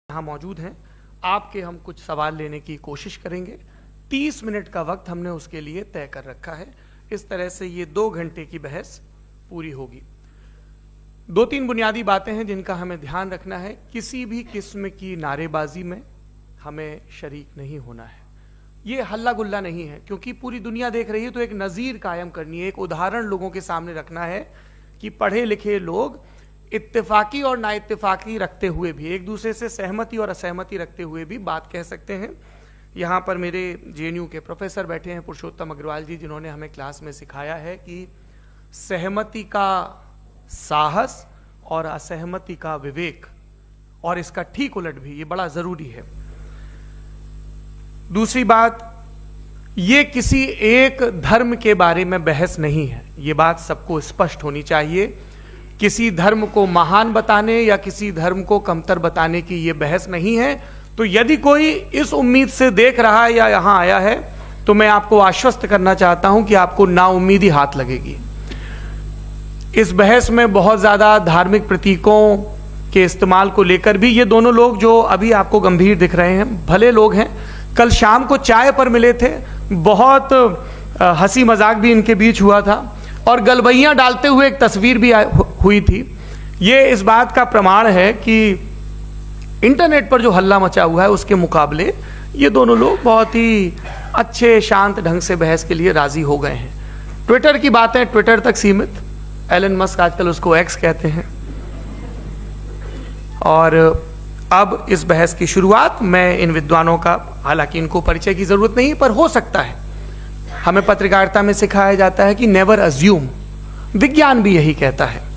यहाँ मौजूद हैं। आपके हम कुछ सवाल लेने की कोशिश करेंगे। 30 मिनट का वक्त हमने उसके लिए तय कर रखा है। इस तरह से ये 2 घंटे की बहस पूरी होगी। 2-3 बुनियादी बातें हैं जिनका हमें ध्यान रखना है। किसी भी किस्म की नारेबाजी में हमें शरीक नहीं होना है। ये हल्ला गुल्ला नहीं है, क्योंकि पूरी दुनिया देख रही है, तो एक नज़ीर कायम करनी है, एक उदाहरण लोगों के सामने रखना है कि पढ़े लिखे लोग इत्तेफाकी और नाइत्तेफाकी रखते हुए भी, एक दूसरे से सहमति और असहमति रखते हुए भी बात कह सकते हैं। यहाँ पर मेरे जेएनयू के प्रोफेसर बैठे हैं, पुरुषोत्तम अग्रवाल जी, जिन्होंने हमें क्लास में सिखाया है कि सहमति का साहस और असहमति का विवेक, और इसका ठीक उलट भी, ये बड़ा ज़रूरी है। दूसरी बात, ये किसी एक धर्म के बारे में बहस नहीं है, ये बात सबको स्पष्ट होनी चाहिए। किसी धर्म को महान बताने या किसी धर्म को कमतर बताने की ये बहस नहीं है। तो यदि कोई इस उम्मीद से देख रहा है या यहां आया है, तो मैं आपको आश्वस्त करना चाहता हूं कि आपको नाउम्मीदी हाथ लगेगी। इस बहस में बहुत ज्यादा धार्मिक प्रतीकों के इस्तेमाल को लेकर भी ये दोनों लोग जो अभी आपको गंभीर दिख रहे हैं, भले लोग हैं, कल शाम को चाय पर मिले थे, बहुत हंसी मजाक भी इनके बीच हुआ था और गलबैयां डालते हुए एक तस्वीर भी हुई थी। ये इस बात का प्रमाण है कि इंटरनेट पर जो हल्ला मचा हुआ है उसके मुकाबले ये दोनों लोग बहुत ही अच्छे शांत ढंग से बहस के लिए राजी हो गए हैं। ट्विटर की बातें ट्विटर तक सीमित, एलन मस्क आजकल उसको एक्स कहते हैं। और अब इस बहस की शुरुआत मैं इन विद्वानों का, हालांकि इनको परिचय की जरूरत नहीं, पर हो सकता है, हमें पत्रकारिता में सिखाया जाता है कि नेवर अज्यूम, विज्ञान भी यही कहता है।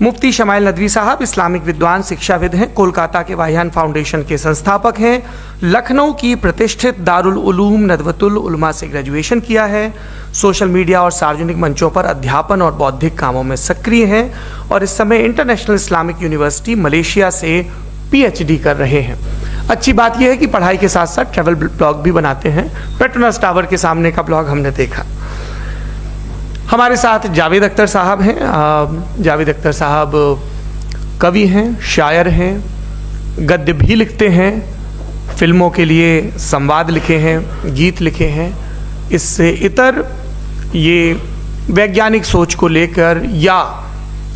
मुफ्ती शमाइल नदवी साहब इस्लामिक विद्वान, शिक्षाविद हैं, कोलकाता के वाहियान फाउंडेशन के संस्थापक हैं, लखनऊ की प्रतिष्ठित दारुल उलूम नदवतुल उलमा से ग्रेजुएशन किया है, सोशल मीडिया और सार्वजनिक मंचों पर अध्यापन और बौद्धिक कामों में सक्रिय हैं और इस समय इंटरनेशनल इस्लामिक यूनिवर्सिटी मलेशिया से PhD कर रहे हैं। अच्छी बात यह है कि पढ़ाई के साथ साथ ट्रैवल ब्लॉग भी बनाते हैं। पेट्रोनस टावर के सामने का ब्लॉग हमने देखा। हमारे साथ जावेद अख्तर साहब हैं। जावेद अख्तर साहब कवि हैं, शायर हैं, गद्य भी लिखते हैं, फिल्मों के लिए संवाद लिखे हैं, गीत लिखे हैं। इससे इतर ये वैज्ञानिक सोच को लेकर या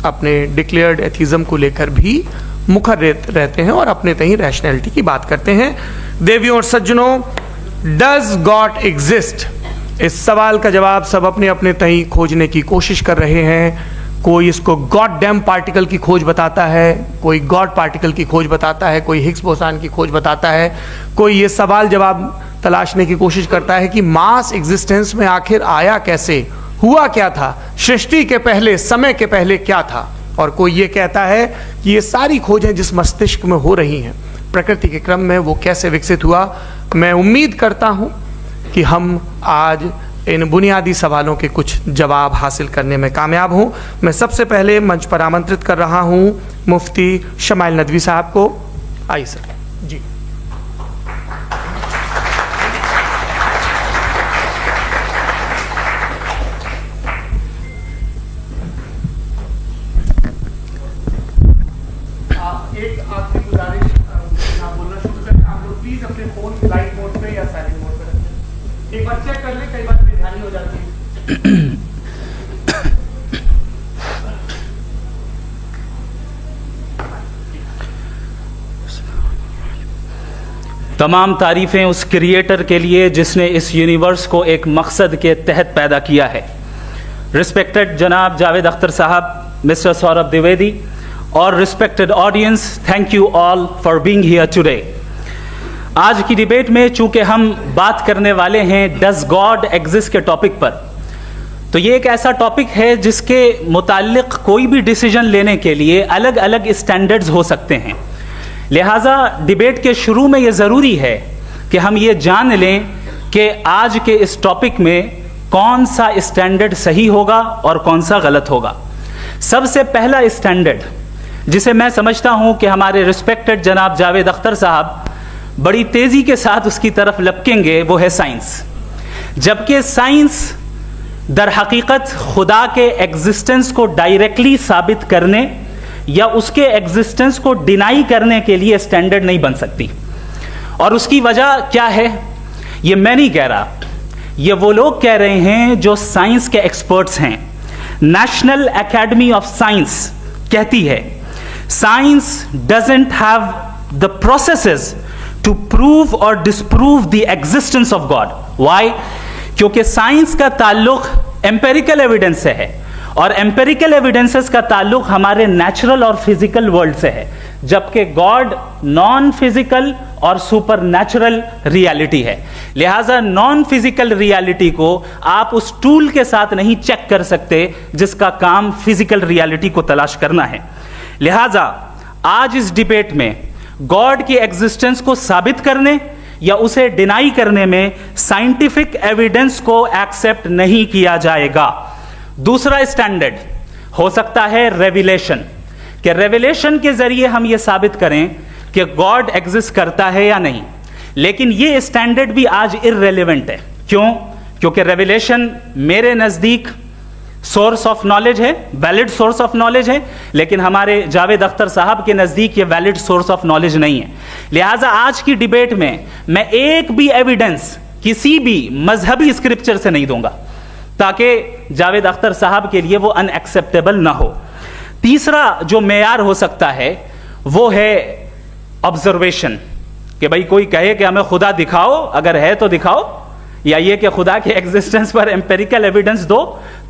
अपने डिक्लेयर्ड एथिज्म को लेकर भी मुखर रहते हैं और अपने तहीं रैशनैलिटी की बात करते हैं। देवियों और सज्जनों, डज गॉड एग्जिस्ट? इस सवाल का जवाब सब अपने अपने तहीं खोजने की कोशिश कर रहे हैं। कोई इसको गॉड डैम पार्टिकल की खोज बताता है, कोई गॉड पार्टिकल की खोज बताता है, कोई हिग्स बोसान की खोज बताता है, कोई ये सवाल जवाब तलाशने की कोशिश करता है कि मास एग्जिस्टेंस में आखिर आया कैसे, हुआ क्या था, सृष्टि के पहले, समय के पहले क्या था। और कोई ये कहता है कि ये सारी खोजें जिस मस्तिष्क में हो रही हैं प्रकृति के क्रम में, वो कैसे विकसित हुआ। मैं उम्मीद करता हूं कि हम आज इन बुनियादी सवालों के कुछ जवाब हासिल करने में कामयाब हों। मैं सबसे पहले मंच पर आमंत्रित कर रहा हूं मुफ्ती शमाइल नदवी साहब को। आइए सर जी। एक आखिरी गुजारिश, आप बोलना शुरू करें, आप लोग प्लीज अपने फोन फ्लाइट मोड पे या साइलेंट मोड पे रखें। एक बार चेक कर लें, कई बार बेध्यानी हो जाती है। तमाम तारीफें उस क्रिएटर के लिए जिसने इस यूनिवर्स को एक मकसद के तहत पैदा किया है। रिस्पेक्टेड जनाब जावेद अख्तर साहब, मिस्टर सौरभ द्विवेदी और respected audience, thank you all for being here today. आज की डिबेट में चूंकि हम बात करने वाले हैं डज गॉड एग्जिस्ट के टॉपिक पर, तो ये एक ऐसा टॉपिक है जिसके मुताल्लिक कोई भी डिसीजन लेने के लिए अलग अलग स्टैंडर्ड्स हो सकते हैं। लिहाजा डिबेट के शुरू में ये ज़रूरी है कि हम ये जान लें कि आज के इस टॉपिक में कौन सा स्टैंडर्ड सही होगा और कौन सा गलत होगा। सबसे पहला स्टैंडर्ड जिसे मैं समझता हूं कि हमारे रिस्पेक्टेड जनाब जावेद अख्तर साहब बड़ी तेजी के साथ उसकी तरफ लपकेंगे, वो है साइंस। जबकि साइंस दर हकीकत खुदा के एग्जिस्टेंस को डायरेक्टली साबित करने या उसके एग्जिस्टेंस को डिनाई करने के लिए स्टैंडर्ड नहीं बन सकती। और उसकी वजह क्या है, ये मैं नहीं कह रहा, ये वो लोग कह रहे हैं जो साइंस के एक्सपर्ट्स हैं। नेशनल एकेडमी ऑफ साइंस कहती है science doesn't have the processes to prove or disprove the existence of God. Why? क्योंकि साइंस का ताल्लुक एम्पेरिकल एविडेंस से है और एम्पेरिकल एविडेंसेस का ताल्लुक हमारे नेचुरल और फिजिकल वर्ल्ड से है, जबकि गॉड नॉन फिजिकल और सुपर नेचुरल रियलिटी है। लिहाजा नॉन फिजिकल रियलिटी को आप उस टूल के साथ नहीं चेक कर सकते जिसका काम फिजिकल रियलिटी को तलाश करना है। लिहाजा आज इस डिबेट में गॉड की एग्जिस्टेंस को साबित करने या उसे डिनाई करने में साइंटिफिक एविडेंस को एक्सेप्ट नहीं किया जाएगा। दूसरा स्टैंडर्ड हो सकता है रेविलेशन, कि रेविलेशन के जरिए हम यह साबित करें कि गॉड एग्जिस्ट करता है या नहीं। लेकिन यह स्टैंडर्ड भी आज इररेलेवेंट है। क्यों? क्योंकि रेविलेशन मेरे नजदीक सोर्स ऑफ नॉलेज है, वैलिड सोर्स ऑफ नॉलेज है, लेकिन हमारे जावेद अख्तर साहब के नजदीक ये वैलिड सोर्स ऑफ नॉलेज नहीं है। लिहाजा आज की डिबेट में मैं एक भी एविडेंस किसी भी मजहबी स्क्रिप्चर से नहीं दूंगा ताकि जावेद अख्तर साहब के लिए वो अनएक्सेप्टेबल ना हो। तीसरा जो मेयार हो सकता है वो है ऑब्जर्वेशन, कि भाई कोई कहे कि हमें खुदा दिखाओ, अगर है तो दिखाओ, या ये कि खुदा के एग्जिस्टेंस पर एम्पेरिकल एविडेंस दो,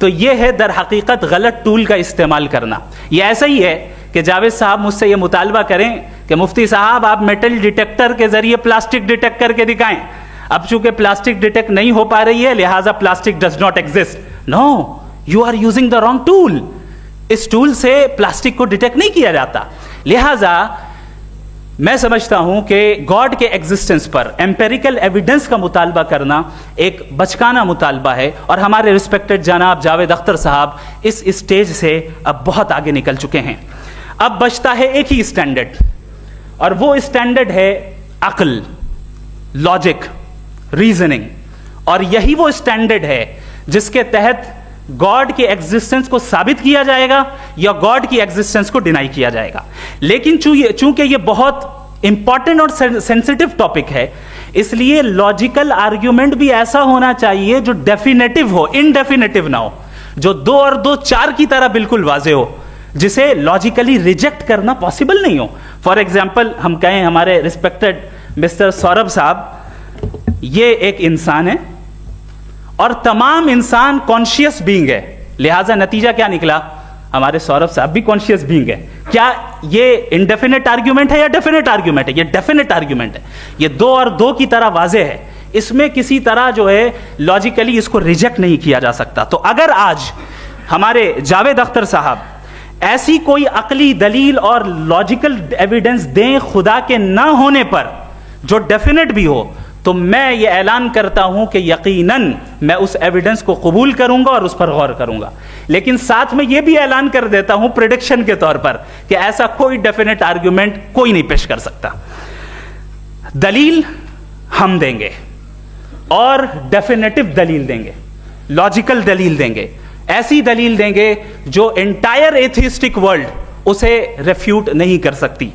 तो ये है दर हकीकत गलत टूल का इस्तेमाल करना। ये ऐसा ही है कि जावेद साहब मुझसे ये मुतालबा करें कि मुफ्ती साहब आप मेटल डिटेक्टर के जरिए प्लास्टिक डिटेक्ट करके दिखाएं। अब चूंकि प्लास्टिक डिटेक्ट नहीं हो पा रही है लिहाजा plastic does not exist. No, you are using the wrong tool. इस टूल से प्लास्टिक को डिटेक्ट नहीं किया जाता। लिहाजा मैं समझता हूं कि गॉड के एग्जिस्टेंस पर एम्पेरिकल एविडेंस का मुतालबा करना एक बचकाना मुतालबा है, और हमारे रिस्पेक्टेड जनाब जावेद अख्तर साहब इस स्टेज से अब बहुत आगे निकल चुके हैं। अब बचता है एक ही स्टैंडर्ड, और वो स्टैंडर्ड है अक्ल, लॉजिक, रीजनिंग। और यही वो स्टैंडर्ड है जिसके तहत गॉड के एग्जिस्टेंस को साबित किया जाएगा या गॉड की एग्जिस्टेंस को डिनाई किया जाएगा। लेकिन चूंकि ये बहुत इंपॉर्टेंट और सेंसिटिव टॉपिक है, इसलिए लॉजिकल आर्ग्यूमेंट भी ऐसा होना चाहिए जो डेफिनेटिव हो, इनडेफिनेटिव ना हो, जो 2 और 2 4 की तरह बिल्कुल वाजे हो, जिसे लॉजिकली रिजेक्ट करना पॉसिबल नहीं हो। फॉर एग्जाम्पल हम कहें हमारे रिस्पेक्टेड मिस्टर सौरभ साहब, ये एक इंसान है और तमाम इंसान कॉन्शियस बीइंग है, लिहाजा नतीजा क्या निकला, हमारे सौरभ साहब भी कॉन्शियस बीइंग है। क्या ये इनडेफिनेट आर्ग्यूमेंट है या डेफिनेट आर्ग्यूमेंट है? ये डेफिनेट आर्ग्यूमेंट है। ये 2 और 2 की तरह वाजे है, इसमें किसी तरह जो है लॉजिकली इसको रिजेक्ट नहीं किया जा सकता। तो अगर आज हमारे जावेद अख्तर साहब ऐसी कोई अकली दलील और लॉजिकल एविडेंस दें खुदा के ना होने पर जो डेफिनेट भी हो, तो मैं ये ऐलान करता हूं कि यकीनन मैं उस एविडेंस को कबूल करूंगा और उस पर गौर करूंगा। लेकिन साथ में यह भी ऐलान कर देता हूं प्रेडिक्शन के तौर पर कि ऐसा कोई डेफिनेट आर्ग्यूमेंट कोई नहीं पेश कर सकता। दलील हम देंगे और डेफिनेटिव दलील देंगे, लॉजिकल दलील देंगे, ऐसी दलील देंगे जो एंटायर एथिस्टिक वर्ल्ड उसे रेफ्यूट नहीं कर सकती।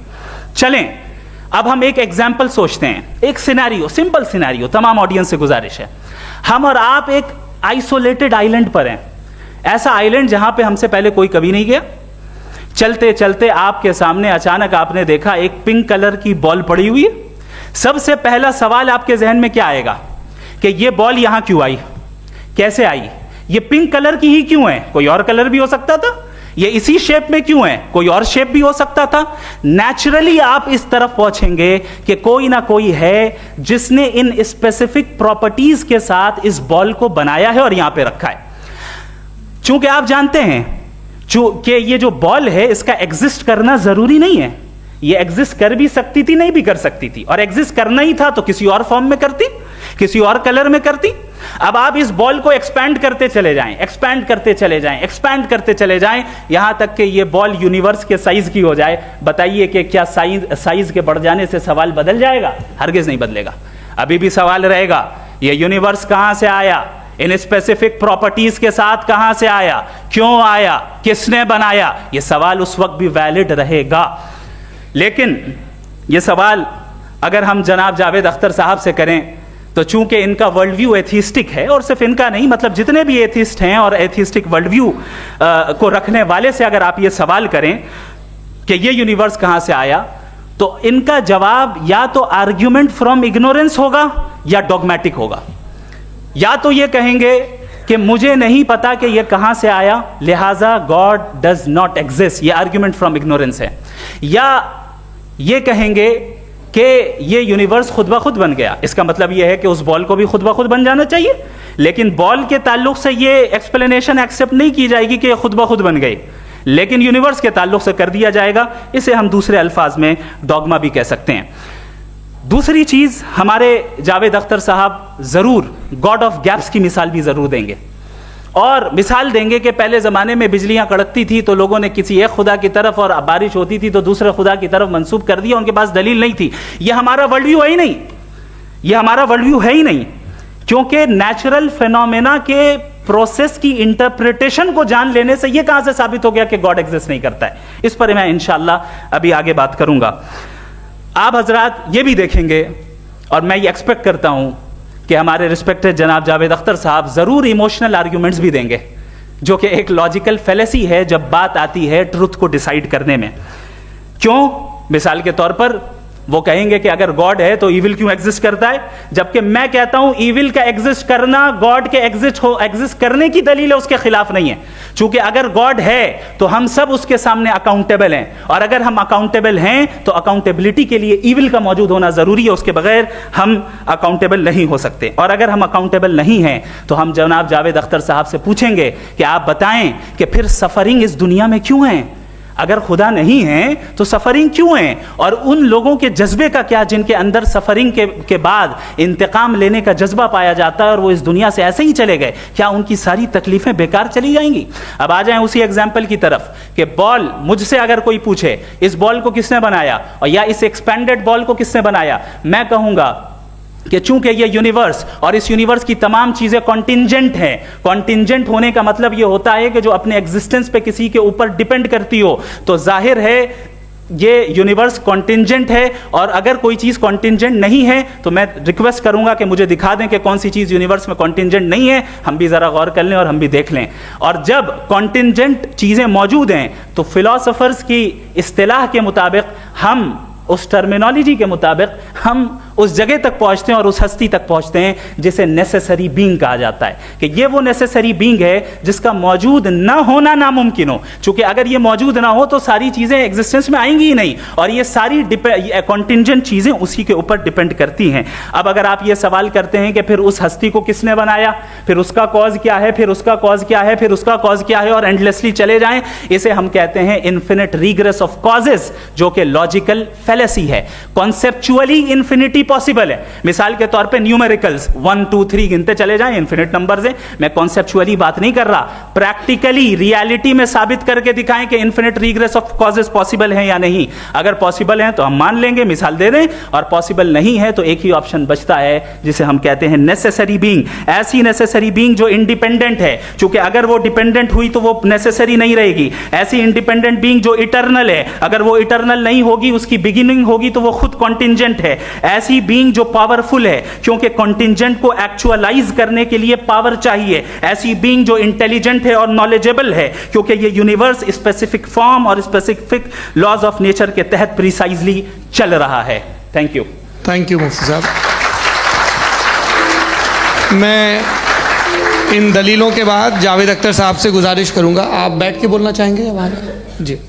चलें अब हम एक एग्जाम्पल सोचते हैं, एक सिनेरियो, सिंपल सिनेरियो, तमाम ऑडियंस से गुजारिश है, हम और आप एक आइसोलेटेड आइलैंड पर हैं, ऐसा आइलैंड जहां पे हमसे पहले कोई कभी नहीं गया। चलते चलते आपके सामने अचानक आपने देखा एक पिंक कलर की बॉल पड़ी हुई है। सबसे पहला सवाल आपके जहन में क्या आएगा कि ये बॉल यहां क्यों आई, कैसे आई, ये पिंक कलर की ही क्यों है, कोई और कलर भी हो सकता था, ये इसी शेप में क्यों है, कोई और शेप भी हो सकता था। नेचुरली आप इस तरफ पहुंचेंगे कि कोई ना कोई है जिसने इन स्पेसिफिक प्रॉपर्टीज के साथ इस बॉल को बनाया है और यहां पे रखा है। चूंकि आप जानते हैं कि ये जो बॉल है इसका एग्जिस्ट करना जरूरी नहीं है, ये एग्जिस्ट कर भी सकती थी, नहीं भी कर सकती थी, और एग्जिस्ट करना ही था तो किसी और फॉर्म में करती, किसी और कलर में करती। अब आप इस बॉल को एक्सपैंड करते चले जाएं, एक्सपैंड करते चले जाएं, एक्सपैंड करते चले जाएं, यहां तक कि ये बॉल यूनिवर्स के साइज की हो जाए। बताइए कि क्या साइज के बढ़ जाने से सवाल बदल जाएगा? हरगिज नहीं बदलेगा। अभी भी सवाल रहेगा ये यूनिवर्स कहां से आया, इन स्पेसिफिक प्रॉपर्टीज के साथ कहां से आया, क्यों आया, किसने बनाया, यह सवाल उस वक्त भी वैलिड रहेगा। लेकिन यह सवाल अगर हम जनाब जावेद अख्तर साहब से करें तो चूंकि इनका वर्ल्ड व्यू एथिस्टिक है, और सिर्फ इनका नहीं, मतलब जितने भी एथिस्ट हैं और एथिस्टिक वर्ल्ड व्यू को रखने वाले से अगर आप ये सवाल करें कि ये यूनिवर्स कहां से आया, तो इनका जवाब या तो आर्ग्यूमेंट फ्रॉम इग्नोरेंस होगा या डॉगमेटिक होगा। या तो ये कहेंगे कि मुझे नहीं पता कि ये कहां से आया, लिहाजा गॉड डज नॉट एग्जिस्ट, ये आर्ग्यूमेंट फ्रॉम इग्नोरेंस है, या ये कहेंगे कि ये यूनिवर्स खुद ब खुद बन गया। इसका मतलब ये है कि उस बॉल को भी खुद ब खुद बन जाना चाहिए, लेकिन बॉल के ताल्लुक से ये एक्सप्लेनेशन एक्सेप्ट नहीं की जाएगी कि ये खुद ब खुद बन गई, लेकिन यूनिवर्स के ताल्लुक से कर दिया जाएगा। इसे हम दूसरे अल्फाज में डॉगमा भी कह सकते हैं। दूसरी चीज, हमारे जावेद अख्तर साहब जरूर गॉड ऑफ गैप्स की मिसाल भी जरूर देंगे, और मिसाल देंगे कि पहले ज़माने में बिजलियां कड़कती थी तो लोगों ने किसी एक खुदा की तरफ, और बारिश होती थी तो दूसरे खुदा की तरफ मंसूब कर दिया, उनके पास दलील नहीं थी। यह हमारा वर्ल्ड व्यू है ही नहीं, यह हमारा वर्ल्ड व्यू है ही नहीं, क्योंकि नेचुरल फिनोमेना के प्रोसेस की इंटरप्रिटेशन को जान लेने से यह कहां से साबित हो गया कि गॉड एग्जिस्ट नहीं करता है। इस पर मैं इंशाअल्लाह अभी आगे बात करूंगा। आप हजरात ये भी देखेंगे, और मैं ये एक्सपेक्ट करता हूं कि हमारे रिस्पेक्टेड जनाब जावेद अख्तर साहब जरूर इमोशनल आर्ग्यूमेंट्स भी देंगे, जो कि एक लॉजिकल फेलेसी है जब बात आती है ट्रुथ को डिसाइड करने में। क्यों? मिसाल के तौर पर वो कहेंगे कि अगर गॉड है तो ईविल क्यों एग्जिस्ट करता है, जबकि मैं कहता हूं ईविल का एग्जिस्ट करना गॉड के एग्जिस्ट करने की दलील है, उसके खिलाफ नहीं है। चूंकि अगर गॉड है तो हम सब उसके सामने अकाउंटेबल हैं, और अगर हम अकाउंटेबल हैं तो अकाउंटेबिलिटी के लिए ईविल का मौजूद होना जरूरी है, उसके बगैर हम अकाउंटेबल नहीं हो सकते। और अगर हम अकाउंटेबल नहीं हैं तो हम जनाब जावेद अख्तर साहब से पूछेंगे कि आप बताएं कि फिर सफरिंग इस दुनिया में क्यों है? अगर खुदा नहीं है तो सफरिंग क्यों है? और उन लोगों के जज्बे का क्या जिनके अंदर सफरिंग के बाद इंतकाम लेने का जज्बा पाया जाता है और वो इस दुनिया से ऐसे ही चले गए, क्या उनकी सारी तकलीफें बेकार चली जाएंगी? अब आ जाएं उसी एग्जाम्पल की तरफ कि बॉल, मुझसे अगर कोई पूछे इस बॉल को किसने बनाया और या इस एक्सपेंडेड बॉल को किसने बनाया, मैं कहूंगा कि चूंकि ये यूनिवर्स और इस यूनिवर्स की तमाम चीजें कॉन्टिंजेंट हैं। कॉन्टिंजेंट होने का मतलब ये होता है कि जो अपने एग्जिस्टेंस पे किसी के ऊपर डिपेंड करती हो, तो जाहिर है ये यूनिवर्स कॉन्टिंजेंट है। और अगर कोई चीज कॉन्टिंजेंट नहीं है तो मैं रिक्वेस्ट करूंगा कि मुझे दिखा दें कि कौन सी चीज यूनिवर्स में कॉन्टिंजेंट नहीं है, हम भी जरा गौर कर लें और हम भी देख लें। और जब कॉन्टिंजेंट चीजें मौजूद हैं तो फिलोसोफर्स की इस्तिलाह के मुताबिक, हम उस टर्मिनोलॉजी के मुताबिक हम उस जगह तक पहुंचते हैं और उस हस्ती तक पहुंचते हैं जिसे नेसेसरी बीइंग कहा जाता है, कि ये वो नेसेसरी बीइंग है जिसका मौजूद ना होना नामुमकिन हो। क्योंकि अगर ये मौजूद ना हो तो सारी चीजें एग्जिस्टेंस में आएंगी ही नहीं, और ये सारी कॉन्टिंजेंट चीजें उसी के ऊपर डिपेंड करती हैं। अब अगर आप ये सवाल करते हैं कि फिर उस हस्ती को किसने बनाया, फिर उसका कॉज क्या है, फिर उसका कॉज क्या है, फिर उसका कॉज क्या है, और एंडलेसली चले जाएं, इसे हम कहते हैं इन्फिनिट रीग्रेस ऑफ कॉजेस, जो कि लॉजिकल फेलेसी है। कॉन्सेप्चुअली इन्फिनिटी पॉसिबल है। मिसाल के तौर पे न्यूमेरिकल्स 1 2 3 गिनते चले जाएं, इन्फिनिट नंबर्स हैं। मैं कॉन्सेप्चुअली बात नहीं कर रहा, प्रैक्टिकली रियलिटी में साबित करके दिखाएं कि infinite regress of causes possible है या नहीं। अगर पॉसिबल है तो हम मान लेंगे, मिसाल दे दें, और पॉसिबल नहीं है तो एक ही ऑप्शन बचता है जिसे हम कहते हैं नेसेसरी बीइंग। ऐसी नेसेसरी बीइंग जो इंडिपेंडेंट है, क्योंकि अगर वो डिपेंडेंट हुई तो वो नेसेसरी नहीं रहेगी। ऐसी इंडिपेंडेंट बीइंग जो इटर्नल है, अगर वो इटर्नल नहीं होगी, उसकी बिगिनिंग होगी तो वो खुद कॉन्टिंजेंट है। ऐसी बीइंग जो पावरफुल है, क्योंकि कॉन्टिंजेंट को एक्चुअलाइज करने के लिए पावर चाहिए। ऐसी बीइंग जो इंटेलिजेंट है और नॉलेजेबल है, क्योंकि ये यूनिवर्स स्पेसिफिक फॉर्म और स्पेसिफिक लॉज ऑफ नेचर के तहत प्रिसाइजली चल रहा है। Thank you. थैंक यू मुफ्ती साहब। मैं इन दलीलों के बाद जावेद अख्तर साहब से गुजारिश करूंगा, आप बैठ के बोलना चाहेंगे या बाहर? जी।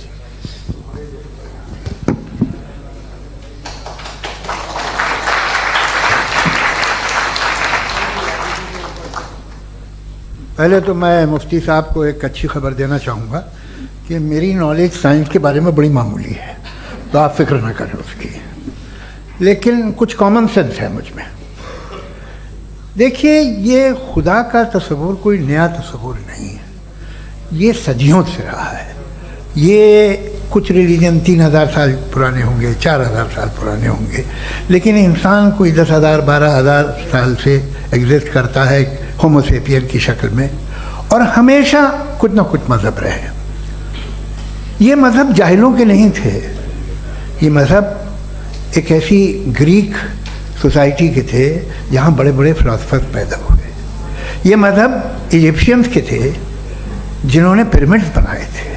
पहले तो मैं मुफ्ती साहब को एक अच्छी खबर देना चाहूँगा कि मेरी नॉलेज साइंस के बारे में बड़ी मामूली है, तो आप फिक्र ना करें उसकी, लेकिन कुछ कॉमन सेंस है मुझ में। देखिए, ये खुदा का तस्वुर कोई नया तस्वुर नहीं है, ये सदियों से रहा है। ये कुछ रिलीजन 3000 साल पुराने होंगे, 4000 साल पुराने होंगे, लेकिन इंसान कोई 10,000 12,000 साल से एग्जिस्ट करता है, होमोसेपियन की शक्ल में, और हमेशा कुछ ना कुछ मज़हब रहे। ये मज़हब जाहिलों के नहीं थे, ये मज़हब एक ऐसी ग्रीक सोसाइटी के थे जहाँ बड़े बड़े फिलोसफर्स पैदा हुए। ये मज़हब इजिप्शियंस के थे जिन्होंने पिरामिड्स बनाए थे।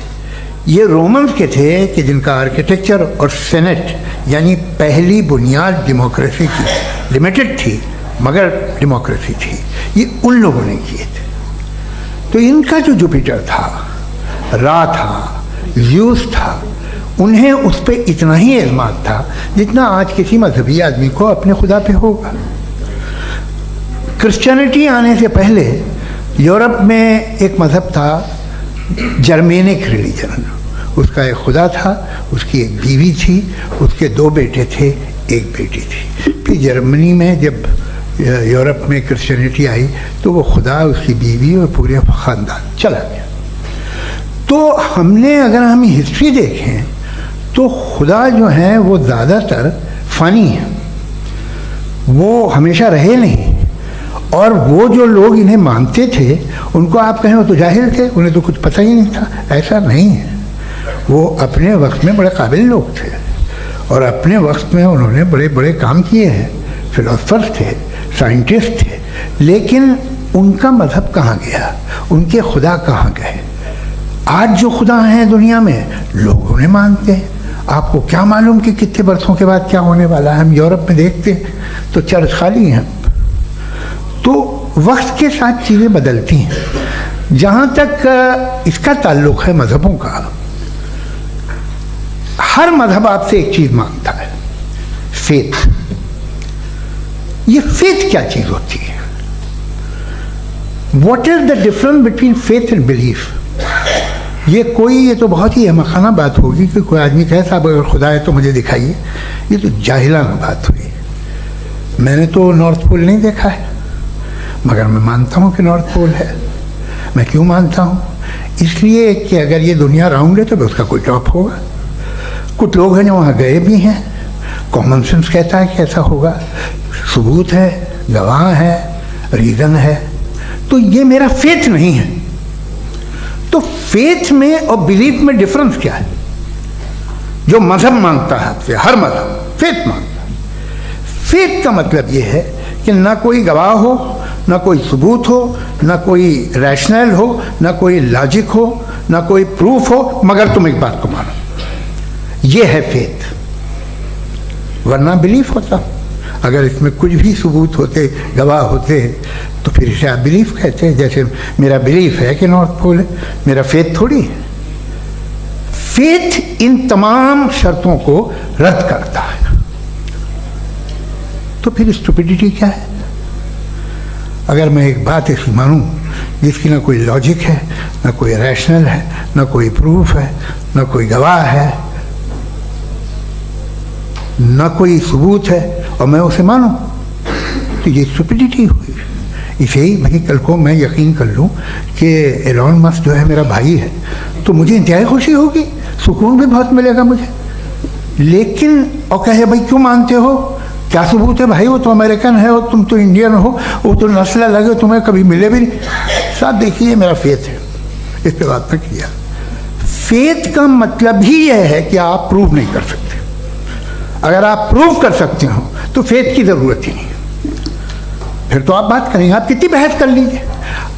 ये रोमन्स के थे कि जिनका आर्किटेक्चर और सेनेट यानी पहली बुनियाद डेमोक्रेसी की, लिमिटेड थी मगर डेमोक्रेसी थी, ये उन लोगों ने किए थे। तो इनका जो जुपिटर था, रा था, ज़्यूस था, उन्हें उस पर इतना ही एतमाद था जितना आज किसी मजहबी आदमी को अपने खुदा पे होगा। क्रिश्चियनिटी आने से पहले यूरोप में एक मज़हब था जर्मेनिक रिलीजन। उसका एक खुदा था, उसकी एक बीवी थी, उसके 2 बेटे थे, एक बेटी थी। फिर जर्मनी में जब यूरोप में क्रिश्चियनिटी आई तो वो खुदा, उसकी बीवी और पूरे ख़ानदान चला गया। तो हमने, अगर हम हिस्ट्री देखें तो खुदा जो है वो ज़्यादातर फ़नी है, वो हमेशा रहे नहीं। और वो जो लोग इन्हें मानते थे उनको आप कहें वो तो जाहिल थे, उन्हें तो कुछ पता ही नहीं था, ऐसा नहीं है। वो अपने वक्त में बड़े काबिल लोग थे और अपने वक्त में उन्होंने बड़े बड़े काम किए हैं, फिलोसफर्स थे, साइंटिस्ट थे। लेकिन उनका मज़हब कहाँ गया, उनके खुदा कहाँ गए? आज जो खुदा हैं दुनिया में लोग उन्हें मानते हैं। आपको क्या मालूम कि कितने बरसों के बाद क्या होने वाला है? हम यूरोप में देखते हैं तो चर्च खाली हैं। तो वक्त के साथ चीज़ें बदलती हैं। जहाँ तक इसका ताल्लुक़ है मज़हबों का, हर मज़हब आपसे एक चीज़ मांगता है, फेथ। ये फेथ क्या चीज़ होती है? What is the difference between faith and belief? ये तो बहुत ही अहमकाना बात होगी कि कोई आदमी कहे साहब अगर खुदा है तो मुझे दिखाइए। ये तो जाहिलाना बात हुई। मैंने तो नॉर्थ पोल नहीं देखा है, मगर मैं मानता हूँ कि नॉर्थ पोल है। मैं क्यों मानता हूँ? इसलिए कि अगर ये दुनिया राउंड है तो उसका कोई टॉप होगा। कुछ लोग हैं जो वहाँ गए भी हैं, कॉमन सेंस कहता है कि ऐसा होगा, सबूत है, गवाह है, रीज़न है। तो ये मेरा फेथ नहीं है। तो फेथ में और बिलीफ में डिफरेंस क्या है? जो मज़हब मांगता है आपसे, हर मज़हब फेथ मांगता है। फेथ का मतलब ये है कि ना कोई गवाह हो, ना कोई सबूत हो, ना कोई रैशनल हो, ना कोई लॉजिक हो, ना कोई प्रूफ हो, मगर तुम एक बात को मानो। ये है फेथ। वरना बिलीफ होता। अगर इसमें कुछ भी सबूत होते, गवाह होते, तो फिर इसे आप बिलीफ कहते हैं। जैसे मेरा बिलीफ है कि नॉर्थ पोल है, मेरा फेथ थोड़ी है। फेथ इन तमाम शर्तों को रद्द करता है। तो फिर स्टुपिडिटी क्या है? अगर मैं एक बात ऐसी मानूं जिसकी ना कोई लॉजिक है, ना कोई रैशनल है, ना कोई प्रूफ है, ना कोई गवाह है, ना कोई सबूत है, और मैं उसे मानूं, तो ये स्टुपिडिटी हुई। इसे ही भाई कल को मैं यकीन कर लूँ कि एलोन मस्क जो है मेरा भाई है, तो मुझे इंतहाई खुशी होगी, सुकून भी बहुत मिलेगा मुझे। लेकिन और कहे भाई क्यों मानते हो, क्या सबूत है भाई, वो तो अमेरिकन है और तुम तो इंडियन हो, वो तो नस्ल अलग है, तुम्हें कभी मिले भी नहीं। साथ देखिए मेरा फेथ है, इस पर बात न किया। फेथ का मतलब ही यह है कि आप प्रूव नहीं कर सकते। अगर आप प्रूव कर सकते हो तो फेथ की ज़रूरत ही नहीं, फिर तो आप बात करेंगे, आप कितनी बहस कर लीजिए।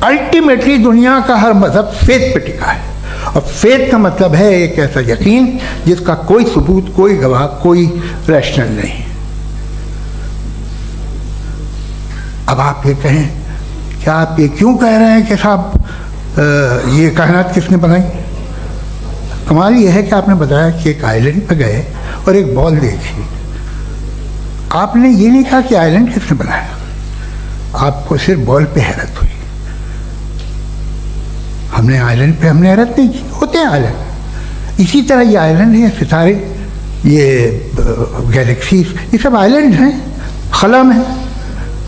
अल्टीमेटली दुनिया का हर मज़हब फेथ पे टिका है, और फेथ का मतलब है एक ऐसा यकीन जिसका कोई सबूत, कोई गवाह, कोई रैशनल नहीं। अब आप ये कहें, क्या आप ये क्यों कह रहे हैं कि साहब ये कायनात किसने बनाई? कमाल ये है कि आपने बताया कि एक आइलैंड पे गए और एक बॉल देखी। आपने ये नहीं कहा कि आइलैंड किसने बनाया, आपको सिर्फ बॉल पे हैरत हुई। हमने आइलैंड पे हमने हैरत नहीं की, होते हैं आइलैंड। इसी तरह ये आइलैंड है, सितारे, ये गैलेक्सीज, ये सब आइलैंड हैं, खला में।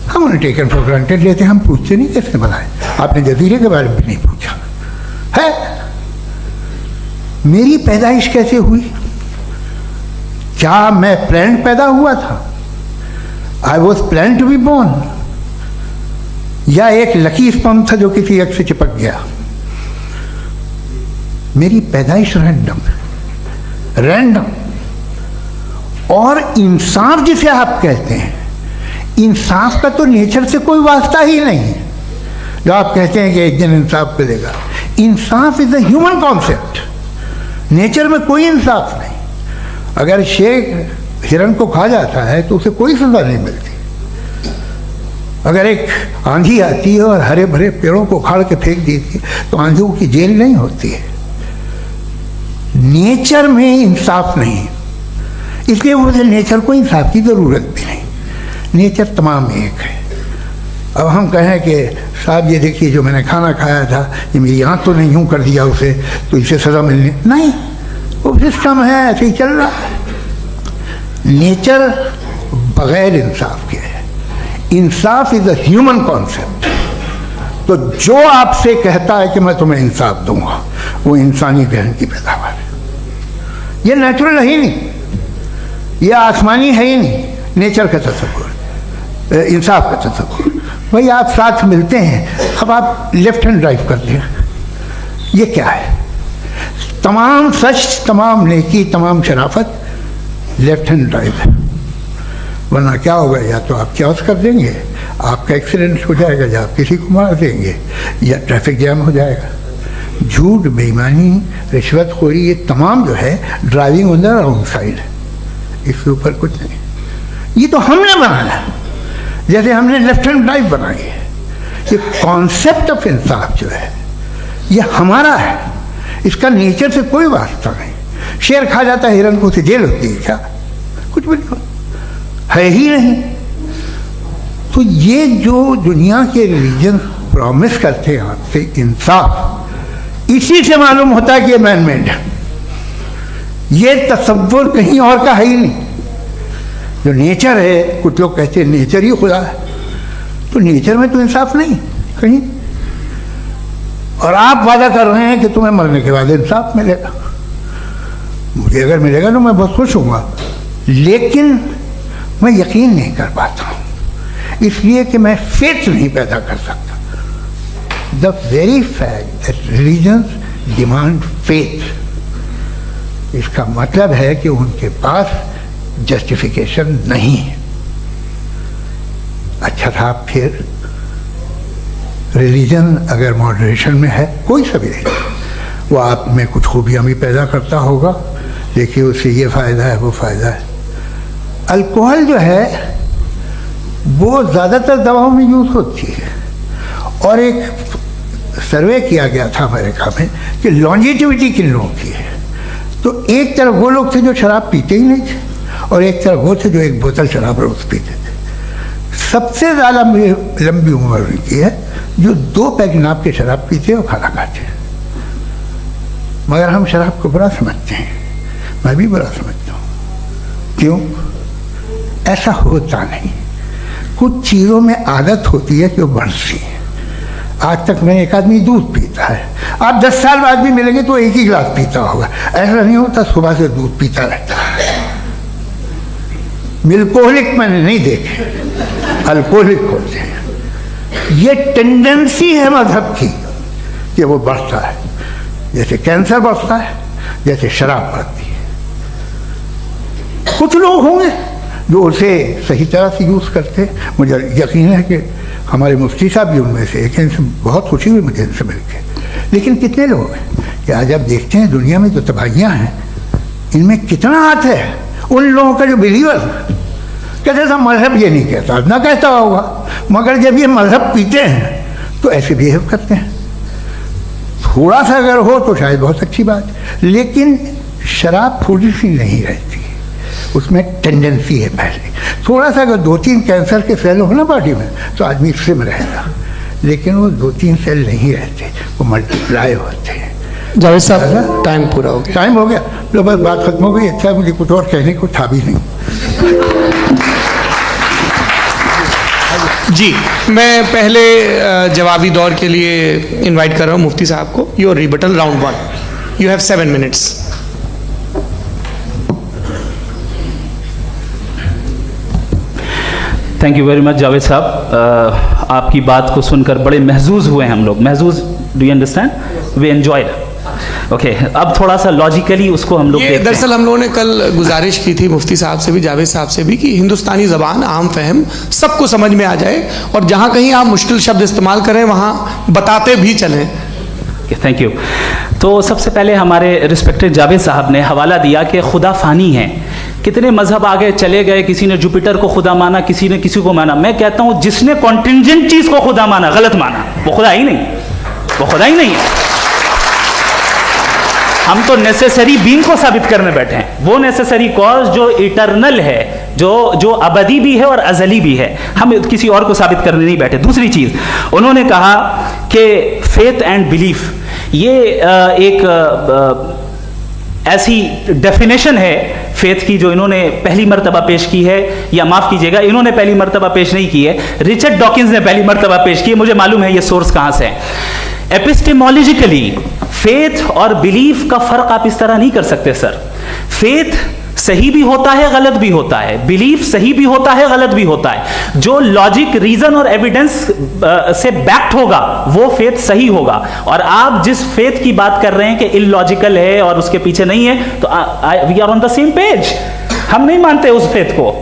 हम उन्हें टेकन फॉर ग्रांटेड लेते हैं, हम पूछते नहीं किसने बनाए। आपने जजीरे के बारे में भी नहीं पूछा है। मेरी पैदाइश कैसे हुई? क्या मैं प्लान पैदा हुआ था? I was plan to be born. या एक लकी स्पर्म था जो किसी एग से चिपक गया। मेरी पैदाइश रैंडम। और इंसाफ जिसे आप कहते हैं, इंसाफ का तो नेचर से कोई वास्ता ही नहीं है। जो आप कहते हैं कि एक दिन इंसाफ मिलेगा, इंसाफ is a human concept, nature में कोई इंसाफ नहीं। अगर शेर हिरन को खा जाता है तो उसे कोई सजा नहीं मिलती। अगर एक आंधी आती है और हरे भरे पेड़ों को उखाड़ के फेंक देती है तो आंधियों की जेल नहीं होती है। नेचर में इंसाफ नहीं है, इसलिए मुझे नेचर को इंसाफ की ज़रूरत भी नहीं। नेचर तमाम एक है। अब हम कहें कि साहब ये देखिए जो मैंने खाना खाया था ये मेरी आँख तो नहीं यूँ कर दिया उसे तो इसे सज़ा मिलनी नहीं, वो सिस्टम है, ऐसे ही चल रहा है। नेचर बग़ैर इंसाफ के है। इंसाफ इज़ अ ह्यूमन कॉन्सेप्ट। तो जो आपसे कहता है कि मैं तुम्हें इंसाफ दूंगा वो इंसानी जहन की पैदावार है। ये नेचुरल है ही नहीं, ये आसमानी है ही नहीं। नेचर का तसव्वुर, इंसाफ का तसव्वुर। भाई आप साथ मिलते हैं, अब आप लेफ्ट हैंड ड्राइव कर लें, ये क्या है? तमाम सच, तमाम नेकी, तमाम शराफत लेफ्ट हैंड ड्राइव है। वरना क्या होगा, या तो आप क्रॉस कर देंगे, आपका एक्सीडेंट हो जाएगा, या आप किसी को मार देंगे, या ट्रैफिक जैम हो जाएगा। झूठ, बेईमानी, रिश्वतखोरी, ये तमाम जो है driving on the wrong side है। इसके ऊपर कुछ नहीं। ये तो हमने बनाया, जैसे हमने लेफ्ट हैंड ड्राइव बनाई है। ये कॉन्सेप्ट ऑफ इंसाफ जो है ये हमारा है, इसका नेचर से कोई वास्ता नहीं। शेर खा जाता है हिरन को, उसे जेल होती है क्या? कुछ भी नहीं, है ही नहीं। तो ये जो दुनिया के रिलीजन प्रॉमिस करते हैं आपसे इंसाफ, इसी से मालूम होता है कि ये मैन मेड है। ये तसव्वुर कहीं और का है ही नहीं। जो नेचर है, कुछ लोग कहते हैं नेचर ही खुदा है, तो नेचर में तो इंसाफ नहीं कहीं। और आप वादा कर रहे हैं कि तुम्हें मरने के बाद इंसाफ मिलेगा। मुझे अगर मिलेगा तो मैं बहुत खुश हूँगा, लेकिन मैं यकीन नहीं कर पाता हूँ, इसलिए कि मैं फेथ नहीं पैदा कर सकता। The very fact that religions demand faith, इसका मतलब है कि उनके पास जस्टिफिकेशन नहीं है। अच्छा था, फिर रिलीजन अगर मॉडरेशन में है, कोई सा भी नहीं, वो आप में कुछ खूबियाँ भी पैदा करता होगा। देखिए उससे ये फ़ायदा है, वो फ़ायदा है। अल्कोहल जो है वो ज़्यादातर दवाओं में यूज़ होती है। और एक सर्वे किया गया था अमेरिका में कि लॉन्जिटिविटी किन लोगों की है, तो एक तरफ वो लोग थे जो शराब पीते ही नहीं थे, और एक तरफ वो थे जो एक बोतल शराब रोज़ पीते थे। सबसे ज़्यादा लंबी उम्र उनकी है जो 2 पैक नाप के शराब पीते और खाना खाते हैं। मगर हम शराब को बुरा समझते हैं, मैं भी बुरा समझता हूँ। क्यों? ऐसा होता नहीं। कुछ चीज़ों में आदत होती है कि वो बढ़ती है। आज तक में एक आदमी दूध पीता है, आप 10 साल बाद भी मिलेंगे तो एक ही गिलास पीता होगा। ऐसा नहीं होता, सुबह से दूध पीता रहता है। मिल्कोहलिक मैंने नहीं देखे, अल्कोहलिक होते हैं। ये टेंडेंसी है मजहब की कि वो बढ़ता है, जैसे कैंसर बढ़ता है, जैसे शराब बढ़ती है। कुछ लोग होंगे जो उसे सही तरह से यूज़ करते। मुझे यकीन है कि हमारे मुफ्ती साहब भी उनमें से एक हैं, इनसे बहुत खुशी हुई मुझे इनसे मिलकर। लेकिन कितने लोग हैं कि आज आप देखते हैं दुनिया में जो तबाहियाँ हैं, इनमें कितना हाथ है उन लोगों का जो बिलीवर कहते थे मजहब ये नहीं कहता, ना कहता होगा, मगर जब ये मजहब पीते हैं तो ऐसे बिहेव करते हैं। थोड़ा सा अगर हो तो शायद बहुत अच्छी बात, लेकिन शराब थोड़ी सी नहीं रहती, उसमें टेंडेंसी है। पहले थोड़ा सा अगर 2-3 कैंसर के सेल हो ना बॉडी में तो आदमी इससे में रहेगा, लेकिन वो 2-3 सेल नहीं रहते, वो मल्टीप्लाई होते हैं। जावेद साहब टाइम पूरा हो गया। टाइम हो गया तो बस बात खत्म हो गई। अच्छा, मुझे कुछ और कहने को था भी नहीं। जी, मैं पहले जवाबी दौर के लिए इनवाइट कर रहा हूँ मुफ्ती साहब को। Your rebuttal round 1, you have 7 minutes. Thank you very much Javed साहब। आपकी बात को सुनकर बड़े महजूज हुए हम लोग। महजूज, do you understand? We enjoyed. Okay, अब थोड़ा सा लॉजिकली उसको हम लोग ये देखते हैं। दरअसल हम लोगों ने कल गुजारिश की थी मुफ्ती साहब से भी, जावेद साहब से भी, कि हिंदुस्तानी ज़बान आम फहम सबको समझ में आ जाए और जहाँ कहीं आप मुश्किल शब्द इस्तेमाल करें वहाँ बताते भी चलें। Thank you. तो सबसे पहले हमारे रिस्पेक्टेड जावेद साहब ने हवाला दिया कि खुदा फ़ानी है। कितने मजहब आगे चले गए, किसी ने जुपिटर को खुदा माना, किसी ने किसी को माना। मैं कहता हूँ जिसने कॉन्टिंजेंट चीज़ को खुदा माना, गलत माना, वो खुदा ही नहीं, वो खुदा ही नहीं है। हम तो नेसेसरी बीइंग को साबित करने बैठे हैं, वो नेसेसरी कॉज जो इटरनल है, जो अबदी भी है और अजली भी है। हम किसी और को साबित करने नहीं बैठे। दूसरी चीज़ उन्होंने कहा कि फेथ एंड बिलीफ, ये एक ऐसी डेफिनेशन है फेथ की जो इन्होंने पहली मर्तबा पेश की है, या माफ़ कीजिएगा, इन्होंने पहली मर्तबा पेश नहीं की है, रिचर्ड डॉकिंस ने पहली मर्तबा पेश की है। मुझे मालूम है ये सोर्स कहाँ से है। एपिस्टेमोलॉजिकली फेथ और बिलीफ का फ़र्क आप इस तरह नहीं कर सकते सर। फेथ सही भी होता है, गलत भी होता है। बिलीफ सही भी होता है, गलत भी होता है। जो लॉजिक, रीजन और एविडेंस से बैक्ड होगा वो फेथ सही होगा। और आप जिस फेथ की बात कर रहे हैं कि इलॉजिकल है और उसके पीछे नहीं है, तो we are on the same page. हम नहीं मानते उस फेथ को,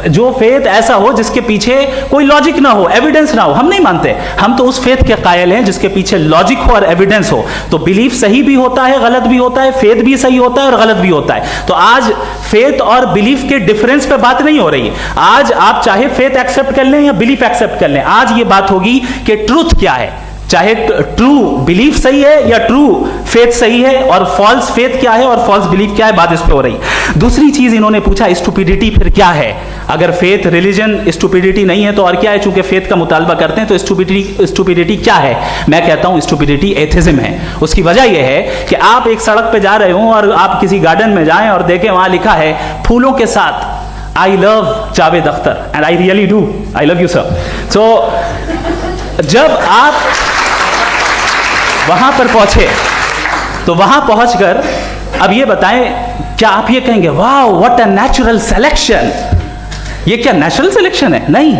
जो फेथ ऐसा हो जिसके पीछे कोई लॉजिक ना हो, एविडेंस ना हो, हम नहीं मानते। हम तो उस फेथ के कायल हैं जिसके पीछे लॉजिक हो और एविडेंस हो। तो बिलीफ सही भी होता है, गलत भी होता है, फेथ भी सही होता है और गलत भी होता है। तो आज फेथ और बिलीफ के डिफरेंस पे बात नहीं हो रही है। आज आप चाहे फेथ एक्सेप्ट कर लें या बिलीफ एक्सेप्ट कर लें, आज ये बात होगी कि ट्रूथ क्या है। चाहे ट्रू बिलीफ सही है या ट्रू फेथ सही है, और फॉल्स फेथ क्या है और फॉल्स बिलीफ क्या है, बात इस पे हो रही। दूसरी चीज इन्होंने पूछा, स्टुपिडिटी फिर क्या है? अगर फेथ, रिलीजन स्टुपिडिटी नहीं है तो और क्या है? चूंकि फेथ का मुतालबा करते हैं तो स्टुपिडिटी क्या है? मैं कहता हूं स्टुपिडिटी एथिज्म है। उसकी वजह यह है कि आप एक सड़क पे जा रहे हो और आप किसी गार्डन में जाएं और देखें वहां लिखा है फूलों के साथ I love Javed Akhtar, and I really do, I love you sir. So जब आप वहां पर पहुंचे तो वहां पहुंचकर अब ये बताएं, क्या आप ये कहेंगे वाह व्हाट अ नेचुरल सिलेक्शन? ये क्या नेचुरल सिलेक्शन है? नहीं,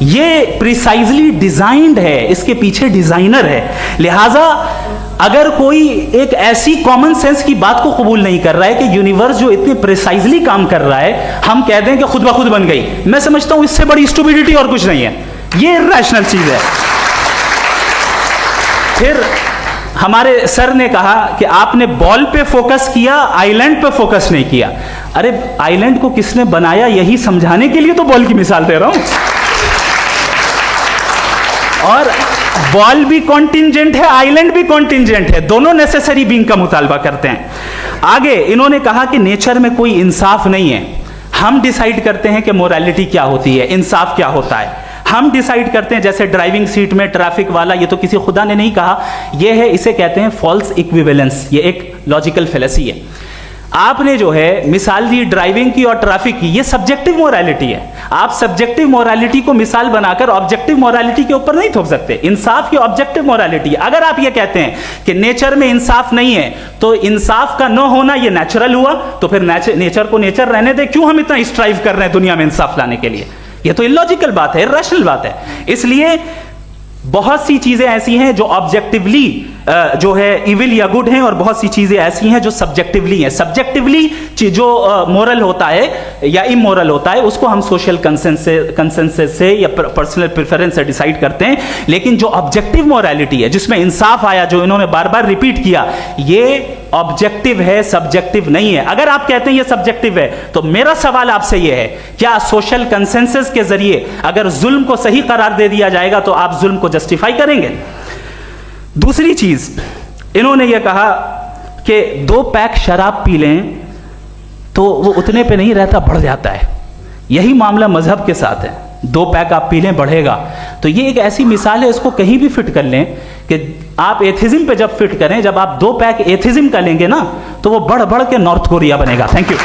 ये प्रिसाइजली डिजाइंड है, इसके पीछे डिजाइनर है। लिहाजा अगर कोई एक ऐसी कॉमन सेंस की बात को कबूल नहीं कर रहा है कि यूनिवर्स जो इतने प्रिसाइजली काम कर रहा है, हम कह दें कि खुद ब खुद बन गई, मैं समझता हूं इससे बड़ी स्टुपिडिटी और कुछ नहीं है। ये इर्रेशनल चीज है। फिर हमारे सर ने कहा कि आपने बॉल पे फोकस किया, आइलैंड पे फोकस नहीं किया। अरे आइलैंड को किसने बनाया यही समझाने के लिए तो बॉल की मिसाल दे रहा हूं। और बॉल भी कॉन्टिंजेंट है, आइलैंड भी कॉन्टिंजेंट है, दोनों नेसेसरी बीइंग का मुतालबा करते हैं। आगे इन्होंने कहा कि नेचर में कोई इंसाफ नहीं है। हम डिसाइड करते हैं कि मोरालिटी क्या होती है, इंसाफ क्या होता है। हम डिसाइड करते हैं, जैसे ड्राइविंग सीट में ट्रैफिक वाला, ये तो किसी खुदा ने नहीं कहा, ये है, इसे कहते हैं फॉल्स इक्विवेलेंस। ये एक लॉजिकल फेलेसी है। आपने जो है मिसाल दी ड्राइविंग की और ट्रैफिक की, ये सब्जेक्टिव मोरालिटी है। आप सब्जेक्टिव मोरालिटी को मिसाल बनाकर ऑब्जेक्टिव मोरालिटी के ऊपर नहीं थोप सकते। इंसाफ की ऑब्जेक्टिव मोरालिटी। अगर आप ये कहते हैं कि नेचर में इंसाफ नहीं है तो इंसाफ का न होना ये नेचुरल हुआ, तो फिर नेचर को नेचर रहने दे, क्यों हम इतना स्ट्राइव कर रहे हैं दुनिया में इंसाफ लाने के लिए? ये तो इलॉजिकल बात है, इर्रेशनल बात है। इसलिए बहुत सी चीजें ऐसी हैं जो ऑब्जेक्टिवली जो है इविल या गुड हैं, और बहुत सी चीजें ऐसी हैं जो सब्जेक्टिवली हैं। सब्जेक्टिवली जो मोरल होता है या इमोरल होता है उसको हम सोशल कंसेंसस से या पर्सनल प्रेफरेंस से डिसाइड करते हैं। लेकिन जो ऑब्जेक्टिव मोरालिटी है जिसमें इंसाफ आया, जो इन्होंने बार बार रिपीट किया, ये ऑब्जेक्टिव है, सब्जेक्टिव नहीं है। अगर आप कहते हैं ये सब्जेक्टिव है तो मेरा सवाल आपसे ये है, क्या सोशल कंसेंसस के जरिए अगर जुल्म को सही करार दे दिया जाएगा तो आप जुल्म को जस्टिफाई करेंगे? दूसरी चीज इन्होंने ये कहा कि 2 पैक शराब पी लें तो वो उतने पे नहीं रहता, बढ़ जाता है। यही मामला मजहब के साथ है। 2 पैक आप पी लें बढ़ेगा। तो ये एक ऐसी मिसाल है, इसको कहीं भी फिट कर लें कि आप एथिज्म पे जब फिट करें, जब आप 2 पैक एथिज्म का लेंगे ना तो वो बढ़ बढ़ के नॉर्थ कोरिया बनेगा। Thank you.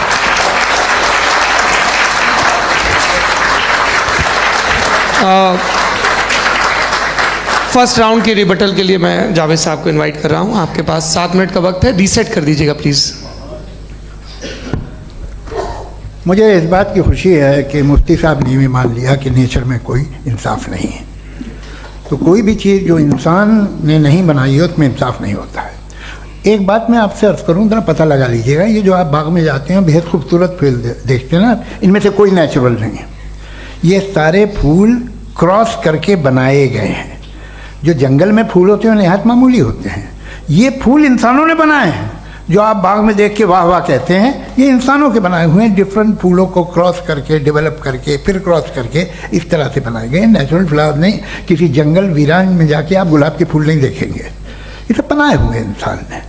फर्स्ट राउंड की रिबटल के लिए मैं जावेद साहब को इनवाइट कर रहा हूं। आपके पास 7 मिनट का वक्त है, रीसेट कर दीजिएगा प्लीज़। मुझे इस बात की खुशी है कि मुफ्ती साहब ने भी मान लिया कि नेचर में कोई इंसाफ नहीं है। तो कोई भी चीज़ जो इंसान ने नहीं बनाई है उसमें इंसाफ नहीं होता है। एक बात मैं आपसे अर्ज़ करूँ, जरा पता लगा लीजिएगा, ये जो आप बाग में जाते हैं बेहद खूबसूरत फूल देखते हैं ना, इनमें से कोई नेचुरल नहीं है। ये सारे फूल क्रॉस करके बनाए गए हैं। जो जंगल में फूल होते हैं नहायत मामूली होते हैं, ये फूल इंसानों ने बनाए हैं। जो आप बाग में देख के वाह वाह कहते हैं, ये इंसानों के बनाए हुए हैं। डिफरेंट फूलों को क्रॉस करके, डेवलप करके, फिर क्रॉस करके इस तरह से बनाए गए। नेचुरल फ्लावर नहीं। किसी जंगल वीरान में जाके आप गुलाब के फूल नहीं देखेंगे। ये सब बनाए हुए इंसान ने,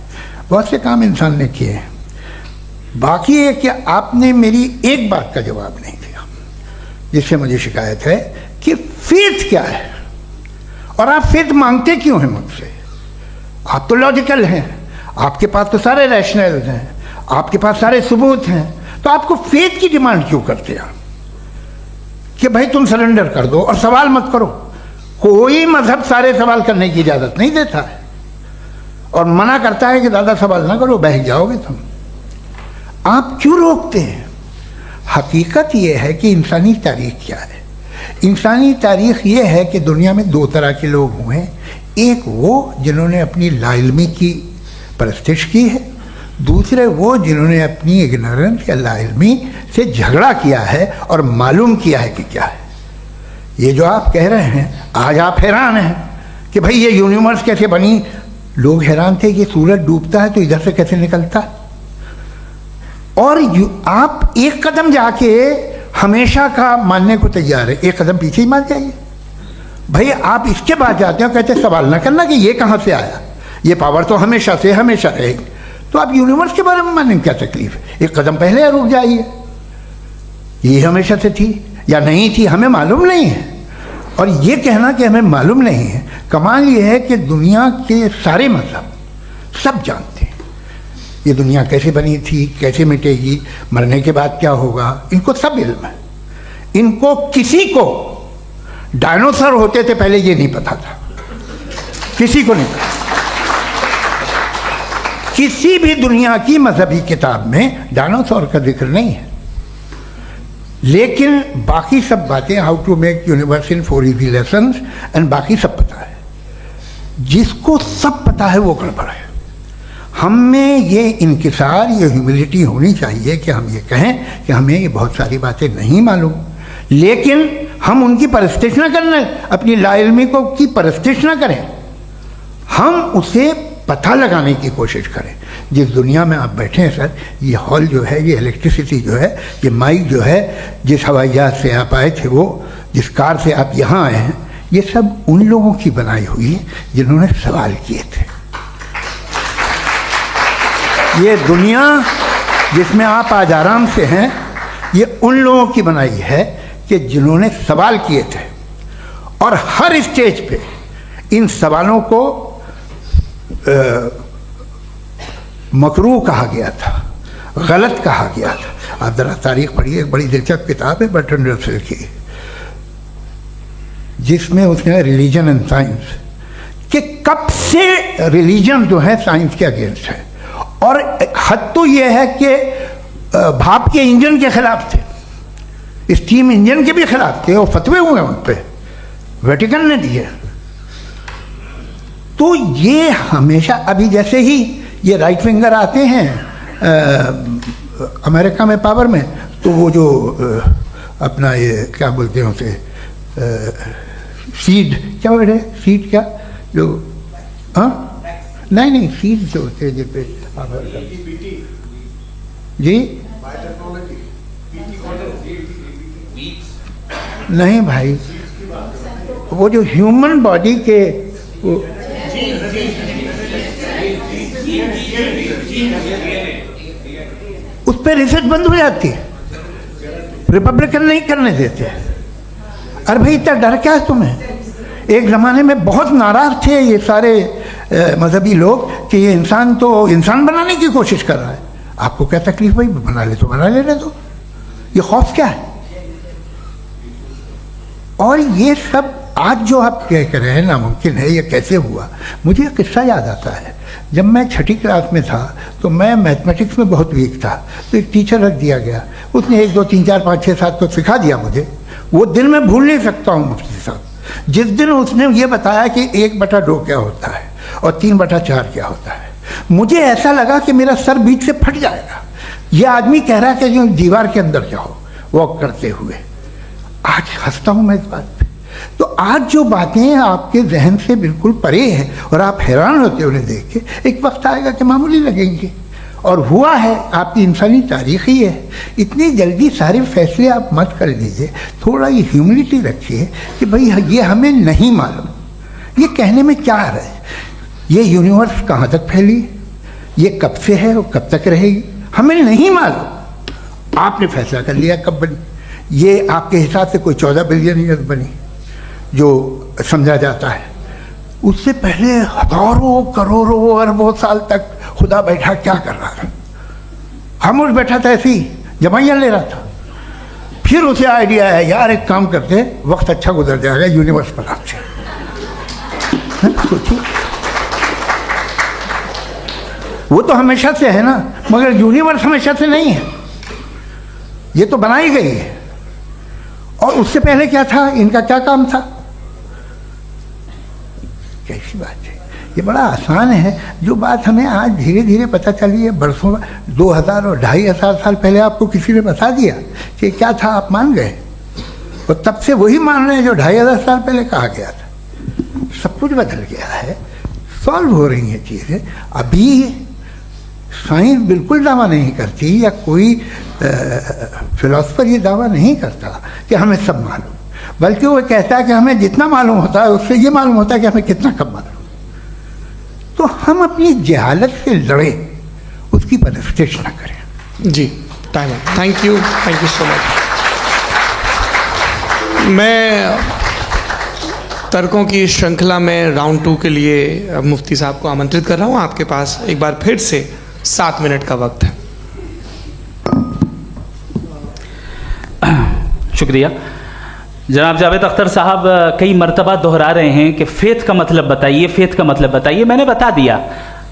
बहुत से काम इंसान ने किए हैं। बाकी है कि आपने मेरी एक बात का जवाब नहीं दिया, जिससे मुझे शिकायत है कि फेथ क्या है और आप फेथ मांगते क्यों हैं मुझसे। आप तो लॉजिकल हैं, आपके पास तो सारे रैशनल हैं, आपके पास सारे सबूत हैं, तो आपको फेथ की डिमांड क्यों करते हैं कि भाई तुम सरेंडर कर दो और सवाल मत करो। कोई मजहब सारे सवाल करने की इजाज़त नहीं देता है और मना करता है कि ज़्यादा सवाल ना करो, बहक जाओगे तुम। आप क्यों रोकते हैं? हकीकत यह है कि इंसानी तारीख क्या है। इंसानी तारीख ये है कि दुनिया में दो तरह के लोग हुए हैं। एक वो जिन्होंने अपनी लाइल्मी की परस्तिश की है, दूसरे वो जिन्होंने अपनी इग्नोरेंस या लाइल्मी से झगड़ा किया है और मालूम किया है कि क्या है। ये जो आप कह रहे हैं, आज आप हैरान हैं कि भाई ये यूनिवर्स कैसे बनी। लोग हैरान थे कि सूरज डूबता है तो इधर से कैसे निकलता है। और आप एक कदम जाके हमेशा का मानने को तैयार है, एक कदम पीछे ही मान जाइए। भाई आप इसके बाद जाते हो, कहते सवाल ना करना कि ये कहाँ से आया, ये पावर तो हमेशा से हमेशा रहेगी। तो आप यूनिवर्स के बारे में मानने में क्या तकलीफ है? एक कदम पहले रुक जाइए। ये हमेशा से थी या नहीं थी हमें मालूम नहीं है। और ये कहना कि हमें मालूम नहीं है, कमाल ये है कि दुनिया के सारे मज़हब सब जानते हैं ये दुनिया कैसे बनी थी, कैसे मिटेगी, मरने के बाद क्या होगा, इनको सब इल्म है। इनको किसी को डायनासोर होते थे पहले ये नहीं पता था, किसी को नहीं पता। किसी भी दुनिया की मजहबी किताब में डायनासोर का जिक्र नहीं है। लेकिन बाकी सब बातें, how to make universe in 4 easy lessons and बाकी सब पता है। जिसको सब पता है वो गड़बड़ है। हम में ये इंकिसार, ये ह्यूमिलिटी होनी चाहिए कि हम ये कहें कि हमें ये बहुत सारी बातें नहीं मालूम, लेकिन हम उनकी परस्तिश ना करें, अपनी लाइल्मी को की परस्तिश ना करें, हम उसे पता लगाने की कोशिश करें। जिस दुनिया में आप बैठे हैं सर, ये हॉल जो है, ये इलेक्ट्रिसिटी जो है, ये माइक जो है, जिस हवाई जहाज से आप आए थे, वो जिस कार से आप यहाँ आए हैं, ये सब उन लोगों की बनाई हुई है जिन्होंने सवाल किए थे। ये दुनिया जिसमें आप आज आराम से हैं, ये उन लोगों की बनाई है कि जिन्होंने सवाल किए थे। और हर स्टेज पे इन सवालों को मकरूह कहा गया था, गलत कहा गया था। आप जरा तारीख पढ़िए, एक बड़ी दिलचस्प किताब है बर्ट्रैंड रसेल की, जिसमें उसने रिलीजन एंड साइंस कि कब से रिलीजन जो है साइंस के अगेंस्ट है। और हद तो यह है कि भाप के इंजन के खिलाफ थे, स्टीम इंजन के भी खिलाफ थे, और फतवे हुए उन पर, वेटिकन ने दिए। तो ये हमेशा, अभी जैसे ही ये राइट विंगर आते हैं अमेरिका में पावर में, तो वो जो अपना ये क्या बोलते हैं उसे, सीड क्या वर्ड है, सीड क्या जो, हाँ नहीं सीड जो होते हैं जिन पे जी, नहीं भाई, वो जो ह्यूमन बॉडी के उस पर रिसर्च बंद हो जाती है, रिपब्लिकन नहीं करने देते। अरे भाई इतना डर क्या है तुम्हें? एक ज़माने में बहुत नाराज़ थे ये सारे मजहबी लोग कि ये इंसान तो इंसान बनाने की कोशिश कर रहा है। आपको क्या तकलीफ भाई, बना ले तो बना लेने दो, ये खौफ क्या है? और ये सब आज जो आप कह रहे हैं नामुमकिन है, ये कैसे हुआ? मुझे एक किस्सा याद आता है। जब मैं 6ठी क्लास में था तो मैं मैथमेटिक्स में बहुत वीक था, तो एक टीचर रख दिया गया, उसने 1 2 3 4 5 6 7 तो सिखा दिया मुझे। वो दिन मैं भूल नहीं सकता हूँ मुफ्ती साहब। जिस दिन उसने ये बताया कि 1/2 क्या होता है और 3/4 क्या होता है, मुझे ऐसा लगा कि मेरा सर बीच से फट जाएगा। ये आदमी कह रहा है कि जो दीवार के अंदर जाओ वॉक करते हुए। आज हंसता हूँ मैं इस बात पे। तो आज जो बातें आपके जहन से बिल्कुल परे हैं और आप हैरान होते हो उन्हें देख के, एक वक्त आएगा कि मामूली लगेंगे। और हुआ है, आपकी इंसानी तारीख ही है। इतनी जल्दी सारे फैसले आप मत कर लीजिए, थोड़ा ये ह्यूमिलिटी रखिए कि भाई ये हमें नहीं मालूम। ये कहने में क्या आ रहा है, ये यूनिवर्स कहाँ तक फैली, ये कब से है और कब तक रहेगी, हमें नहीं मालूम। आपने फैसला कर लिया कब बनी। ये आपके हिसाब से कोई 14 बिलियन ईयर बनी जो समझा जाता है। उससे पहले हजारों करोड़ों अरबों साल तक खुदा बैठा क्या कर रहा था? खामोश बैठा था, ऐसी जमाइयाँ ले रहा था। फिर उसे आइडिया है, यार एक काम करते, वक्त अच्छा गुजर जाएगा, यूनिवर्स बनाते। सोचिए, वो तो हमेशा से है ना, मगर यूनिवर्स हमेशा से नहीं है, ये तो बनाई गई है। और उससे पहले क्या था, इनका क्या काम था? कैसी बात है, ये बड़ा आसान है। जो बात हमें आज धीरे धीरे पता चली है, बरसों 2000 और 2500 साल पहले आपको किसी ने बता दिया कि क्या था, आप मान गए, और तब से वही मान रहे हैं जो 2500 साल पहले कहा गया था। सब कुछ बदल गया है, सॉल्व हो रही हैं चीज़ें। अभी साइंस बिल्कुल दावा नहीं करती, या कोई फिलोसफर ये दावा नहीं करता कि हमें सब मालूम, बल्कि वो कहता है कि हमें जितना मालूम होता है उससे ये मालूम होता है कि हमें कितना कम मालूम। तो हम अपनी जहालत से लड़े, उसकी परस्तिश न करें। जी, टाइम है। Thank you so much. मैं तर्कों की श्रृंखला में राउंड 2 के लिए मुफ्ती साहब को आमंत्रित कर रहा हूँ। आपके पास एक बार फिर से 7 मिनट का वक्त है। शुक्रिया। जनाब जावेद अख्तर साहब कई मरतबा दोहरा रहे हैं कि फेथ का मतलब बताइए, फेथ का मतलब बताइए। मैंने बता दिया,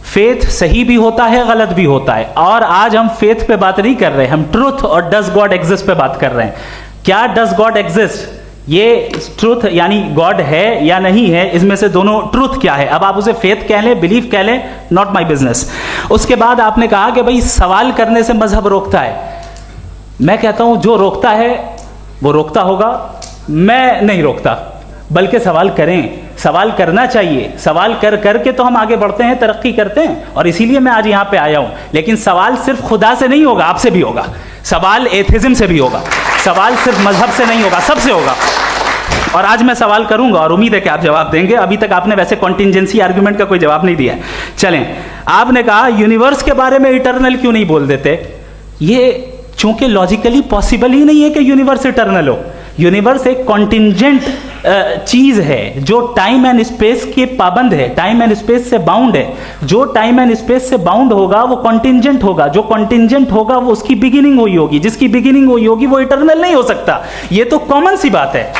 फेथ सही भी होता है, गलत भी होता है। और आज हम फेथ पे बात नहीं कर रहे, हम ट्रुथ और डज गॉड एग्जिस्ट पे बात कर रहे हैं। क्या डज गॉड एग्जिस्ट, ये ट्रुथ यानी गॉड है या नहीं है, इसमें से दोनों ट्रुथ क्या है। अब आप उसे फेथ कह लें, बिलीफ कह लें, नॉट माई बिजनेस। उसके बाद आपने कहा कि भाई सवाल करने से मजहब रोकता है। मैं कहता हूं जो रोकता है वो रोकता होगा, मैं नहीं रोकता, बल्कि सवाल करें, सवाल करना चाहिए। सवाल कर करके तो हम आगे बढ़ते हैं, तरक्की करते हैं, और इसीलिए मैं आज यहां पे आया हूं। लेकिन सवाल सिर्फ खुदा से नहीं होगा, आपसे भी होगा। सवाल एथिज्म से भी होगा, सवाल सिर्फ मजहब से नहीं होगा, सबसे होगा। और आज मैं सवाल करूंगा और उम्मीद है कि आप जवाब देंगे। अभी तक आपने वैसे कॉन्टिंजेंसी आर्गुमेंट का कोई जवाब नहीं दिया है। चलें, आपने कहा यूनिवर्स के बारे में इटर्नल क्यों नहीं बोल देते। ये चूंकि लॉजिकली पॉसिबल ही नहीं है कि यूनिवर्स इटर्नल हो। यूनिवर्स एक कॉन्टिंजेंट चीज है जो टाइम एंड स्पेस के पाबंद है, टाइम एंड स्पेस से बाउंड है। जो टाइम एंड स्पेस से बाउंड होगा वो कॉन्टिंजेंट होगा, जो कॉन्टिंजेंट होगा वो उसकी बिगिनिंग हुई होगी, जिसकी बिगिनिंग हुई होगी वो इटर्नल नहीं हो सकता। ये तो कॉमन सी बात है।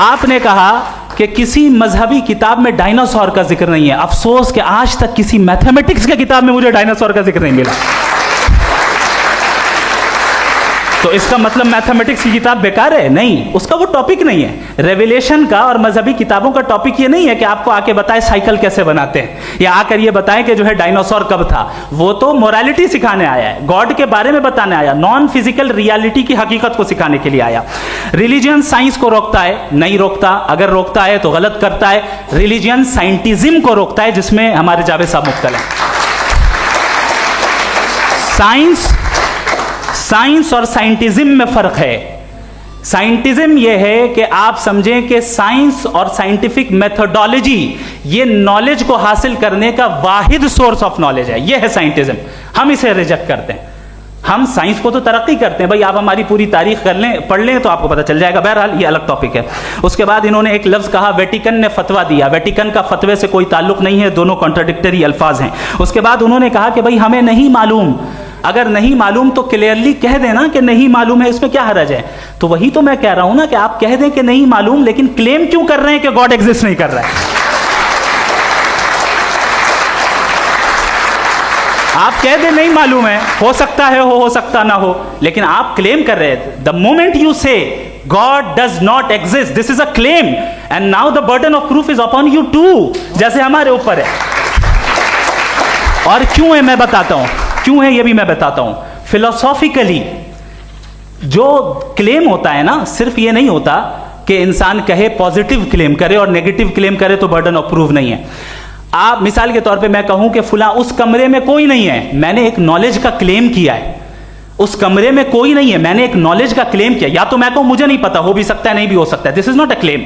आपने कहा कि किसी मजहबी किताब में डायनासोर का जिक्र नहीं है। अफसोस कि आज तक किसी मैथमेटिक्स की किताब में मुझे डायनासोर का जिक्र नहीं मिला। तो इसका मतलब मैथमेटिक्स की किताब बेकार है? नहीं, उसका वो टॉपिक नहीं है। रेवलेशन का और मजहबी किताबों का टॉपिक ये नहीं है कि आपको आके बताए साइकिल कैसे बनाते हैं, या आकर ये बताएं कि जो है डायनासोर कब था। वो तो मोरालिटी सिखाने आया है, गॉड के बारे में बताने आया, नॉन फिजिकल रियलिटी की हकीकत को सिखाने के लिए आया। रिलीजियन साइंस को रोकता है? नहीं रोकता। अगर रोकता है तो गलत करता है। रिलीजियन साइंटिज्म को रोकता है, जिसमें हमारे जावेद साहब मुब्तला हैं। साइंस और साइंटिज्म में फर्क है। साइंटिज्म यह है कि आप समझें कि साइंस और साइंटिफिक मेथोडोलॉजी ये नॉलेज को हासिल करने का वाहिद सोर्स ऑफ नॉलेज है। यह है साइंटिज्म। हम इसे रिजेक्ट करते हैं। हम साइंस को तो तरक्की करते हैं, भाई आप हमारी पूरी तारीख कर लें, पढ़ लें तो आपको पता चल जाएगा। बहरहाल ये अलग टॉपिक है। उसके बाद इन्होंने एक लफ्ज कहा, वेटिकन ने फतवा दिया। वेटिकन का फतवे से कोई ताल्लुक नहीं है, दोनों कॉन्ट्राडिक्टरी अल्फाज हैं। उसके बाद उन्होंने कहा कि भाई हमें नहीं मालूम। अगर नहीं मालूम तो क्लियरली कह देना कि नहीं मालूम है, इसमें क्या हरज है। तो वही तो मैं कह रहा हूं ना कि आप कह दें कि नहीं मालूम, लेकिन क्लेम क्यों कर रहे हैं कि गॉड एग्जिस्ट नहीं कर रहा है। आप कह दे नहीं मालूम है, हो सकता है हो सकता ना हो, लेकिन आप क्लेम कर रहे हैं। द मोमेंट यू से God does not exist, this is a claim, and now the burden of proof is upon you too, जैसे हमारे ऊपर है। और क्यों है मैं बताता हूं, क्यों है ये भी मैं बताता हूं। फिलोसॉफिकली जो क्लेम होता है ना, सिर्फ ये नहीं होता कि इंसान कहे पॉजिटिव क्लेम करे और नेगेटिव क्लेम करे तो बर्डन ऑफ प्रूफ नहीं है। आप मिसाल के तौर पे मैं कहूं कि फुला उस कमरे में कोई नहीं है, मैंने एक नॉलेज का क्लेम किया है। उस कमरे में कोई नहीं है, मैंने एक नॉलेज का क्लेम किया। या तो मैं कहूं मुझे नहीं पता, हो भी सकता है नहीं भी हो सकता है, this is not a claim.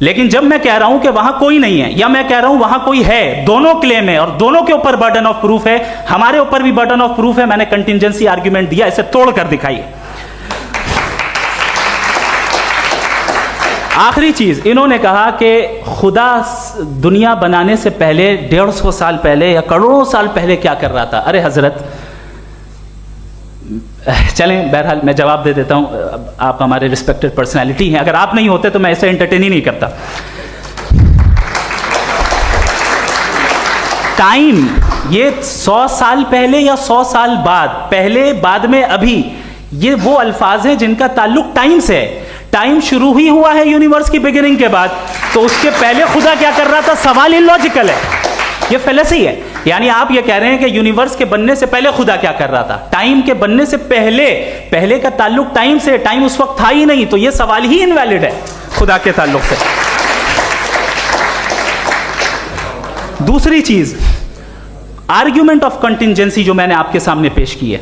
लेकिन जब मैं कह रहा हूं कि वहां कोई नहीं है या मैं कह रहा हूं वहां कोई है, दोनों क्लेम है और दोनों के ऊपर बर्डन ऑफ प्रूफ है। हमारे ऊपर भी बर्डन ऑफ प्रूफ है, मैंने कंटिजेंसी आर्ग्यूमेंट दिया, इसे तोड़कर दिखाइए। आखिरी चीज, इन्होंने कहा कि खुदा दुनिया बनाने से पहले 150 साल पहले या करोड़ों साल पहले क्या कर रहा था। अरे हजरत, चलें बहरहाल मैं जवाब दे देता हूं, आप हमारे रिस्पेक्टेड पर्सनालिटी हैं, अगर आप नहीं होते तो मैं ऐसे एंटरटेन ही नहीं करता। टाइम, ये 100 साल पहले या 100 साल बाद, पहले बाद में अभी, ये वो अल्फाज हैं जिनका ताल्लुक टाइम से है। टाइम शुरू ही हुआ है यूनिवर्स की बिगिनिंग के बाद, तो उसके पहले खुदा क्या कर रहा था, सवाल इलॉजिकल है, ये फेलेसी है। यानी आप ये कह रहे हैं कि यूनिवर्स के बनने से पहले खुदा क्या कर रहा था, टाइम के बनने से पहले, पहले का ताल्लुक टाइम से, टाइम उस वक्त था ही नहीं, तो ये सवाल ही इनवैलिड है खुदा के ताल्लुक से। दूसरी चीज, आर्ग्यूमेंट ऑफ कंटिजेंसी जो मैंने आपके सामने पेश की है,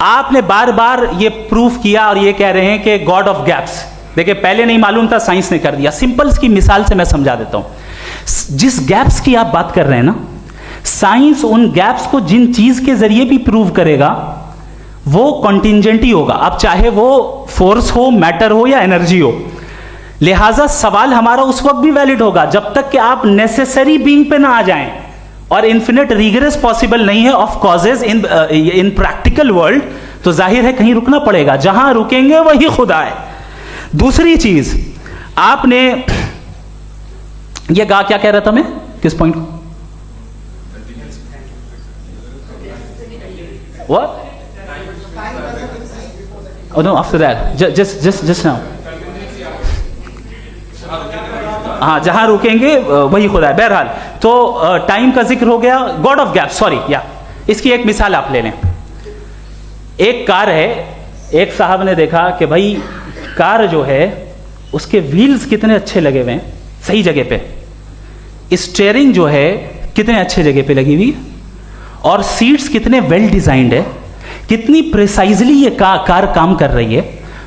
आपने बार बार ये प्रूफ किया और ये कह रहे हैं कि गॉड ऑफ गैप्स। देखिए पहले नहीं मालूम था, साइंस ने कर दिया। सिंपल्स की मिसाल से मैं समझा देता हूं। जिस गैप्स की आप बात कर रहे हैं ना, साइंस उन गैप्स को जिन चीज के जरिए भी प्रूव करेगा वो कॉन्टिंजेंट ही होगा, अब चाहे वो फोर्स हो, मैटर हो या एनर्जी हो। लिहाजा सवाल हमारा उस वक्त भी वैलिड होगा जब तक कि आप नेसेसरी बीइंग पे ना आ जाएं, और इन्फिनिट रिग्रेस पॉसिबल नहीं है of causes in practical world, तो जाहिर है कहीं रुकना पड़ेगा, जहां रुकेंगे वही खुदा है। दूसरी चीज, आपने ये कहा, क्या कह रहा था मैं, किस पॉइंट को? What? Oh no, after that, just now. हाँ, जहां रुकेंगे वही खुदा है। बहरहाल, तो टाइम का जिक्र हो गया, गॉड ऑफ गैप, सॉरी, या इसकी एक मिसाल आप ले लें। एक कार है, एक साहब ने देखा कि भाई कार जो है उसके व्हील्स कितने अच्छे लगे हुए हैं सही जगह पे, स्टीयरिंग जो है कितने अच्छे जगह पे लगी हुई है, और सीट्स कितने वेल डिजाइंड है, कितनी प्रिसाइजली ये कार काम कर रही है,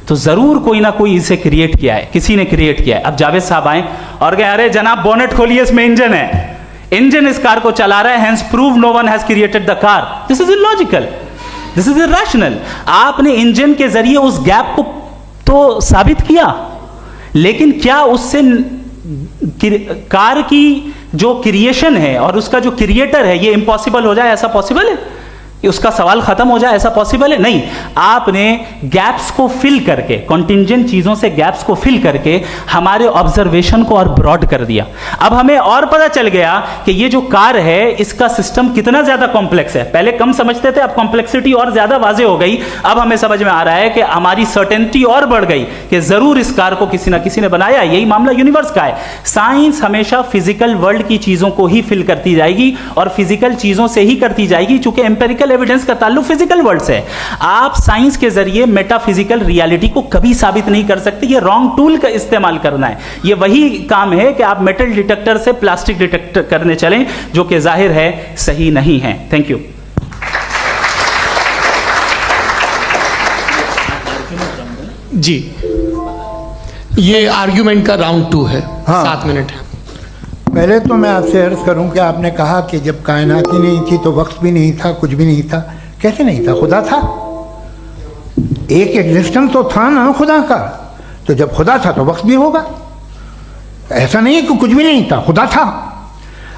तो जरूर कोई ना कोई इसे क्रिएट किया है, किसी ने क्रिएट किया है। अब जावेद साहब आए और कहे अरे जनाब बोनेट खोलिए, इसमें इंजन है, इंजन इस कार को चला रहा है, hence prove no one has created the car. This is illogical, this is irrational. आपने इंजन के जरिए उस गैप को तो साबित किया, लेकिन क्या उससे कार की जो क्रिएशन है और उसका जो क्रिएटर है ये इम्पॉसिबल हो जाए? ऐसा पॉसिबल है कि उसका सवाल खत्म हो जाए? ऐसा पॉसिबल है? नहीं। आपने गैप्स को फिल करके, कॉन्टिंजेंट चीजों से गैप्स को फिल करके हमारे ऑब्जर्वेशन को और ब्रॉड कर दिया। अब हमें और पता चल गया कि ये जो कार है इसका सिस्टम कितना ज्यादा कॉम्प्लेक्स है। पहले कम समझते थे, अब कॉम्प्लेक्सिटी और ज्यादा वाजे हो गई। अब हमें समझ में आ रहा है कि हमारी सर्टेनिटी और बढ़ गई कि जरूर इस कार को किसी ना किसी ने बनाया। यही मामला यूनिवर्स का है। साइंस हमेशा फिजिकल वर्ल्ड की चीजों को ही फिल करती जाएगी और फिजिकल चीजों से ही करती जाएगी, चूंकि एम्पेरिकल एविडेंस का ताल्लुक फिजिकल वर्ल्ड से है। आप साइंस के जरिए मेटाफिजिकल रियलिटी को कभी साबित नहीं कर सकते। ये रॉन्ग टूल का इस्तेमाल करना है। ये वही काम है कि आप मेटल डिटेक्टर से प्लास्टिक डिटेक्टर करने चलें, जो कि जाहिर है सही नहीं है। Thank you. जी, ये आर्ग्यूमेंट का राउंड 2 है। हाँ। 7 मिनट है। पहले तो मैं आपसे अर्ज करूं कि आपने कहा कि जब कायनात ही नहीं थी तो वक्त भी नहीं था, कुछ भी नहीं था। कैसे नहीं था? खुदा था। एक एग्जिस्टेंस तो था ना खुदा का। तो जब खुदा था तो वक्त भी होगा। ऐसा नहीं है कि कुछ भी नहीं था, खुदा था।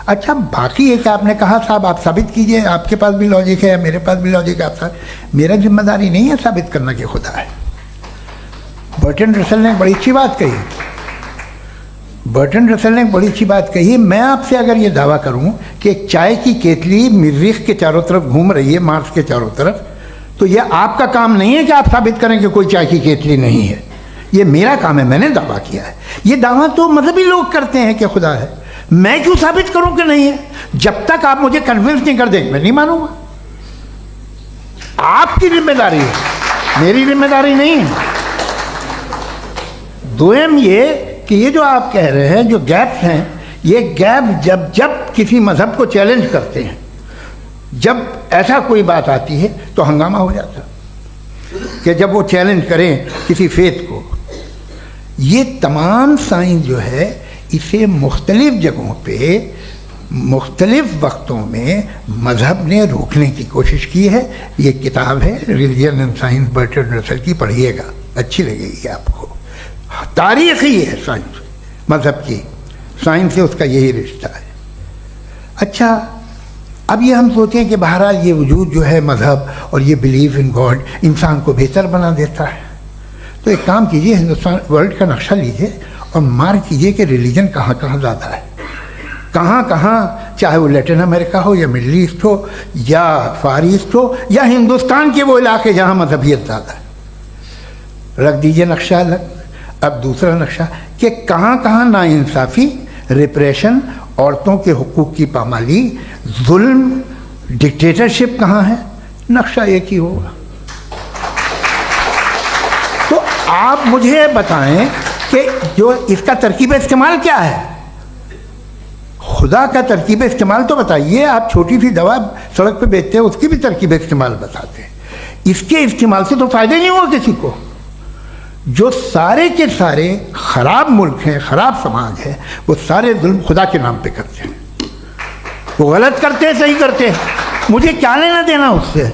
अच्छा, बाकी एक आपने कहा साहब आप साबित कीजिए, आपके पास भी लॉजिक है, मेरे पास भी लॉजिक है। आप मेरा जिम्मेदारी नहीं है साबित करना कि खुदा है। बर्ट्रैंड रसल ने बड़ी अच्छी बात कही। बर्टन रसल ने एक बड़ी अच्छी बात कही है। मैं आपसे अगर ये दावा करूं कि एक चाय की केतली मरीख के चारों तरफ घूम रही है, मार्स के चारों तरफ, तो ये आपका काम नहीं है कि आप साबित करें कि कोई चाय की केतली नहीं है। ये मेरा काम है, मैंने दावा किया है। ये दावा तो मजहबी लोग करते हैं कि खुदा है, मैं क्यों साबित करूं कि नहीं है? जब तक आप मुझे कन्विंस नहीं कर देंगे मैं नहीं मानूंगा। आपकी जिम्मेदारी है, मेरी जिम्मेदारी नहीं है। दोयम ये कि ये जो आप कह रहे हैं, जो गैप्स हैं, ये गैप जब जब किसी मजहब को चैलेंज करते हैं, जब ऐसा कोई बात आती है तो हंगामा हो जाता है कि जब वो चैलेंज करें किसी फेथ को। ये तमाम साइंस जो है इसे मुख्तलिफ जगहों पे मुख्तलिफ वक्तों में मज़हब ने रोकने की कोशिश की है। ये किताब है religion and science Burton Russell की, पढ़िएगा, अच्छी लगेगी आपको। तारीख़ ही है साइंस, मज़हब की साइंस से उसका यही रिश्ता है। अच्छा, अब ये हम सोचें कि बहरहाल ये वजूद जो है मज़हब और ये बिलीव इन गॉड इंसान को बेहतर बना देता है, तो एक काम कीजिए, हिंदुस्तान वर्ल्ड का नक्शा लीजिए और मार्क कीजिए कि रिलीजन कहाँ कहाँ ज़्यादा है, कहाँ कहाँ, चाहे वो लैटिन अमेरिका हो या मिडल ईस्ट हो या फार ईस्ट हो या हिंदुस्तान के वो इलाके जहाँ मजहबियत ज़्यादा है। रख दीजिए नक्शा अलग। अब दूसरा नक्शा कि कहाँ कहाँ नाइंसाफ़ी, रिप्रेशन, औरतों के हुकूक की पामाली, जुल्म, डिक्टेटरशिप कहाँ है, नक्शा एक ही होगा। तो आप मुझे बताएं कि जो इसका तरकीब इस्तेमाल क्या है, खुदा का तरकीब इस्तेमाल तो बताइए। आप छोटी सी दवा सड़क पे बेचते हैं, उसकी भी तरकीब इस्तेमाल बताते हैं। इसके इस्तेमाल से तो फ़ायदा नहीं हुआ किसी को। जो सारे के सारे ख़राब मुल्क हैं, ख़राब समाज है, वो सारे जुल्म खुदा के नाम पे करते हैं। वो गलत करते हैं, सही करते हैं, मुझे क्या लेना देना उससे।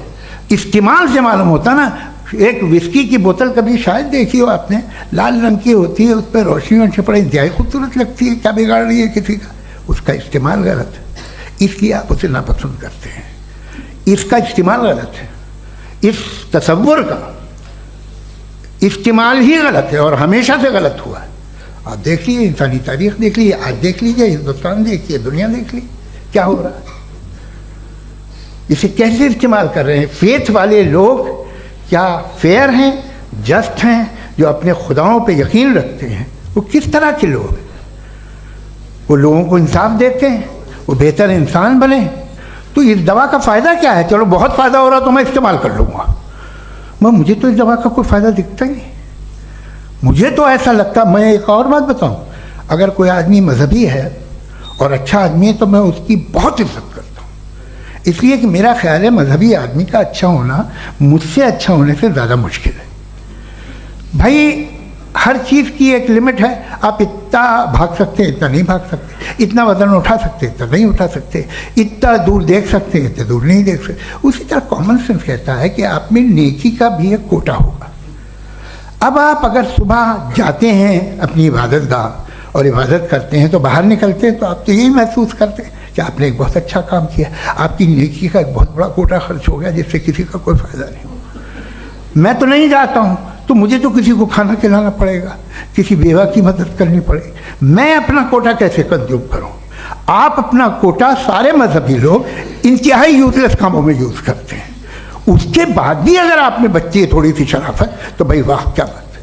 इस्तेमाल से मालूम होता ना। एक विस्की की बोतल कभी शायद देखी हो आपने, लाल रंग की होती है, उस पर रोशनी और छपड़ा इंतहाई खूबसूरत लगती है, क्या बिगाड़ रही है किसी का? उसका इस्तेमाल गलत है, इसलिए आप उसे नापसंद करते हैं। इसका इस्तेमाल गलत है, इस तसव्वुर का इस्तेमाल ही गलत है और हमेशा से गलत हुआ है। आप देख लीजिए, इंसानी तारीख देख लीजिए, आज देख लीजिए, हिंदुस्तान देखिए, दुनिया देख लीजिए, क्या हो रहा है। इसे कैसे इस्तेमाल कर रहे हैं फेथ वाले लोग? क्या फेयर हैं, जस्ट हैं, जो अपने खुदाओं पे यकीन रखते हैं? वो किस तरह के लोग हैं? वो लोगों को इंसाफ देते हैं, वो बेहतर इंसान बने। तो इस दवा का फ़ायदा क्या है? चलो बहुत फ़ायदा हो रहा तो मैं इस्तेमाल कर लूँगा, मुझे तो इस दवा का कोई फ़ायदा दिखता ही नहीं। मुझे तो ऐसा लगता, मैं एक और बात बताऊँ, अगर कोई आदमी मजहबी है और अच्छा आदमी है तो मैं उसकी बहुत इज्जत करता हूँ, इसलिए कि मेरा ख्याल है मजहबी आदमी का अच्छा होना मुझसे अच्छा होने से ज़्यादा मुश्किल है। भाई हर चीज़ की एक लिमिट है। आप इतना भाग सकते हैं, इतना नहीं भाग सकते, इतना वज़न उठा सकते, इतना नहीं उठा सकते, इतना दूर देख सकते हैं, इतना दूर नहीं देख सकते। उसी तरह कॉमन सेंस कहता है कि आप में नेकी का भी एक कोटा होगा। अब आप अगर सुबह जाते हैं अपनी इबादत गाह और इबादत करते हैं, तो बाहर निकलते हैं तो आप तो यही महसूस करते हैं कि आपने एक बहुत अच्छा काम किया, आपकी नेकी का एक बहुत बड़ा कोटा खर्च हो गया जिससे किसी का कोई फ़ायदा नहीं हो। मैं तो नहीं जाता हूँ तो मुझे तो किसी को खाना खिलाना पड़ेगा, किसी बेवा की मदद करनी पड़ेगी। मैं अपना कोटा कैसे कंज्यूम करूं? आप अपना कोटा, सारे मजहबी लोग इंतहाई यूजलेस कामों में यूज़ करते हैं। उसके बाद भी अगर आप में बच्ची है थोड़ी सी शराफत, तो भाई वाह, क्या बात है।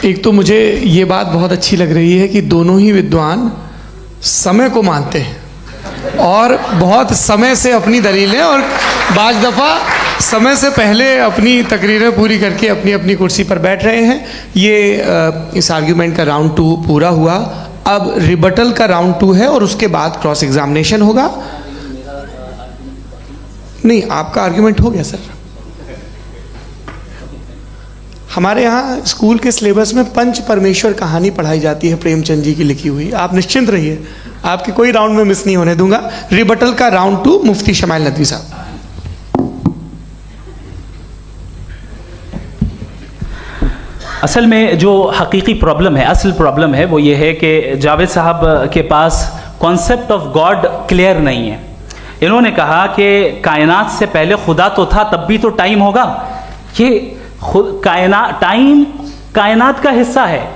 एक तो मुझे ये बात बहुत अच्छी लग रही है कि दोनों ही विद्वान समय को मानते हैं और बहुत समय से अपनी दलीलें और बाज़ दफ़ा समय से पहले अपनी तकरीरें पूरी करके अपनी अपनी कुर्सी पर बैठ रहे हैं। ये इस आर्ग्यूमेंट का राउंड 2 पूरा हुआ। अब रिबटल का राउंड 2 है और उसके बाद क्रॉस एग्जामिनेशन होगा। नहीं, आपका आर्ग्यूमेंट हो गया सर। हमारे यहाँ स्कूल के सिलेबस में पंच परमेश्वर कहानी पढ़ाई जाती है, प्रेमचंद जी की लिखी हुई। आप निश्चिंत रहिए, आपके कोई राउंड में मिस नहीं होने दूंगा। रिबटल का राउंड 2 मुफ्ती शमाइल नदवी साहब। असल में जो हकीकी प्रॉब्लम है, असल प्रॉब्लम है, वो ये है कि जावेद साहब के पास कॉन्सेप्ट ऑफ गॉड क्लियर नहीं है। इन्होंने कहा कि कायनात से पहले खुदा तो था, तब भी तो टाइम होगा। ये टाइम कायनात का हिस्सा है।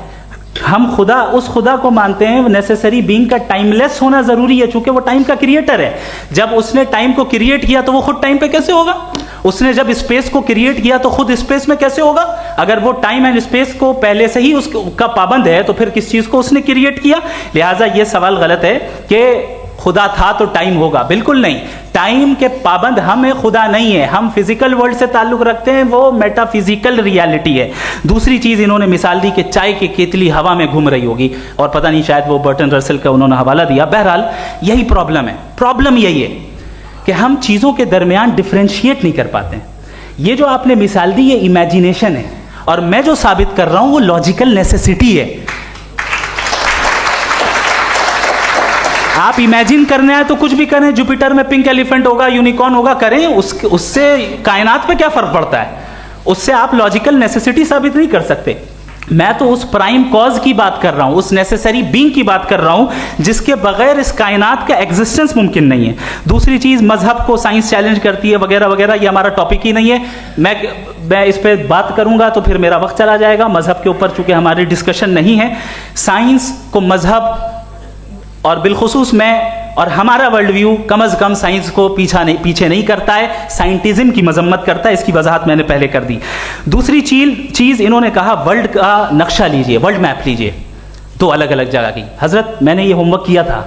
हम उस खुदा को मानते हैं, नेसेसरी बीइंग का टाइमलेस होना जरूरी है, चूंकि वो टाइम का क्रिएटर है। जब उसने टाइम को क्रिएट किया तो वो खुद टाइम पे कैसे होगा? उसने जब स्पेस को क्रिएट किया तो खुद स्पेस में कैसे होगा? अगर वो टाइम एंड स्पेस को पहले से ही उसका पाबंद है तो फिर किस चीज को उसने क्रिएट किया? लिहाजा ये सवाल गलत है कि खुदा था तो टाइम होगा, बिल्कुल नहीं। टाइम के पाबंद हम है, खुदा नहीं है। हम फिजिकल वर्ल्ड से ताल्लुक रखते हैं, वो मेटाफिजिकल रियलिटी है। दूसरी चीज इन्होंने मिसाल दी कि चाय की केतली हवा में घूम रही होगी, और पता नहीं शायद वो बर्टन रसल का उन्होंने हवाला दिया। बहरहाल यही प्रॉब्लम है। प्रॉब्लम यही है कि हम चीजों के दरमियान डिफरेंशिएट नहीं कर पाते हैं। ये जो आपने मिसाल दी ये इमेजिनेशन है, और मैं जो साबित कर रहा हूं वो लॉजिकल नेसेसिटी है। आप इमेजिन करने आए तो कुछ भी करें, जुपिटर में पिंक एलिफेंट होगा, यूनिकॉर्न होगा, करें, उससे कायनात पे क्या फर्क पड़ता है? उससे आप लॉजिकल नेसेसिटी साबित नहीं कर सकते। मैं तो उस प्राइम कॉज की बात कर रहा हूं, उस नेसेसरी बीइंग की बात कर रहा हूं जिसके बगैर इस कायनात का एग्जिस्टेंस मुमकिन नहीं है। दूसरी चीज, मजहब को साइंस चैलेंज करती है वगैरह वगैरह, ये हमारा टॉपिक ही नहीं है। मैं इस पे बात करूंगा तो फिर मेरा वक्त चला जाएगा। मजहब के ऊपर चूंकि हमारी डिस्कशन नहीं है, साइंस को मजहब और बिलखुसूस मैं और हमारा वर्ल्ड व्यू कम अज कम साइंस को पीछे नहीं करता है, साइंटिज्म की मजम्मत करता है। इसकी वजाहत मैंने पहले कर दी। दूसरी चीज इन्होंने कहा वर्ल्ड का नक्शा लीजिए, वर्ल्ड मैप लीजिए, दो अलग अलग जगह की। हजरत मैंने ये होमवर्क किया था,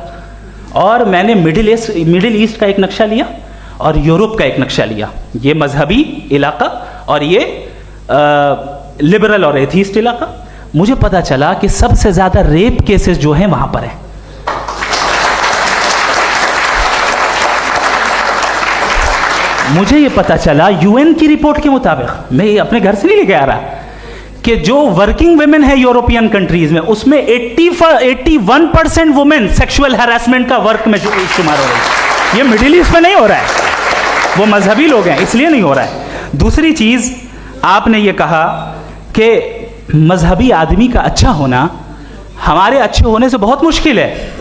और मैंने मिडिल ईस्ट का एक नक्शा लिया और यूरोप का एक नक्शा लिया, ये मजहबी इलाका और ये लिबरल और एथीस्ट इलाका। मुझे पता चला कि सबसे ज्यादा रेप केसेस जो हैं वहां पर है। मुझे ये पता चला यूएन की रिपोर्ट के मुताबिक, मैं ये अपने घर से नहीं लेके आ रहा, कि जो वर्किंग वुमेन है यूरोपियन कंट्रीज में, उसमें 81% वुमेन सेक्सुअल हैरेसमेंट का वर्क में शुमार हो रही है। ये मिडिल ईस्ट में नहीं हो रहा है, वो मजहबी लोग हैं इसलिए नहीं हो रहा है। दूसरी चीज आपने ये कहा कि मजहबी आदमी का अच्छा होना हमारे अच्छे होने से बहुत मुश्किल है,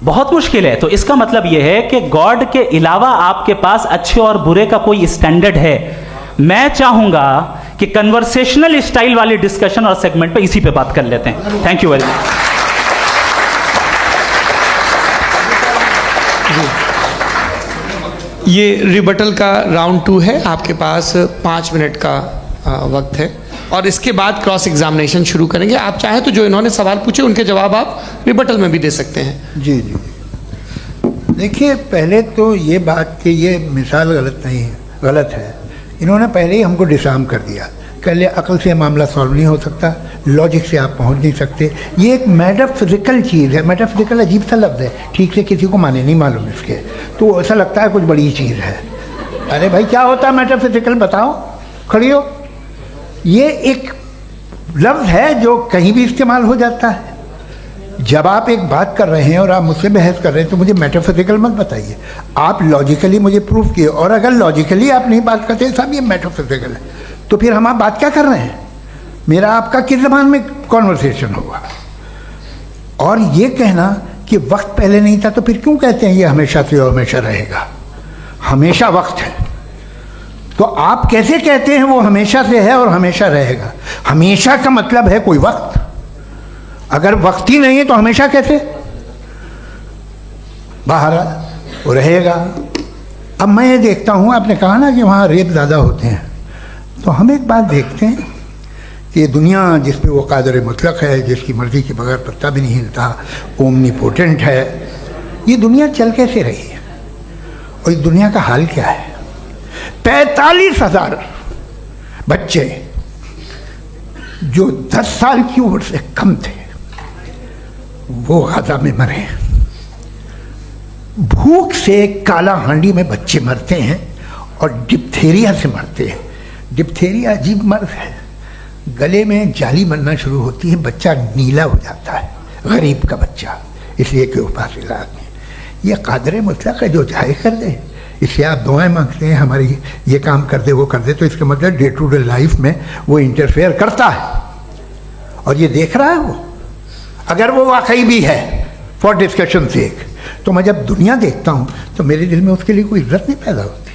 बहुत मुश्किल है। तो इसका मतलब यह है कि गॉड के अलावा आपके पास अच्छे और बुरे का कोई स्टैंडर्ड है। मैं चाहूंगा कि कन्वर्सेशनल स्टाइल वाली डिस्कशन और सेगमेंट पे इसी पे बात कर लेते हैं। Thank you very much. ये रिबटल का राउंड 2 है, आपके पास 5 मिनट का वक्त है, और इसके बाद क्रॉस एग्जामिनेशन शुरू करेंगे। आप चाहें तो जो इन्होंने सवाल पूछे उनके जवाब आप रिबटल में भी दे सकते हैं। जी जी, देखिए पहले तो ये बात कि ये मिसाल गलत है। इन्होंने पहले ही हमको डिसार्म कर दिया। पहले अकल से मामला सॉल्व नहीं हो सकता, लॉजिक से आप पहुंच नहीं सकते। ये एक मेटाफिजिकल चीज़ है। मेटाफिजिकल अजीब सा लफ्ज़ है, ठीक से किसी को माने नहीं मालूम इसके, तो ऐसा लगता है कुछ बड़ी चीज़ है। अरे भाई क्या होता है मेटाफिजिकल, बताओ, खड़ी हो। ये एक लफ्ज़ है जो कहीं भी इस्तेमाल हो जाता है। जब आप एक बात कर रहे हैं और आप मुझसे बहस कर रहे हैं तो मुझे मेटाफिजिकल मत बताइए, आप लॉजिकली मुझे प्रूव किए। और अगर लॉजिकली आप नहीं बात करते साहब ये मेटाफिजिकल है, तो फिर हम आप बात क्या कर रहे हैं? मेरा आपका किस ज़बान में कॉन्वर्सेशन होगा? और ये कहना कि वक्त पहले नहीं था, तो फिर क्यों कहते हैं ये हमेशा से और हमेशा रहेगा? हमेशा वक्त है, तो आप कैसे कहते हैं वो हमेशा से है और हमेशा रहेगा? हमेशा का मतलब है कोई वक्त, अगर वक्त ही नहीं है तो हमेशा कैसे? बाहर वो रहेगा। अब मैं ये देखता हूँ, आपने कहा ना कि वहाँ रेप ज़्यादा होते हैं, तो हम एक बात देखते हैं कि ये दुनिया जिसमें वो कादर मुतलक है, जिसकी मर्ज़ी के बगैर पत्ता भी नहीं हिलता, ओमनीपोटेंट है, ये दुनिया चल कैसे रही है? और इस दुनिया का हाल क्या है? 45,000 बच्चे जो 10 साल की उम्र से कम थे वो गाजा में मरे। भूख से काला हांडी में बच्चे मरते हैं और डिप्थेरिया से मरते हैं। डिप्थेरिया अजीब मर्ज है, गले में जाली बनना शुरू होती है, बच्चा नीला हो जाता है, गरीब का बच्चा, इसलिए कि उपास इलाज में। ये कादर मुतलक है, जो चाहे कर दे। इससे आप दुआएं मांगते हैं हमारी ये काम कर दे वो कर दे, तो इसका मतलब डे टू डे लाइफ में वो इंटरफेयर करता है और ये देख रहा है वो। अगर वो वाकई भी है फॉर डिस्कशन सेक, तो मैं जब दुनिया देखता हूँ तो मेरे दिल में उसके लिए कोई इज्जत नहीं पैदा होती।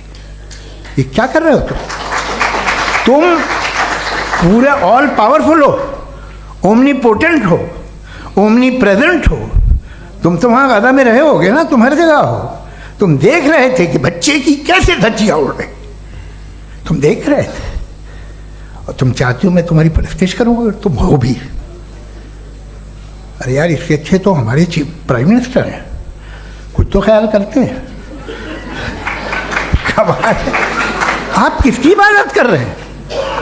ये क्या कर रहे हो तुम पूरे ऑल पावरफुल हो, ओमनीपोटेंट हो, ओमनी प्रेजेंट हो। तुम तो वहाँ गादा में रहे होगे ना, तुम हर जगह हो। तुम देख रहे थे कि बच्चे की कैसे धज्जियाँ उड़ रही, तुम देख रहे थे। और तुम चाहती हो मैं तुम्हारी परस्तिश करूँगा, तुम हो भी। अरे यार, इससे अच्छे तो हमारे चीफ प्राइम मिनिस्टर हैं, कुछ तो ख्याल करते हैं। आप किसकी इबादत कर रहे हैं?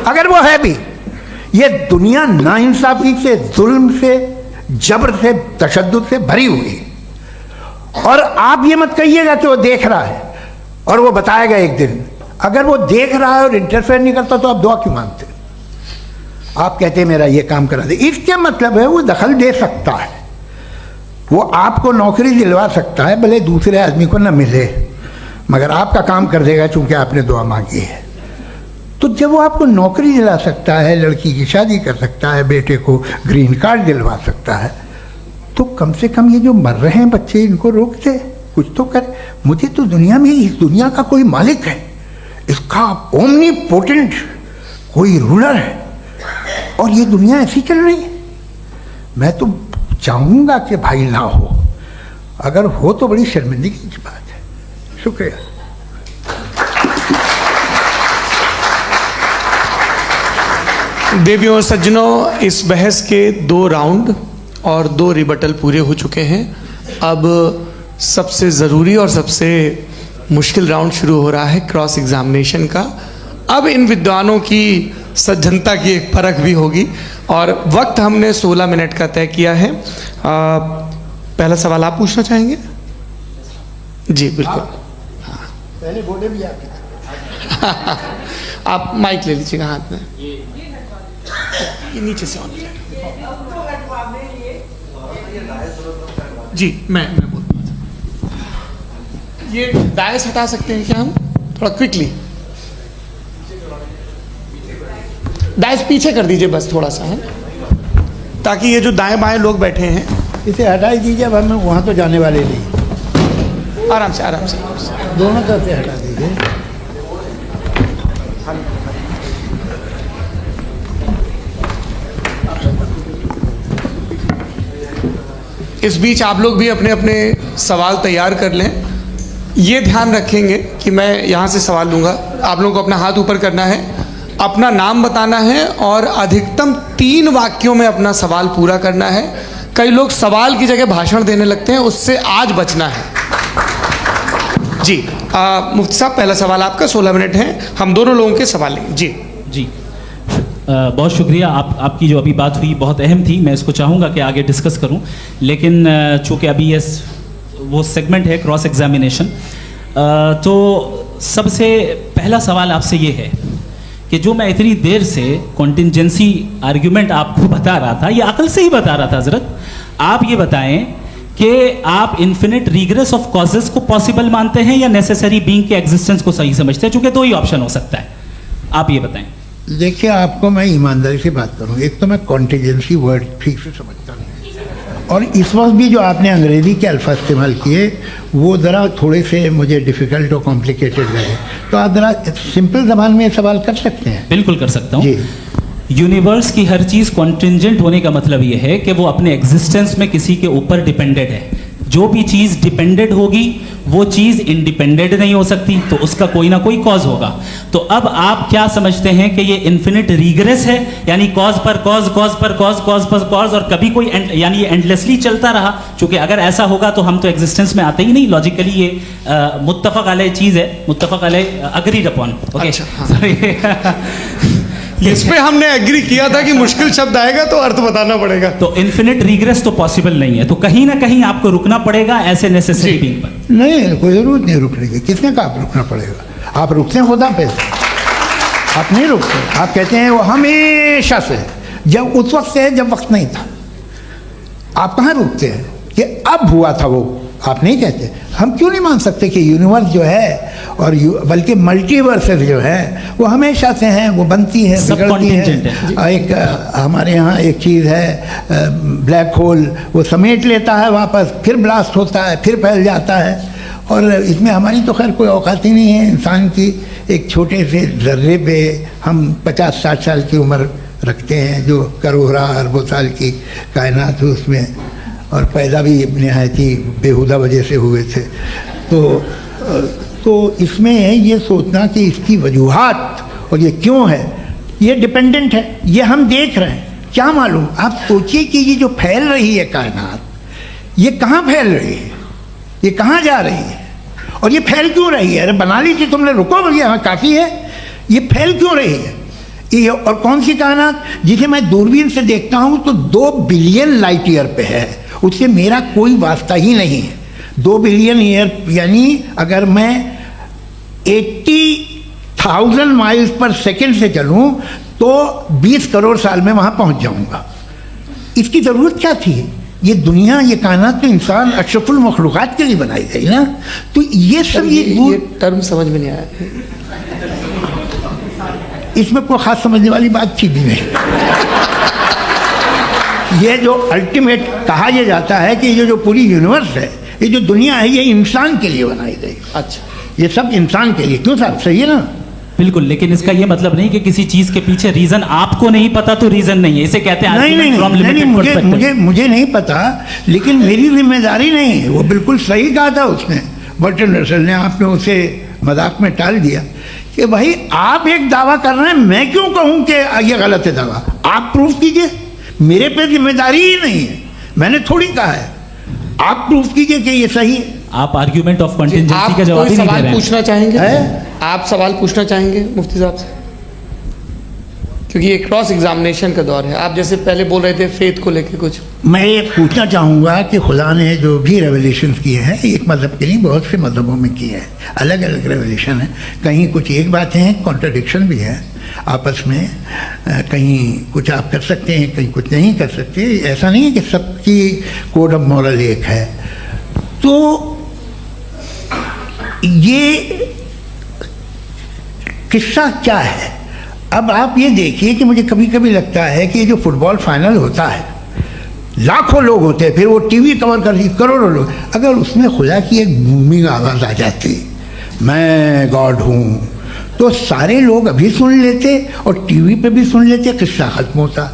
अगर वो है भी, ये दुनिया नाइंसाफी से, जुल्म से, जबर से, तशद्दुद से भरी हुई है। और आप ये मत कहिएगा कि वो देख रहा है और वो बताएगा एक दिन। अगर वो देख रहा है और इंटरफेयर नहीं करता तो आप दुआ क्यों मांगते? आप कहते हैं मेरा ये काम करा दे, इसके मतलब है वो दखल दे सकता है, वो आपको नौकरी दिलवा सकता है, भले दूसरे आदमी को न मिले, मगर आपका काम कर देगा चूंकि आपने दुआ मांगी है। तो जब वो आपको नौकरी दिला सकता है, लड़की की शादी कर सकता है, बेटे को ग्रीन कार्ड दिलवा सकता है, तो कम से कम ये जो मर रहे हैं बच्चे, इनको रोक दे, कुछ तो कर। मुझे तो दुनिया में, इस दुनिया का कोई मालिक है, इसका ओमनीपोटेंट कोई रूलर है, और ये दुनिया ऐसी चल रही है। मैं तो चाहूँगा कि भाई ना हो, अगर हो तो बड़ी शर्मिंदगी की बात है। शुक्रिया। देवियों और सज्जनों, इस बहस के 2 राउंड और 2 रिबटल पूरे हो चुके हैं। अब सबसे ज़रूरी और सबसे मुश्किल राउंड शुरू हो रहा है, क्रॉस एग्जामिनेशन का। अब इन विद्वानों की सज्जनता की एक परख भी होगी, और वक्त हमने 16 मिनट का तय किया है। पहला सवाल आप पूछना चाहेंगे? जी बिल्कुल। पहले बोले भी आपके आप माइक ले लीजिएगा हाथ में, ये नीचे से ऑन जी। मैं बोलता हूँ, ये डायस हटा सकते हैं क्या हम थोड़ा क्विकली? डायस पीछे कर दीजिए बस थोड़ा सा, है, ताकि ये जो दाएं बाएं लोग बैठे हैं, इसे हटा ही दीजिए। अब हम वहाँ तो जाने वाले नहीं, आराम से आराम से दोनों तरफ से हटा दीजिए। इस बीच आप लोग भी अपने अपने सवाल तैयार कर लें। ये ध्यान रखेंगे कि मैं यहाँ से सवाल लूँगा, आप लोगों को अपना हाथ ऊपर करना है, अपना नाम बताना है और अधिकतम 3 वाक्यों में अपना सवाल पूरा करना है। कई लोग सवाल की जगह भाषण देने लगते हैं, उससे आज बचना है। जी मुफ्ती साहब, पहला सवाल आपका, 16 मिनट हैं, हम दोनों लोगों के सवाल लेंगे। जी बहुत शुक्रिया। आपकी जो अभी बात हुई बहुत अहम थी, मैं इसको चाहूँगा कि आगे डिस्कस करूँ, लेकिन चूँकि अभी ये वो सेगमेंट है क्रॉस एग्जामिनेशन, तो सबसे पहला सवाल आपसे ये है कि जो मैं इतनी देर से कॉन्टिंजेंसी आर्ग्यूमेंट आपको बता रहा था, ये अकल से ही बता रहा था हजरत, आप ये बताएं कि आप इन्फिनिट रिग्रेस ऑफ कॉजेस को पॉसिबल मानते हैं या नेसेसरी बीइंग के एग्जिस्टेंस को सही समझते हैं? चूँकि 2 ही ऑप्शन हो सकता है, आप ये बताएं। देखिए, आपको मैं ईमानदारी से बात करूँ, एक तो मैं कॉन्टिजेंसी वर्ड ठीक से समझता नहीं, और इस वक्त भी जो आपने अंग्रेज़ी के अल्फाज इस्तेमाल किए वो ज़रा थोड़े से मुझे डिफ़िकल्ट और कॉम्प्लिकेटेड लगे, तो आप ज़रा सिंपल ज़बान में सवाल कर सकते हैं? बिल्कुल कर सकता हूँ जी। यूनिवर्स की हर चीज़ कॉन्टिंजेंट होने का मतलब ये है कि वो अपने एग्जिस्टेंस में किसी के ऊपर डिपेंडेंट है। जो भी चीज़ डिपेंडेंट होगी वो चीज़ इंडिपेंडेंट नहीं हो सकती, तो उसका कोई ना कोई कॉज होगा। तो अब आप क्या समझते हैं कि ये इन्फिनिट रिग्रेस है, यानी कॉज पर कॉज, कॉज पर कॉज, कॉज पर कॉज, और कभी कोई यानी ये एंडलेसली चलता रहा? क्योंकि अगर ऐसा होगा तो हम तो एग्जिस्टेंस में आते ही नहीं। लॉजिकली ये मुत्तफक अलैह चीज़ है, मुत्तफक अलैह अग्रीड अपॉन। ओके, इस पे हमने एग्री किया था कि मुश्किल शब्द आएगा तो अर्थ बताना पड़ेगा। तो इन्फिनिट रिग्रेस तो पॉसिबल नहीं है, तो कहीं ना कहीं आपको रुकना पड़ेगा ऐसे नेसेसरी बीइंग पर। नहीं, कोई ज़रूरत नहीं रुकने की। किसने कहा आप रुकना पड़ेगा? आप रुकते हैं खुदा पे, आप नहीं रुकते। आप कहते हैं वो हमेशा से, जब उस वक्त से जब वक्त नहीं था। आप कहाँ रुकते हैं कि अब हुआ था वो? आप नहीं कहते। हम क्यों नहीं मान सकते कि यूनिवर्स जो है और बल्कि मल्टीवर्सेस जो है वो हमेशा से हैं, वो बनती है, बिगड़ती है। एक हमारे यहाँ एक चीज़ है ब्लैक होल, वो समेट लेता है वापस, फिर ब्लास्ट होता है, फिर फैल जाता है। और इसमें हमारी तो खैर कोई औकात ही नहीं है इंसान की। एक छोटे से ज़र्रे पे हम 50-60 साल की उम्र रखते हैं, जो करोड़ों अरबों साल की कायनात है उसमें, और पैदा भी नहायत ही बेहुदा वजह से हुए थे। तो इसमें ये सोचना कि इसकी वजूहात और ये क्यों है, ये डिपेंडेंट है, ये हम देख रहे हैं। क्या मालूम, आप सोचिए कि ये जो फैल रही है कायनात, ये कहाँ फैल रही है, ये कहाँ जा रही है, और ये फैल क्यों रही है? अरे बना ली थी तुमने, रुको भैया, हाँ काफ़ी है। ये फैल क्यों रही है? ये और कौन सी कायनात जिसे मैं दूरबीन से देखता हूँ तो 2 बिलियन लाइट ईयर पे है, उससे मेरा कोई वास्ता ही नहीं है। 2 बिलियन ईयर यानी अगर मैं 80,000 माइल्स पर सेकेंड से चलूँ तो 20 करोड़ साल में वहाँ पहुँच जाऊँगा। इसकी ज़रूरत क्या थी? ये दुनिया, ये कायनात तो इंसान अशरफुल मखलूक़ात के लिए बनाई गई ना। तो ये सब ये टर्म समझ में नहीं आया, इसमें कोई ख़ास समझने वाली बात थी भी नहीं। ये जो अल्टीमेट कहा यह जाता है कि ये जो पूरी यूनिवर्स है, ये जो दुनिया है, ये इंसान के लिए बनाई गई। अच्छा, ये सब इंसान के लिए। क्यों साहब, सही है ना? बिल्कुल, लेकिन इसका ये मतलब नहीं कि किसी चीज के पीछे रीजन आपको नहीं पता तो रीजन नहीं है, इसे कहते हैं नहीं, मुझे नहीं पता, लेकिन मेरी जिम्मेदारी नहीं है। वो बिल्कुल सही कहा था उसने, बर्टन रसल ने। आपने उसे मजाक में टाल दिया कि भाई आप एक दावा कर रहे हैं, मैं क्यों कहूं कि ये गलत है दावा? आप प्रूफ कीजिए, मेरे पे जिम्मेदारी ही नहीं है, मैंने थोड़ी कहा है। आप प्रूफ कीजिए कि ये सही है। आप आर्ग्यूमेंट ऑफ कंटिंजेंसी का जवाब ही नहीं दे रहे हैं। पूछना चाहेंगे? आप सवाल पूछना चाहेंगे मुफ्ती साहब से? क्योंकि ये क्रॉस एग्जामिनेशन का दौर है। आप जैसे पहले बोल रहे थे फेथ को लेके कुछ, मैं ये पूछना चाहूँगा कि खुदा ने जो भी रेवल्यूशन किए हैं, एक मज़हब के लिए बहुत से मज़हबों में किए हैं, अलग अलग रेवल्यूशन है। कहीं कुछ एक बातें हैं, कॉन्ट्रडिक्शन भी है आपस में, कहीं कुछ आप कर सकते हैं, कहीं कुछ नहीं कर सकते। ऐसा नहीं है कि सबकी कोड ऑफ मॉरल एक है। तो ये किस्सा क्या है? अब आप ये देखिए कि मुझे कभी कभी लगता है कि ये जो फुटबॉल फाइनल होता है, लाखों लोग होते हैं, फिर वो टीवी कवर करती, करोड़ों लोग, अगर उसमें खुदा की एक बूमिंग आवाज़ आ जाती, मैं गॉड हूँ, तो सारे लोग अभी सुन लेते और टीवी पे भी सुन लेते, किस्सा खत्म होता।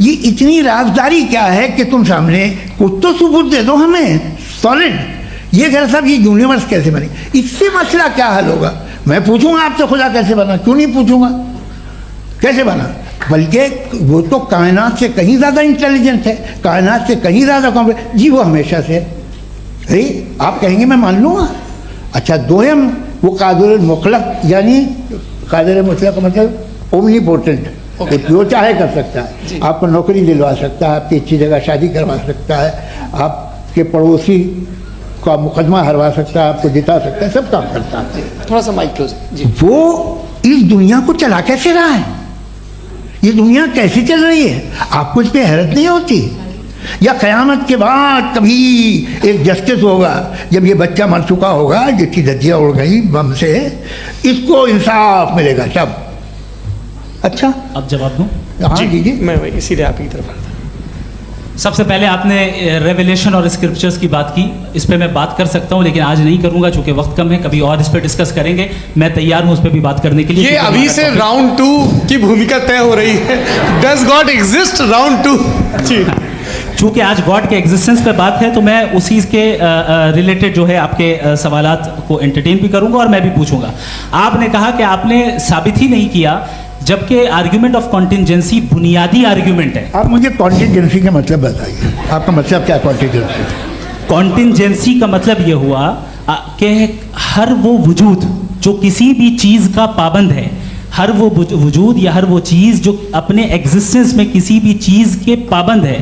ये इतनी राजदारी क्या है कि तुम सामने कुछ तो सबूत दे दो हमें सॉलिड। ये कह साहब ये यूनिवर्स कैसे बनी, इससे मसला क्या हल होगा? मैं पूछूंगा आपसे खुदा कैसे बना? क्यों नहीं पूछूंगा कैसे बना? बल्कि वो तो कायनात से कहीं ज़्यादा इंटेलिजेंट है, कायनात से कहीं ज़्यादा कॉम्प्लेक्स। जी वो हमेशा से है। आप कहेंगे मैं मान लूँगा। अच्छा, दोयम वो कादिर मुतलक, यानी कादिर मुतलक का मतलब ओमनीपोटेंट, वो जो चाहे कर सकता है। आपको नौकरी दिलवा सकता है, आपकी अच्छी जगह शादी करवा सकता है, आपके पड़ोसी का मुकदमा हरवा सकता है, आपको जिता सकता है, सब काम करता है। थोड़ा सा माइक क्लोज जी। वो इस दुनिया को चला कैसे रहा है? ये दुनिया कैसे चल रही है? आपको इस पर हैरत नहीं होती? या क़यामत के बाद कभी एक जस्टिस होगा, जब ये बच्चा मर चुका होगा जिसकी धज्जियाँ उड़ गई बम से, इसको इंसाफ मिलेगा तब? अच्छा, अब जवाब दूं? हाँ दीजिए। मैं इसीलिए आप की तरफ आता। सबसे पहले आपने रेवलेशन और स्क्रिप्चर्स की बात की, इस पे मैं बात कर सकता हूं लेकिन आज नहीं करूंगा चूंकि वक्त कम है, कभी और इस पे डिस्कस करेंगे। मैं तैयार हूं उस पे भी बात करने के लिए। ये अभी से राउंड 2 की भूमिका तय हो रही है। Does God exist round 2? जी, चूंकि आज गॉड के एग्जिस्टेंस पे बात है तो मैं उसी के रिलेटेड जो है आपके सवालात को एंटरटेन भी करूंगा और मैं भी पूछूंगा। आपने कहा कि आपने साबित ही नहीं किया, जबकि आर्ग्यूमेंट ऑफ कॉन्टिंजेंसी बुनियादी आर्ग्यूमेंट है। आप मुझे कॉन्टिंजेंसी का मतलब बताइए, आपका मतलब क्या? कॉन्टिंजेंसी कॉन्टिंजेंसी का मतलब ये हुआ कि हर वो वजूद जो किसी भी चीज़ का पाबंद है, हर वो वजूद या हर वो चीज़ जो अपने एग्जिस्टेंस में किसी भी चीज़ के पाबंद है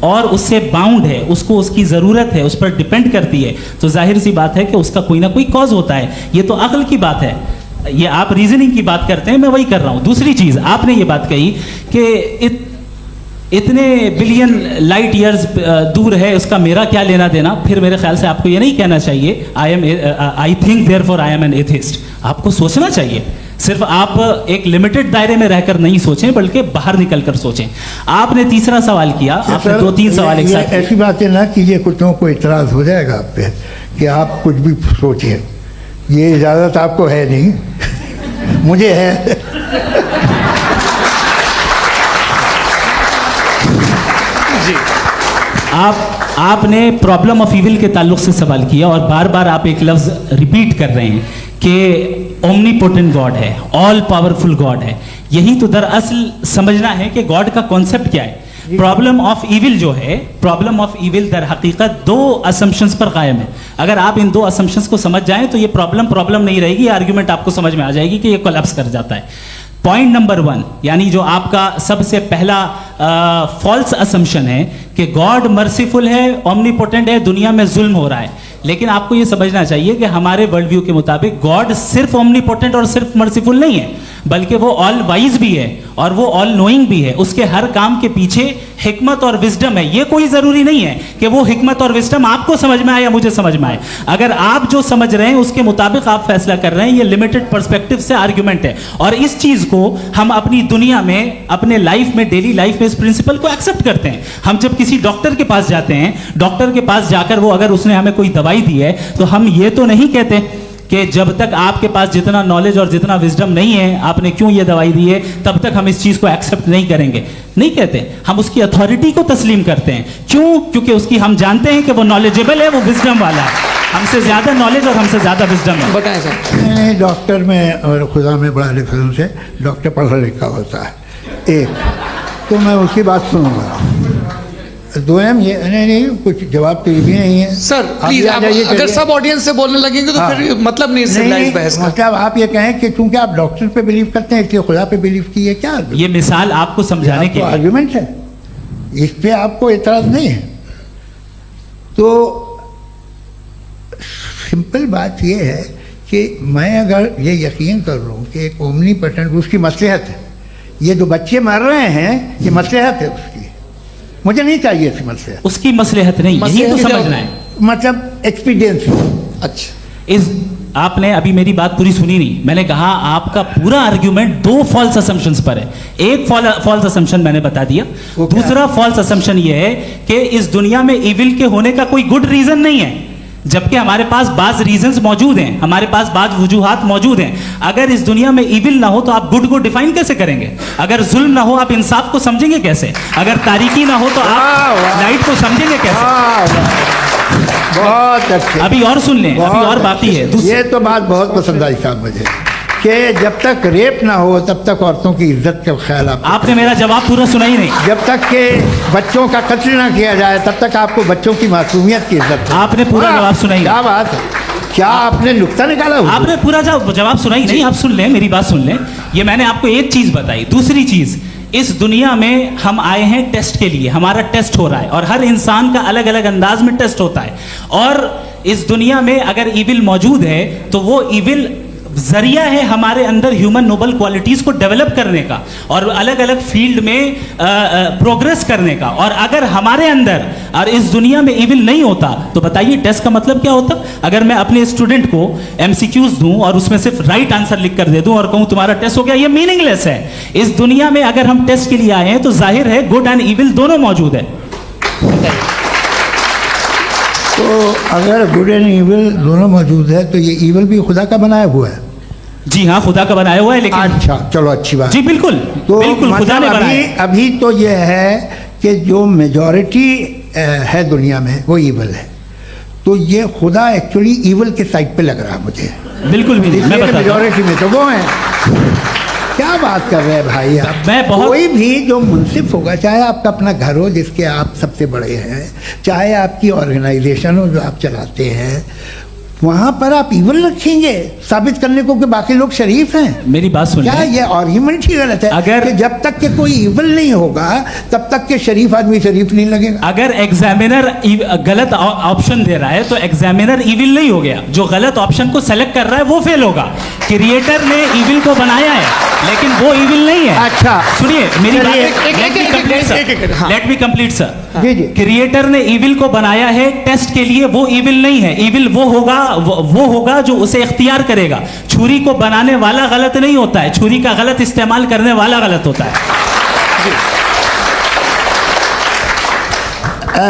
और उससे बाउंड है, उसको उसकी ज़रूरत है, उस पर डिपेंड करती है, तो जाहिर सी बात है कि उसका कोई ना कोई कॉज होता है। ये तो अक्ल की बात है। ये आप रीजनिंग की बात करते हैं, मैं वही कर रहा हूँ। दूसरी चीज़ आपने ये बात कही कि इतने बिलियन लाइट ईयर्स दूर है, उसका मेरा क्या लेना देना। फिर मेरे ख्याल से आपको ये नहीं कहना चाहिए I think therefore I am an atheist. आपको सोचना चाहिए, सिर्फ आप एक लिमिटेड दायरे में रहकर नहीं सोचें बल्कि बाहर निकलकर सोचें। आपने तीसरा सवाल किया, आपने 2-3 सवाल एक साथ। ऐसी बातें ना कीजिए, कुछ लोगों को इतराज़ हो जाएगा आप पे कि आप कुछ भी सोचिए। ये इजाज़त आपको है नहीं, मुझे है। जी आपने प्रॉब्लम ऑफ इविल के ताल्लुक से सवाल किया और बार बार आप एक लफ्ज रिपीट कर रहे हैं कि ओमनीपोटेंट गॉड है, ऑल पावरफुल गॉड है। यही तो दरअसल समझना है कि गॉड का कॉन्सेप्ट क्या है। प्रॉब्लम ऑफ इविल जो है, प्रॉब्लम ऑफ इविल दर हकीकत दो असम्पशंस पर कायम है। अगर आप इन दो असम्पशंस को समझ जाएं तो ये प्रॉब्लम नहीं रहेगी, आर्ग्यूमेंट आपको समझ में आ जाएगी कि ये कोलैप्स कर जाता है। पॉइंट नंबर 1, यानी जो आपका सबसे पहला फॉल्स असम्पशन है कि गॉड मर्सीफुल है, ओमनीपोटेंट है, दुनिया में जुल्म हो रहा है। लेकिन आपको ये समझना चाहिए कि हमारे वर्ल्ड व्यू के मुताबिक गॉड सिर्फ ओमनीपोटेंट और सिर्फ मर्सीफुल नहीं है, बल्कि वो ऑल वाइज भी है और वो ऑल नोइंग भी है। उसके हर काम के पीछे हिकमत और विजडम है। ये कोई जरूरी नहीं है कि वो हिकमत और विजडम आपको समझ में आए या मुझे समझ में आए। अगर आप जो समझ रहे हैं उसके मुताबिक आप फैसला कर रहे हैं, ये लिमिटेड पर्सपेक्टिव से आर्ग्यूमेंट है। और इस चीज को हम अपनी दुनिया में, अपने लाइफ में, डेली लाइफ में इस प्रिंसिपल को एक्सेप्ट करते हैं। हम जब किसी डॉक्टर के पास जाते हैं, डॉक्टर के पास जाकर वो अगर उसने हमें कोई दवाई दी है तो हम ये तो नहीं कहते कि जब तक आपके पास जितना नॉलेज और जितना विजडम नहीं है, आपने क्यों ये दवाई दी है, तब तक हम इस चीज को एक्सेप्ट नहीं करेंगे। नहीं कहते, हम उसकी अथॉरिटी को तस्लीम करते हैं। क्यों? क्योंकि उसकी हम जानते हैं कि वो नॉलेजेबल है, वो विजडम वाला है, हमसे ज्यादा नॉलेज और हमसे ज्यादा विजडम है। बताएं सर। डॉक्टर में और खुदा में बड़ा डिफरेंस है। डॉक्टर पढ़ा लिखा होता है, एक तो मैं उसकी बात सुनूंगा। दोयम ये नहीं कुछ जवाब तो ये भी नहीं है सर। प्लीज आप अगर सब ऑडियंस से बोलने लगेंगे तो फिर मतलब नहीं सिविलाइज्ड बहस का। मतलब आप ये कहें कि चूंकि आप डॉक्टर पे बिलीव करते हैं इसलिए खुदा पे बिलीव किए, क्या ये मिसाल आपको समझाने के आर्गुमेंट है, इस पे आपको एतराज नहीं है। तो सिंपल बात ये है कि मैं अगर ये यकीन कर लूँ कि एक ओमनीपोटेंट उसकी मसलहत है, ये जो बच्चे मर रहे हैं ये मसलहत है उसकी, मुझे नहीं चाहिए इसकी मसलहत। उसकी मसलहत नहीं, यही तो समझना है, मतलब एक्सपीरियंस। अच्छा, इस आपने अभी मेरी बात पूरी सुनी नहीं। मैंने कहा आपका पूरा आर्ग्यूमेंट दो फॉल्स असम्पशंस पर है। एक फॉल्स असम्पशन मैंने बता दिया, दूसरा फॉल्स असम्पशन ये है कि इस दुनिया में इविल के होने का कोई गुड रीजन नहीं है, जबकि हमारे पास बाज रीजंस मौजूद हैं, हमारे पास बाज वजूहात मौजूद हैं। अगर इस दुनिया में इविल ना हो तो आप गुड को डिफाइन कैसे करेंगे? अगर जुल्म ना हो आप इंसाफ को समझेंगे कैसे? अगर तारीकी ना हो तो आप लाइट को समझेंगे कैसे? बहुत अच्छे। अभी और सुन लें, अभी और बाकी है। ये तो बात बहुत पसंद आई साहब मुझे कि जब तक रेप ना हो तब तक औरतों की इज्जत का ख्याल आपने मेरा जवाब पूरा सुना ही नहीं। जब तक के बच्चों का कत्ल ना किया जाए तब तक आपको बच्चों की मासूमियत की इज्जत। आपने पूरा जवाब सुना ही नहीं। क्या बात है, क्या आपने नुक्ता निकाला? आपने पूरा जवाब सुना ही नहीं। आप सुन लें, मेरी बात सुन लें। ये मैंने आपको एक चीज बताई। दूसरी चीज, इस दुनिया में हम आए हैं टेस्ट के लिए, हमारा टेस्ट हो रहा है और हर इंसान का अलग अलग अंदाज में टेस्ट होता है। और इस दुनिया में अगर इविल मौजूद है तो वो इविल जरिया है हमारे अंदर ह्यूमन नोबल क्वालिटीज को डेवलप करने का और अलग अलग फील्ड में प्रोग्रेस करने का। और अगर हमारे अंदर और इस दुनिया में इविल नहीं होता तो बताइए टेस्ट का मतलब क्या होता? अगर मैं अपने स्टूडेंट को एमसीक्यूज दूं और उसमें सिर्फ राइट आंसर लिख कर दे दूं और कहूं तुम्हारा टेस्ट हो गया, ये मीनिंगलेस है। इस दुनिया में अगर हम टेस्ट के लिए आए हैं तो जाहिर है गुड एंड इविल दोनों मौजूद है। तो अगर गुड एंड इविल दोनों मौजूद है तो ये इविल भी खुदा का बनाया हुआ है? जी हाँ, खुदा का बनाया हुआ है। लेकिन अच्छा, चलो अच्छी बात। जी बिल्कुल, तो बिल्कुल खुदा ने बनाया। अभी तो ये है कि जो मेजॉरिटी है दुनिया में वो इविल है, तो ये खुदा एक्चुअली इविल के साइड पे लग रहा है मुझे। बिल्कुल भी नहीं, मैं मेजॉरिटी में तो वो है। क्या बात कर रहे हैं भाई आप? कोई भी जो मुंसिफ होगा, चाहे आपका अपना घर हो जिसके आप सबसे बड़े हैं, चाहे आपकी ऑर्गेनाइजेशन हो जो आप चलाते हैं, वहां पर आप इविल रखेंगे साबित करने को कि बाकी लोग शरीफ हैं? मेरी बात सुन, क्या ये आर्ग्यूमेंट ही गलत है? अगर कि जब तक के कोई इविल नहीं होगा तब तक के शरीफ आदमी शरीफ नहीं लगेगा। अगर एग्जामिनर गलत ऑप्शन दे रहा है तो एग्जामिनर इविल नहीं हो गया, जो गलत ऑप्शन को सेलेक्ट कर रहा है वो फेल होगा। क्रिएटर ने इविल को बनाया है लेकिन वो इविल नहीं है। अच्छा सुनिए मेरी बात, लेट मी कंप्लीट सर। जी जी। क्रिएटर ने इविल को बनाया है टेस्ट के लिए, वो इविल नहीं है। इविल वो होगा जो उसे इख्तियार करेगा। छुरी को बनाने वाला गलत नहीं होता है, छुरी का गलत इस्तेमाल करने वाला गलत होता है।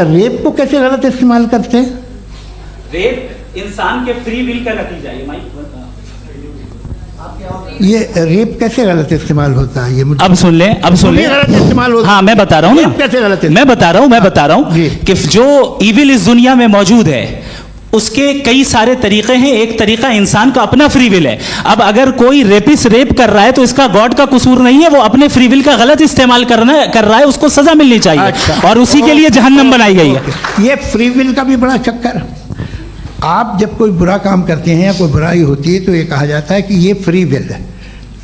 रेप को कैसे गलत इस्तेमाल करते हैं? रेप इंसान के फ्री विल का नतीजा है। ये रेप कैसे गलत इस्तेमाल होता है, ये मुझे अब सुन लें, अब सुन लें। गलत इस्तेमाल होता है। हाँ, मैं बता रहा हूँ रेप कैसे गलत ना, मैं बता रहा हूँ जी। कि जो इविल इस दुनिया में मौजूद है उसके कई सारे तरीके हैं। एक तरीका इंसान का अपना फ्री विल है। अब अगर कोई रेपिस्ट रेप कर रहा है तो इसका गॉड का कसूर नहीं है, वो अपने फ्री विल का गलत इस्तेमाल कर रहा है, उसको सजा मिलनी चाहिए। अच्छा। और उसी के लिए जहन्नम बनाई गई है। ये फ्री विल का भी बड़ा चक्कर। आप जब कोई बुरा काम करते हैं या कोई बुराई होती है तो ये कहा जाता है कि ये फ्री विल है।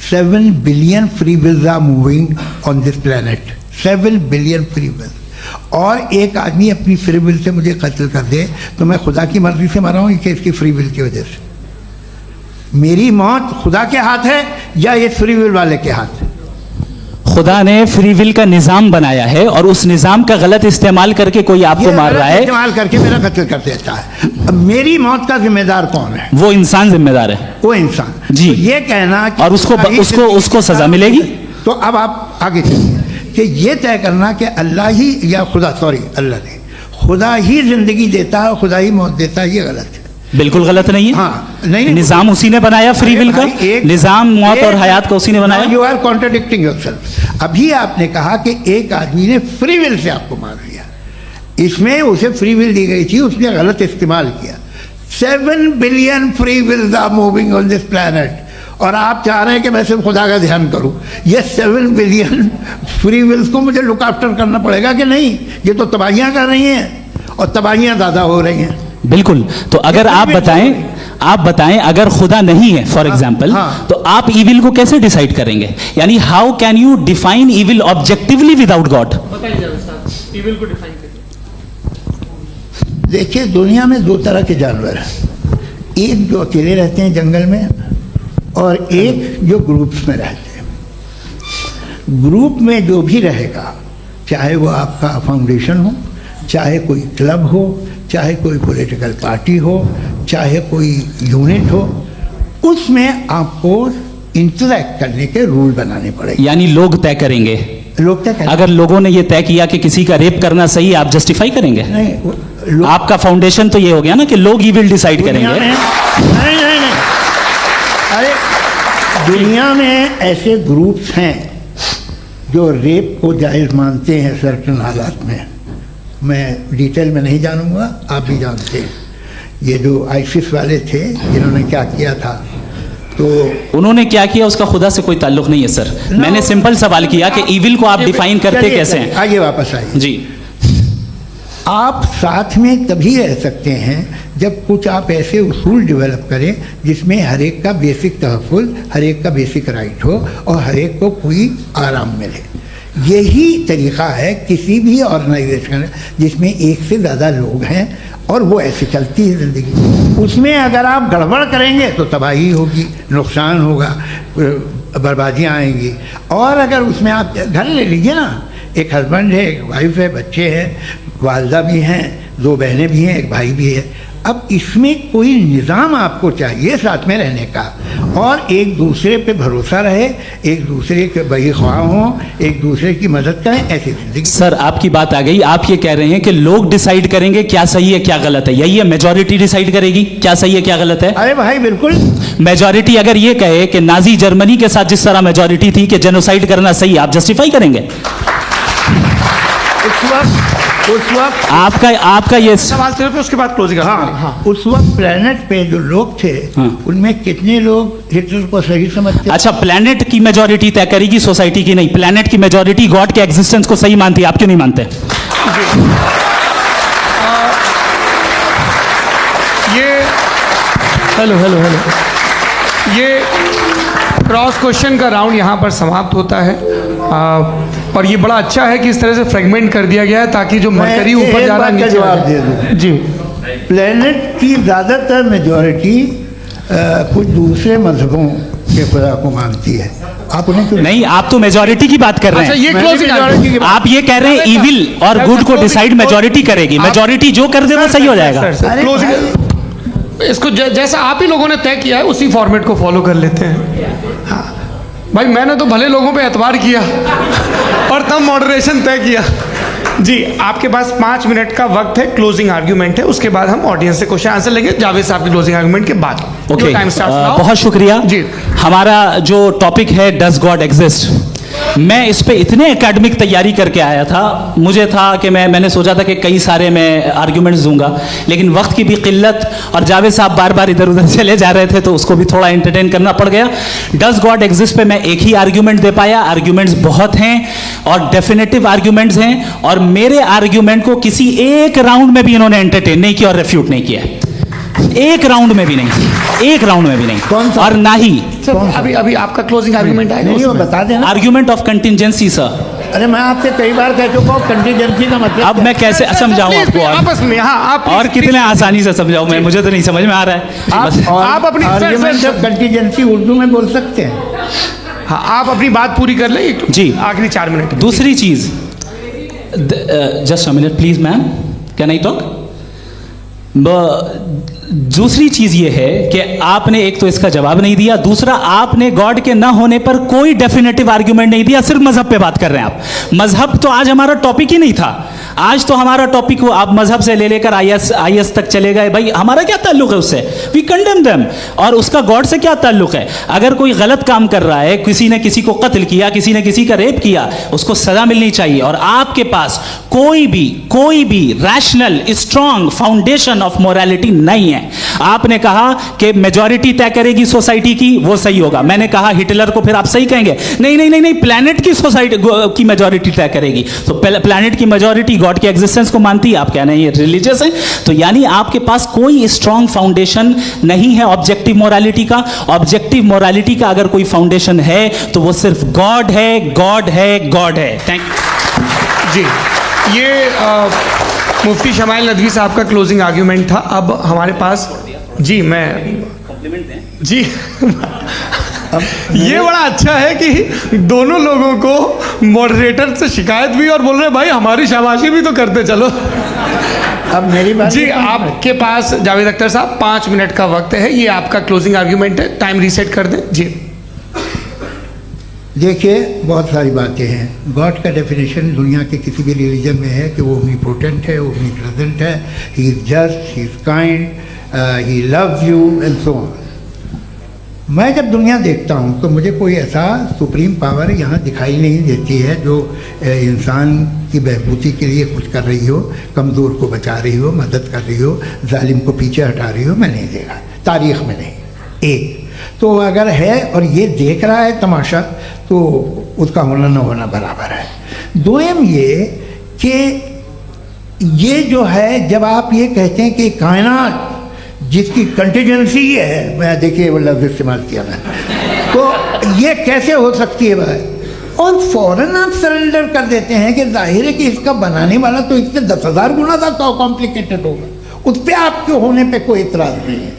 7 billion free wills are moving on this planet. 7 billion free will. और एक आदमी अपनी फ्री विल से मुझे कत्ल कर दे तो मैं खुदा की मर्जी से मरा हूँ कि इसकी फ्री विल की वजह से? मेरी मौत खुदा के हाथ है या ये फ्री विल वाले के हाथ है? खुदा ने फ्री विल का निजाम बनाया है और उस निजाम का गलत इस्तेमाल करके कोई आपको मार रहा है, इस्तेमाल करके मेरा कत्ल कर देता है। अब मेरी मौत का जिम्मेदार कौन है? वो इंसान जिम्मेदार है। वो इंसान। जी। तो ये कहना कि और उसको सजा मिलेगी। तो अब आप आगे चलिए कि ये तय करना कि अल्लाह ही या खुदा, सॉरी अल्लाह ने, खुदा ही जिंदगी देता है, खुदा ही मौत देता है, ये गलत है। बिल्कुल गलत नहीं है। हाँ, नहीं, निजाम उसी ने बनाया फ्री विल का। निजाम मौत और हयात का उसी ने बनाया। You are contradicting yourself. अभी आपने कहा कि एक आदमी ने फ्री विल से आपको मार दिया, इसमें उसे फ्री विल दी गई थी, उसने गलत इस्तेमाल किया। 7 billion free wills are moving on this planet और आप चाह रहे हैं कि मैं सिर्फ खुदा का ध्यान करूं। ये 7 बिलियन फ्री विल्स को मुझे लुक आफ्टर करना पड़ेगा कि नहीं? ये तो तबाहियां कर रही हैं और तबाहियां ज़्यादा हो रही हैं। बिल्कुल। तो अगर आप बताएं अगर खुदा नहीं है फॉर एग्जाम्पल, हाँ। तो आप इविल को कैसे डिसाइड करेंगे? यानी how can you define evil objectively without God? देखिए, दुनिया में 2 तरह के जानवर हैं। एक जो अकेले रहते हैं जंगल में और एक जो ग्रुप्स में रहते हैं। ग्रुप में जो भी रहेगा, चाहे वो आपका फाउंडेशन हो, चाहे कोई क्लब हो, चाहे कोई पॉलिटिकल पार्टी हो, चाहे कोई यूनिट हो, उसमें आपको इंटरैक्ट करने के रूल बनाने पड़ेंगे। यानी लोग तय करेंगे। लोग तय करेंगे। अगर लोगों ने ये तय किया कि किसी का रेप करना सही है, आप जस्टिफाई करेंगे? नहीं, आपका फाउंडेशन तो ये हो गया ना कि लोग ही विल डिसाइड करेंगे। नहीं, अरे दुनिया में ऐसे ग्रुप्स हैं जो रेप को जायज़ मानते हैं सर्टेन हालात में। मैं डिटेल में नहीं जानूंगा, आप भी जानते हैं। ये जो आईसिस वाले थे जिन्होंने क्या किया था, तो उन्होंने क्या किया उसका खुदा से कोई ताल्लुक नहीं है सर। मैंने सिंपल सवाल किया कि इविल को आप डिफाइन करते कैसे हैं? आइए वापस आइए जी। आप साथ में तभी रह सकते हैं जब कुछ आप ऐसे उसूल डेवलप करें जिसमें हर एक का बेसिक तहफ़्फ़ुज़, हर एक का बेसिक राइट हो और हर एक को कोई आराम मिले। यही तरीक़ा है किसी भी ऑर्गेनाइजेशन जिसमें एक से ज़्यादा लोग हैं और वो ऐसे चलती है ज़िंदगी। उसमें अगर आप गड़बड़ करेंगे तो तबाही होगी, नुकसान होगा, बर्बादियाँ आएंगी। और अगर उसमें आप घर ले लीजिए ना, एक हस्बैंड है, एक वाइफ है, बच्चे हैं, वालदा भी हैं, 2 बहनें भी हैं, एक भाई भी है। अब इसमें कोई निज़ाम आपको चाहिए साथ में रहने का और एक दूसरे पे भरोसा रहे, एक दूसरे के बहीख्वाह हों, एक दूसरे की मदद करें, ऐसी जिंदगी। सर आपकी बात आ गई। आप ये कह रहे हैं कि लोग डिसाइड करेंगे क्या सही है क्या गलत है, यही है? मेजॉरिटी डिसाइड करेगी क्या सही है क्या गलत है? अरे भाई बिल्कुल। मेजॉरिटी अगर ये कहे कि नाजी जर्मनी के साथ जिस तरह मेजॉरिटी थी कि जेनोसाइड करना सही, आप जस्टिफाई करेंगे? उस वक्त आपका ये सवाल सिर्फ उसके बाद क्लोजिंग। हाँ, उस वक्त प्लेनेट पे जो लोग थे, हाँ। उनमें कितने लोग हिटलर को सही समझते? अच्छा, प्लेनेट की मेजॉरिटी तय करेगी, सोसाइटी की नहीं। प्लेनेट की मेजॉरिटी गॉड के एग्जिस्टेंस को सही मानती है, आप क्यों नहीं मानते? हेलो ये क्रॉस क्वेश्चन का राउंड यहाँ पर समाप्त होता है। और ये बड़ा अच्छा है कि इस तरह से फ्रेगमेंट कर दिया गया है ताकि जो मरकरी ऊपर जा रहा है नीचे जवाब दे दूं। जी। प्लेनेट की ज़्यादातर मेजॉरिटी कुछ दूसरे मजहबों के खुदा को मानती है। आप उन्हें क्यों नहीं? आप तो मेजॉरिटी की बात कर रहे हैं। अच्छा, ये क्लोजिंग आप ये कह रहे हैं इविल और गुड को डिसाइड मेजॉरिटी करेगी। मेजॉरिटी जो कर दे वो सही हो जाएगा। इसको जैसा आप ही लोगों ने तय किया है उसी फॉर्मेट को फॉलो कर लेते हैं। हाँ भाई, मैंने तो भले लोगों पे एतबार किया और तब मॉडरेशन तय किया। जी, आपके पास 5 मिनट का वक्त है, क्लोजिंग आर्ग्यूमेंट है, उसके बाद हम ऑडियंस से क्वेश्चन आंसर लेंगे जावेद साहब के क्लोजिंग आर्ग्यूमेंट के बाद। ओके, बहुत शुक्रिया जी। हमारा जो टॉपिक है डज गॉड एग्जिस्ट, मैं इस पे इतने एकेडमिक तैयारी करके आया था, मुझे था कि मैंने सोचा था कि कई सारे मैं आर्ग्यूमेंट्स दूंगा, लेकिन वक्त की भी किल्लत और जावेद साहब बार बार इधर उधर चले जा रहे थे तो उसको भी थोड़ा एंटरटेन करना पड़ गया। डज गॉड एग्जिस्ट पे मैं एक ही आर्ग्यूमेंट दे पाया, आर्ग्यूमेंट्स बहुत हैं और डेफिनेटिव आर्ग्यूमेंट्स हैं, और मेरे आर्ग्यूमेंट को किसी एक राउंड में भी इन्होंने एंटरटेन नहीं किया और रेफ्यूट नहीं किया, एक राउंड में भी नहीं, एक राउंड में भी नहीं। कौन सा? और ना ही अभी अभी आपका क्लोजिंग आर्गुमेंट आएगा नहीं, वो उसमें? बता देना। Argument of contingency sir. अरे मैं आपसे कई बार कह चुका हूँ कंटीजेंसी का मतलब अब मैं कैसे समझाऊं Please, आपको, आपस में हाँ आप और कितने आसानी से समझाऊं मैं, मुझे तो नहीं समझ में आ रहा है। बस- आप अपनी आर्ग्यूमेंट ऑफ कंटीजेंसी उर्दू में बोल सकते हैं। हाँ आप अपनी बात पूरी कर लें जी। आखिरी 4 मिनट। दूसरी चीज, just a minute please ma'am, can I talk? दूसरी चीज ये है कि आपने एक तो इसका जवाब नहीं दिया, दूसरा आपने गॉड के ना होने पर कोई डेफिनेटिव आर्ग्यूमेंट नहीं दिया, सिर्फ मजहब पे बात कर रहे हैं आप। मजहब तो आज हमारा टॉपिक ही नहीं था, आज तो हमारा टॉपिक हो आप मजहब से ले लेकर आईएस तक चले गए। भाई हमारा क्या ताल्लुक है उससे? We condemn them. और उसका गॉड से क्या ताल्लुक है? अगर कोई गलत काम कर रहा है, किसी ने किसी को कत्ल किया, किसी ने किसी का रेप किया, उसको सजा मिलनी चाहिए। और आपके पास कोई भी rational strong foundation of morality नहीं है। आपने कहा कि मेजॉरिटी तय करेगी सोसाइटी की, वो सही होगा। मैंने कहा हिटलर को फिर आप सही कहेंगे? नहीं, प्लैनेट की सोसाइटी की मेजॉरिटी तय करेगी। तो प्लैनेट की मेजॉरिटी गॉड के एग्जिस्टेंस को मानती है, आप कहना ये रिलीजियस है। तो यानी आपके पास कोई स्ट्रॉन्ग फाउंडेशन नहीं है ऑब्जेक्टिव मोरालिटी का। ऑब्जेक्टिव मोरालिटी का अगर कोई फाउंडेशन है तो वो सिर्फ गॉड है, गॉड है, गॉड है। थैंक यू जी। ये मुफ्ती शमाइल नदवी साहब का क्लोजिंग आर्ग्यूमेंट था। अब हमारे पास जी जी ये बड़ा अच्छा है कि दोनों लोगों को मॉडरेटर से शिकायत भी और बोल रहे भाई हमारी शाबाशी भी तो करते चलो। अब मेरी बात जी आपके पास जावेद अख्तर साहब 5 मिनट का वक्त है, ये आपका क्लोजिंग आर्ग्यूमेंट है, टाइम रीसेट कर दें जी। देखिए बहुत सारी बातें हैं। गॉड का डेफिनेशन दुनिया के किसी भी रिलीजन में है कि वो ओमनीपोटेंट है, ओमनीप्रेजेंट है, he is just, he is kind, he loves you and so on. मैं जब दुनिया देखता हूँ तो मुझे कोई ऐसा सुप्रीम पावर यहाँ दिखाई नहीं देती है जो इंसान की बहबूदी के लिए कुछ कर रही हो, कमज़ोर को बचा रही हो, मदद कर रही हो, जालिम को पीछे हटा रही हो। मैं नहीं देखा, तारीख़ में नहीं। एक तो अगर है और ये देख रहा है तमाशा तो उसका होना न होना बराबर है। दोयम ये कि ये जो है जब आप ये कहते हैं कि कायनात जिसकी कंटीजेंसी है, मैं देखिए वो लफ्ज़ इस्तेमाल किया मैंने, तो ये कैसे हो सकती है भाई? और फ़ौरन आप सरेंडर कर देते हैं कि जाहिर है कि इसका बनाने वाला तो इससे 10,000 गुना ज़्यादा कॉम्प्लिकेटेड होगा। उस पर आपके होने पे कोई इतराज़ नहीं है।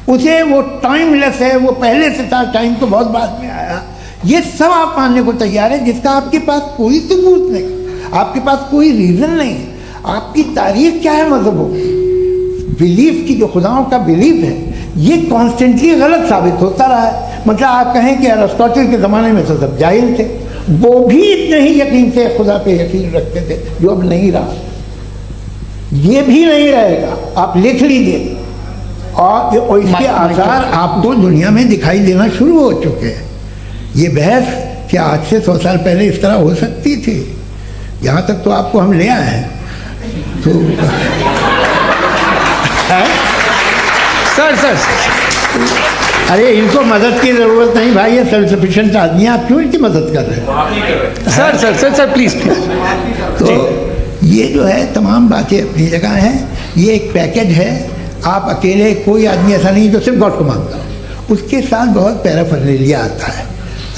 उसे वो टाइमलेस है, वो पहले से था, टाइम तो बहुत बाद में आया। ये सब आप मानने को तैयार है जिसका आपके पास कोई सबूत नहीं, आपके पास कोई रीज़न नहीं है। आपकी तारीख क्या है मज़हब होगी? बिलीफ की जो खुदाओं का बिलीफ है ये कॉन्स्टेंटली गलत साबित होता रहा है। मतलब आप कहें कि अरिस्टोटल के ज़माने में तो सब जाहिल थे, वो भी इतने ही यकीन से खुदा पे यकीन रखते थे जो अब नहीं रहा, ये भी नहीं रहेगा। आप लिख लीजिए और इसके आसार आपको दुनिया में दिखाई देना शुरू हो चुके हैं। ये बहस क्या आज से 100 साल पहले इस तरह हो सकती थी? यहाँ तक तो आपको हम ले आए हैं। तो सर अरे इनको मदद की ज़रूरत नहीं भाई, ये सेल्फ सफिशिएंट आदमी है, आप क्यों इनकी मदद कर रहे हैं? Sir please. तो ये जो है तमाम बातें अपनी जगह हैं। ये एक पैकेज है। आप अकेले, कोई आदमी ऐसा नहीं जो सिर्फ गॉड को मानता हो, उसके साथ बहुत पैराफर्नेलिया आता है,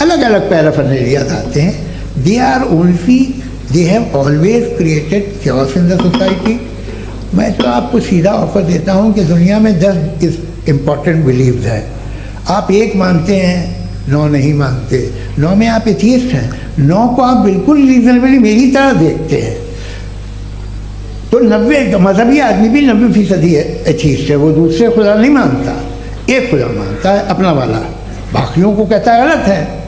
अलग अलग पैराफर्नेलिया आते हैं। They have always created chaos in the society. मैं तो आपको सीधा ऑफर देता हूँ कि दुनिया में 10 इम्पॉर्टेंट बिलीव्स हैं। आप एक मानते हैं, 9 नहीं मानते, 9 में आप एथियस्ट हैं, 9 को आप बिल्कुल रीजनेबली मेरी तरह देखते हैं। तो 90 मजहबी आदमी भी 90% एथियस्ट है, वो दूसरे खुदा नहीं मानता, एक खुदा मानता है अपना वाला, बाकियों को कहता है गलत है।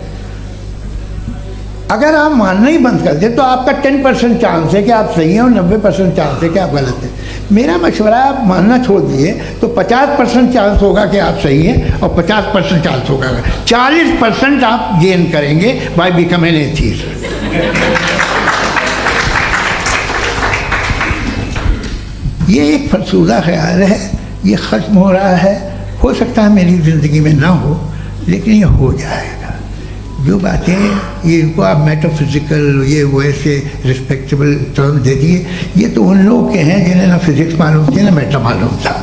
अगर आप मानना ही बंद कर दें तो आपका 10% चांस है कि आप सही हैं और 90% चांस है कि आप गलत हैं। मेरा मशवरा आप मानना छोड़ दिए तो 50% चांस होगा कि आप सही हैं और 50% चांस होगा, 40% आप गेन करेंगे बाय बिकमिंग एन एथीस्ट। ये एक फरसूदा ख्याल है, ये ख़त्म हो रहा है। हो सकता है मेरी ज़िंदगी में ना हो, लेकिन ये हो जाएगा। जो बातें ये इनको आप मेटाफिज़िकल ये वैसे रिस्पेक्टेबल टर्म दे दिए, ये तो उन लोग के हैं जिन्हें ना फिज़िक्स मालूम थी ना मेटा मालूम था,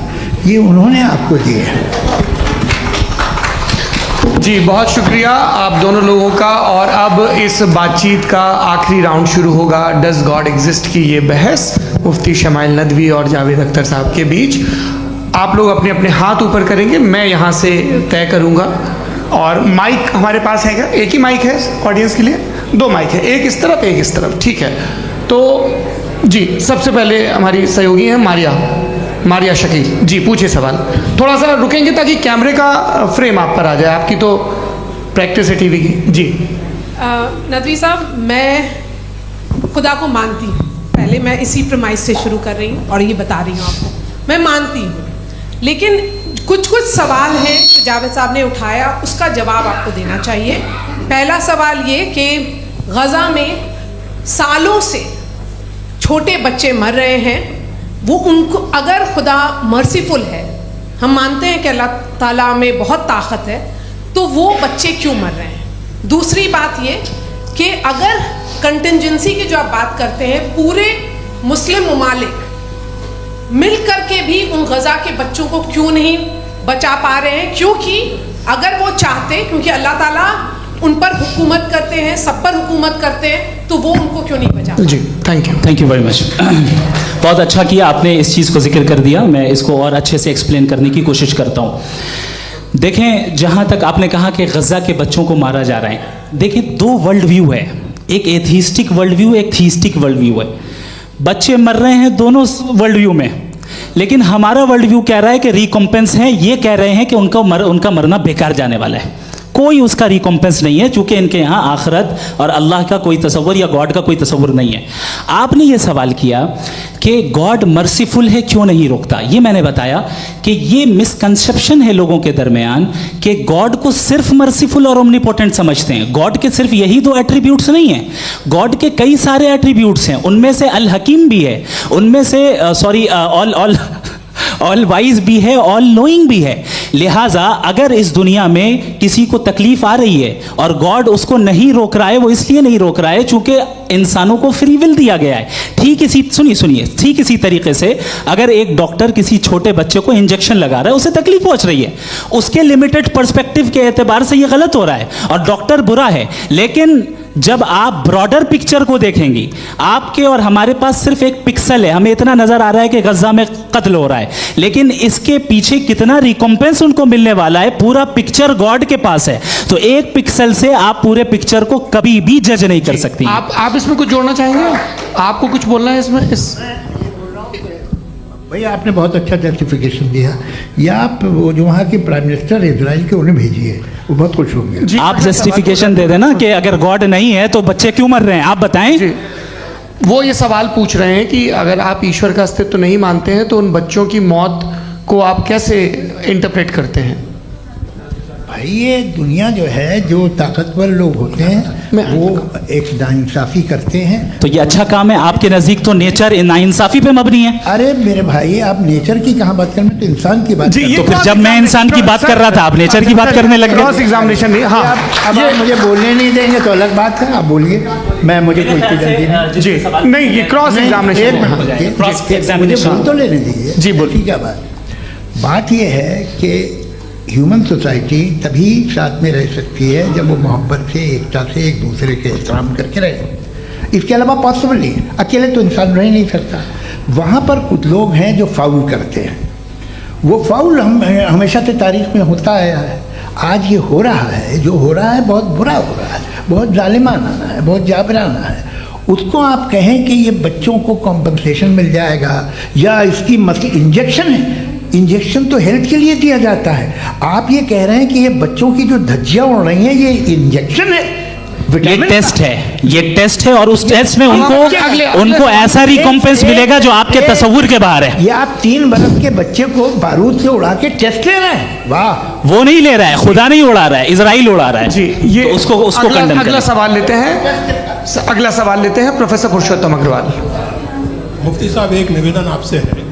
ये उन्होंने आपको दिए हैं। जी बहुत शुक्रिया आप दोनों लोगों का। और अब इस बातचीत का आखिरी राउंड शुरू होगा, डज गॉड एग्जिस्ट की ये बहस मुफ्ती शमाइल नदवी और जावेद अख्तर साहब के बीच। आप लोग अपने अपने हाथ ऊपर करेंगे, मैं यहाँ से तय करूँगा। और माइक हमारे पास है क्या? एक ही माइक है ऑडियंस के लिए? 2 माइक है, एक इस तरफ एक इस तरफ, ठीक है। तो जी सबसे पहले हमारी सहयोगी हैं मारिया शकील जी, पूछिए सवाल। थोड़ा सा रुकेंगे ताकि कैमरे का फ्रेम आप पर आ जाए, आपकी तो प्रैक्टिस है टीवी की। जी नदवी साहब, मैं खुदा को मानती हूँ, पहले मैं इसी प्रमाइस से शुरू कर रही हूँ और ये बता रही हूँ आपको, मैं मानती हूँ। लेकिन कुछ सवाल हैं जो जावेद साहब ने उठाया, उसका जवाब आपको देना चाहिए। पहला सवाल ये कि गज़ा में सालों से छोटे बच्चे मर रहे हैं, वो उनको अगर खुदा मर्सीफुल है, हम मानते हैं कि अल्लाह ताला में बहुत ताकत है, तो वो बच्चे क्यों मर रहे हैं? दूसरी बात ये कि अगर कंटिजेंसी की जो आप बात करते हैं, पूरे मुस्लिम ममालिक मिल करके भी उन गज़ा के बच्चों को क्यों नहीं बचा पा रहे हैं? क्योंकि अगर वो चाहते, क्योंकि अल्लाह ताला उन पर हुकूमत करते हैं, सब पर हुकूमत करते हैं, तो वो उनको क्यों नहीं बचा? जी थैंक यू वेरी मच। बहुत अच्छा किया आपने इस चीज़ को जिक्र कर दिया, मैं इसको और अच्छे से एक्सप्लेन करने की कोशिश करता हूँ। देखें, जहाँ तक आपने कहा कि गज़ा के बच्चों को मारा जा रहा है, देखिए 2 वर्ल्ड व्यू है, एक एथीस्टिक वर्ल्ड व्यू, एक थीस्टिक वर्ल्ड व्यू है। बच्चे मर रहे हैं दोनों वर्ल्ड व्यू में, लेकिन हमारा वर्ल्ड व्यू कह रहा है कि रिकॉम्पेंस है, ये कह रहे हैं कि उनका मरना बेकार जाने वाला है, कोई उसका रिकॉम्पेंस नहीं है, चूंकि इनके यहाँ आखिरत और अल्लाह का कोई तसव्वुर या गॉड का कोई तसव्वुर नहीं है। आपने ये सवाल किया कि गॉड मर्सीफुल है, क्यों नहीं रोकता? ये मैंने बताया कि ये मिसकंसेप्शन है लोगों के दरमियान कि गॉड को सिर्फ मर्सीफुल और ओमनीपोटेंट समझते हैं। गॉड के सिर्फ यही 2 एट्रीब्यूट्स नहीं हैं, गॉड के कई सारे एट्रीब्यूट्स हैं, उनमें से अल हकीम भी है, उनमें से ऑल वाइज भी है, ऑल नोइंग भी है। लिहाजा अगर इस दुनिया में किसी को तकलीफ आ रही है और गॉड उसको नहीं रोक रहा है, वो इसलिए नहीं रोक रहा है चूंकि इंसानों को फ्री विल दिया गया है। ठीक इसी तरीके से अगर एक डॉक्टर किसी छोटे बच्चे को इंजेक्शन लगा रहा है, उसे तकलीफ पहुंच रही है, उसके लिमिटेड पर्सपेक्टिव के एतबार से ये गलत हो रहा है और डॉक्टर बुरा है। लेकिन जब आप ब्रॉडर पिक्चर को देखेंगी, आपके और हमारे पास सिर्फ एक पिक्सल है, हमें इतना नजर आ रहा है कि गज़ा में कत्ल हो रहा है, लेकिन इसके पीछे कितना रिकॉम्पेंस उनको मिलने वाला है, पूरा पिक्चर गॉड के पास है। तो एक पिक्सल से आप पूरे पिक्चर को कभी भी जज नहीं कर सकती। आप इसमें कुछ जोड़ना चाहेंगे? आपको कुछ बोलना है इसमें? भैया आपने बहुत अच्छा जस्टिफिकेशन दिया, या आप वो जो वहाँ के प्राइम मिनिस्टर इजराइल के उन्हें भेजिए, वो बहुत खुश होंगे। आप जस्टिफिकेशन दे देना कि अगर गॉड नहीं है तो बच्चे क्यों मर रहे हैं, आप बताएं। वो ये सवाल पूछ रहे हैं कि अगर आप ईश्वर का अस्तित्व नहीं मानते हैं तो उन बच्चों की मौत को आप कैसे इंटरप्रेट करते हैं? भाई ये दुनिया जो है, जो ताकतवर लोग होते हैं वो एक नाइंसाफ़ी करते हैं। तो ये अच्छा काम है, आपके नज़दीक तो नेचर नाइंसाफ़ी पे मबनी है। अरे मेरे भाई, आप नेचर की कहाँ बात कर रहे हैं, तो इंसान की बात। तो फिर जब मैं इंसान की बात कर रहा था, आप नेचर की बात करने लग गए। क्रॉस एग्जामिनेशन नहीं। हाँ, अब आप मुझे बोलने नहीं देंगे तो अलग बात है, आप बोलिए, मैं मुझे कोई जी नहीं, ये क्रॉस एग्जामिनेशन बोल तो लेने दीजिए। जी बोलिए। क्या बात ये है कि ह्यूमन सोसाइटी तभी साथ में रह सकती है जब वो मोहब्बत से, एकता से, एक दूसरे के एहतराम करके रहे। इसके अलावा पॉसिबल नहीं है, अकेले तो इंसान रह नहीं सकता। वहाँ पर कुछ लोग हैं जो फाउल करते हैं, वो फाउल हमेशा से तारीख में होता आया है। आज ये हो रहा है, जो हो रहा है बहुत बुरा हो रहा है, बहुत जालिमाना है, बहुत जाबराना है। उसको आप कहें कि ये बच्चों को कॉम्पनसेशन मिल जाएगा या इसकी इंजेक्शन है, इंजेक्शन तो हेल्थ के लिए दिया जाता है। आप ये कह रहे हैं कि ये बच्चों की जो धज्जियाँ उड़ रही हैं ये इंजेक्शन है, ये टेस्ट है, ये टेस्ट है, और उस टेस्ट में अगले उनको ऐसा रिकॉम्पेंस मिलेगा जो आपके तस्वुर के बाहर है। ये आप 3 बरस के बच्चे को बारूद से उड़ा के टेस्ट ले रहे हैं? वाह। वो नहीं ले रहा है, खुदा नहीं उड़ा रहा है, इजराइल उड़ा रहा है। जी, ये तो उसको कंडेम अगला करें। सवाल लेते हैं। अगला सवाल लेते हैं प्रोफेसर पुरुषोत्तम अग्रवाल। मुफ्ती साहब, एक निवेदन आपसे है